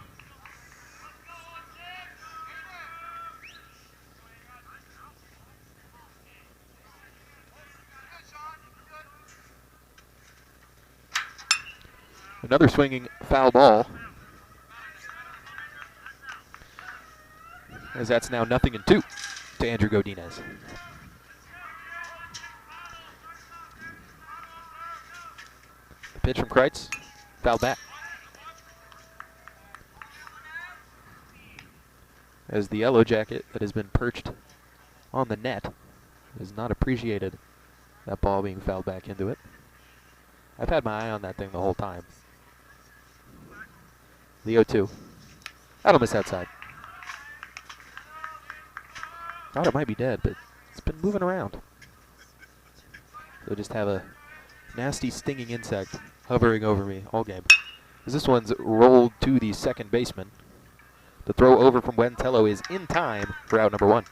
Another swinging foul ball, as that's now 0-2 to Andrew Godinez. The pitch from Kreitz, foul back. As the yellow jacket that has been perched on the net has not appreciated that ball being fouled back into it. I've had my eye on that thing the whole time. The 0-2. That'll miss outside. Thought it might be dead, but it's been moving around. So just have a nasty stinging insect hovering over me all game. As this one's rolled to the second baseman. The throw over from Buentello is in time for out number 1.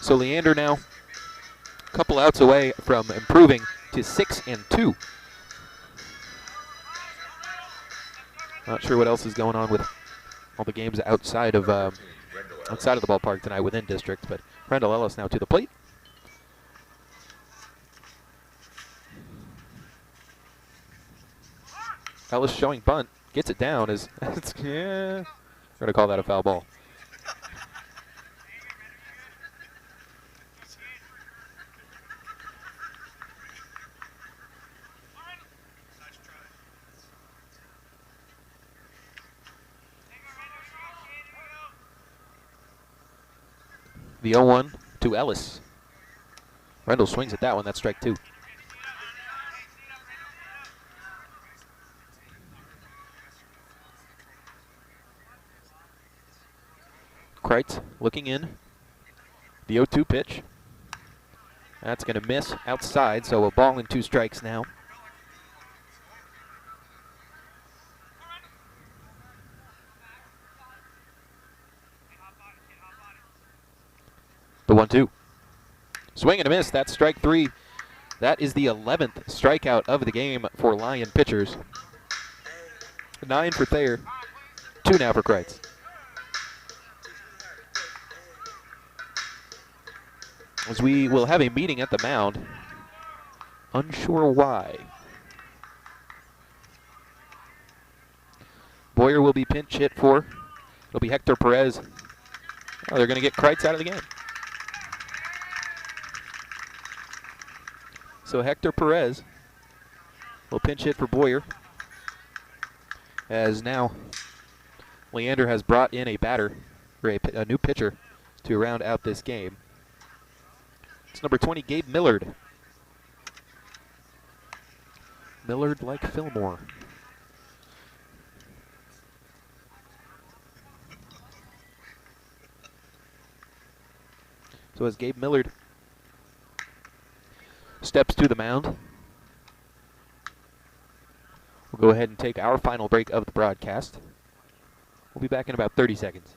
So Leander now a couple outs away from improving to 6-2. Not sure what else is going on with all the games outside of the ballpark tonight within district, but Rendell Ellis now to the plate. Ellis showing bunt, gets it down. We're going to call that a foul ball. The 0-1 to Ellis. Rendell swings at that one. That's strike 2. Kreitz looking in. The 0-2 pitch. That's going to miss outside, so a ball and 2 strikes now. The 1-2. Swing and a miss. That's strike 3. That is the 11th strikeout of the game for Lion pitchers. 9 for Thayer. 2 now for Kreitz. As we will have a meeting at the mound. Unsure why. Boyer will be pinch hit for. It'll be Hector Perez. Oh, they're going to get Kreitz out of the game. So Hector Perez will pinch hit for Boyer. As now Leander has brought in a batter, or a new pitcher, to round out this game. It's number 20, Gabe Millard. Millard like Fillmore. So as Gabe Millard steps to the mound, we'll go ahead and take our final break of the broadcast. We'll be back in about 30 seconds.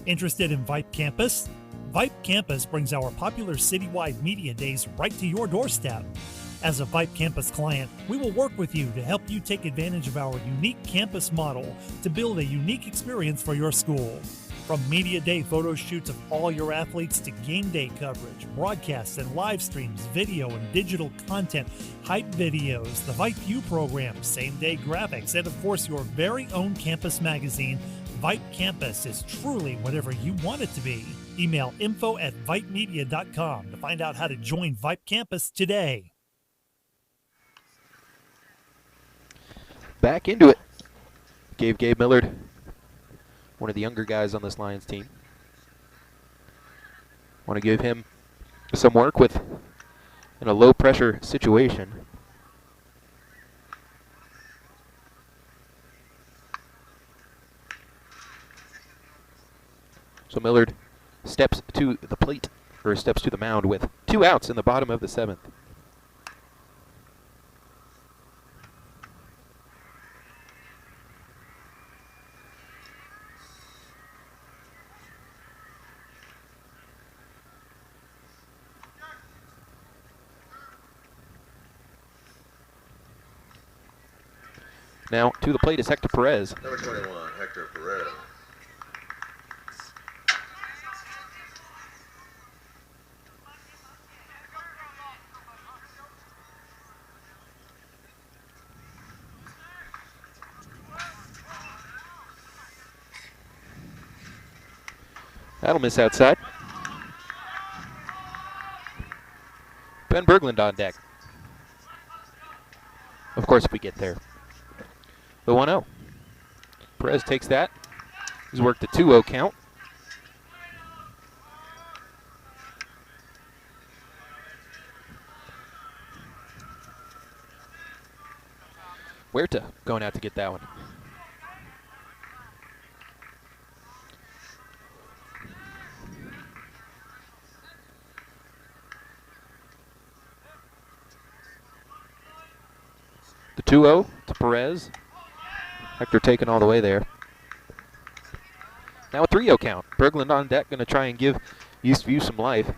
Interested in Vype Campus? Vype Campus brings our popular citywide media days right to your doorstep. As a Vype Campus client, we will work with you to help you take advantage of our unique campus model to build a unique experience for your school. From media day photo shoots of all your athletes to game day coverage, broadcasts and live streams, video and digital content, hype videos, the Vype U program, same day graphics, and of course your very own campus magazine, Vype Campus is truly whatever you want it to be. Email info@vypemedia.com to find out how to join Vype Campus today. Back into it. Gave Gabe Millard, one of the younger guys on this Lions team. Want to give him some work with in a low pressure situation. So Millard steps to the plate, or steps to the mound with 2 outs in the bottom of the 7th. Now to the plate is Hector Perez. Number 21, Hector Perez. That'll miss outside. Ben Berglund on deck. Of course, if we get there. The 1-0. Perez takes that. He's worked a 2-0 count. Huerta going out to get that one. The 2-0 to Perez. Hector taken all the way there. Now a 3-0 count. Berglund on deck, going to try and give Eastview some life.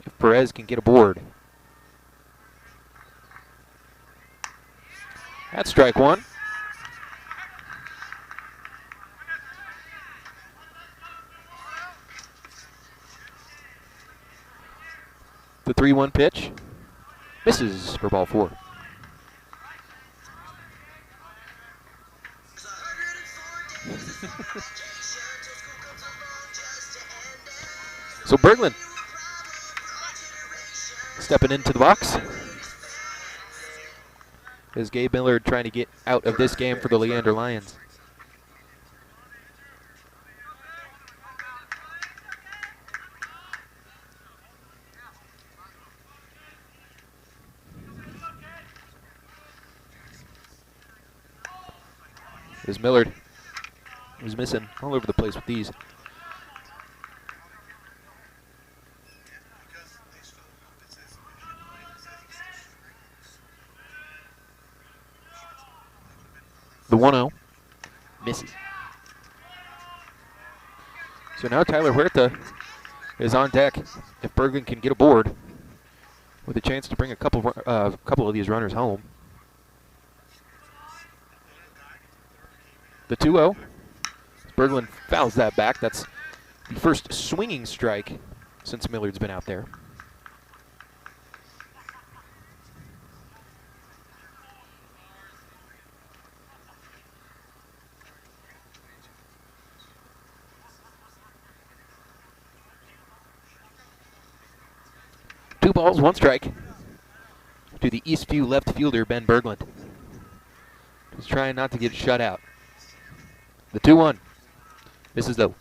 If Perez can get aboard. That's strike 1. The 3-1 pitch misses for ball 4. So Berglund stepping into the box. Is Gabe Millard trying to get out of this game for the Leander Lions. As Millard was missing all over the place with these. The 1-0 misses. So now Tyler Huerta is on deck if Berglund can get aboard with a chance to bring a couple of these runners home. The 2-0. Berglund fouls that back. That's the first swinging strike since Millard's been out there. Two balls, one strike to the Eastview left fielder, Ben Berglund. He's trying not to get shut out. The 2-1. Misses though.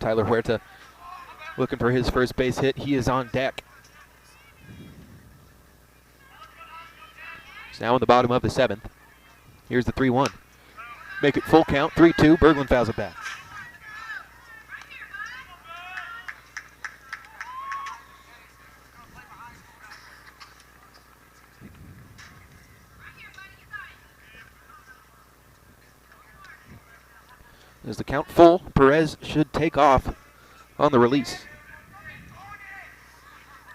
Tyler Huerta looking for his first base hit. He is on deck. He's now in the bottom of the 7th. Here's the 3-1. Make it full count. 3-2. Berglund fouls it back. As the count full, Perez should take off on the release.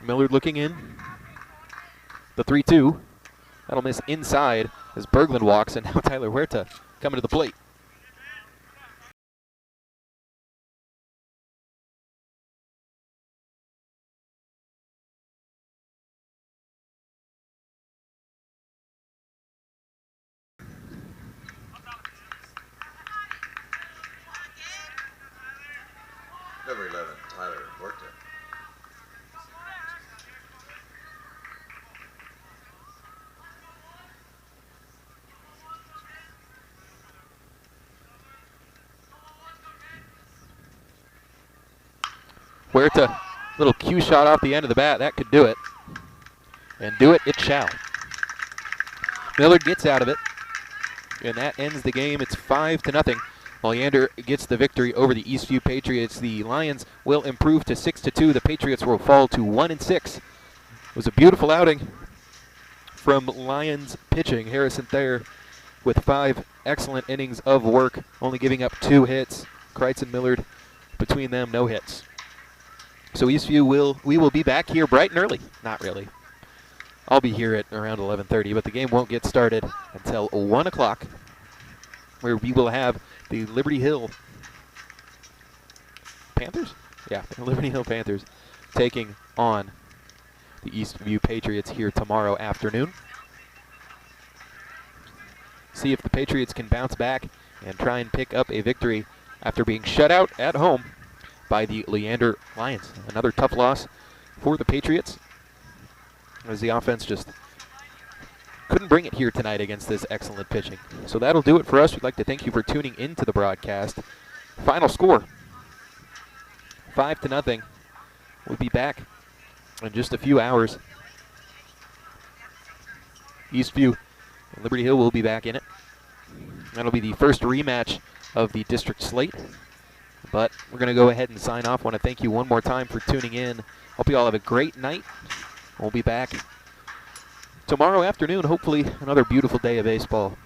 Millard looking in. The 3-2. That'll miss inside as Berglund walks, and now Tyler Huerta coming to the plate. Number 11, Tyler Huerta. Huerta, little cue shot off the end of the bat. That could do it. And do it shall. Millard gets out of it. And that ends the game. It's 5-0. Leander gets the victory over the Eastview Patriots. The Lions will improve to 6-2. The Patriots will fall to 1-6. It was a beautiful outing from Lions pitching. Harrison Thayer with 5 excellent innings of work, only giving up 2 hits. Kreitz and Millard, between them, no hits. So Eastview we will be back here bright and early. Not really. I'll be here at around 11:30, but the game won't get started until 1 o'clock, where we will have the Liberty Hill Panthers? Yeah, the Liberty Hill Panthers taking on the Eastview Patriots here tomorrow afternoon. See if the Patriots can bounce back and try and pick up a victory after being shut out at home by the Leander Lions. Another tough loss for the Patriots, as the offense just couldn't bring it here tonight against this excellent pitching. So that'll do it for us. We'd like to thank you for tuning into the broadcast. Final score, 5-0. We'll be back in just a few hours. Eastview and Liberty Hill will be back in it. That'll be the first rematch of the district slate. But we're going to go ahead and sign off. I want to thank you one more time for tuning in. Hope you all have a great night. We'll be back tomorrow afternoon, hopefully another beautiful day of baseball.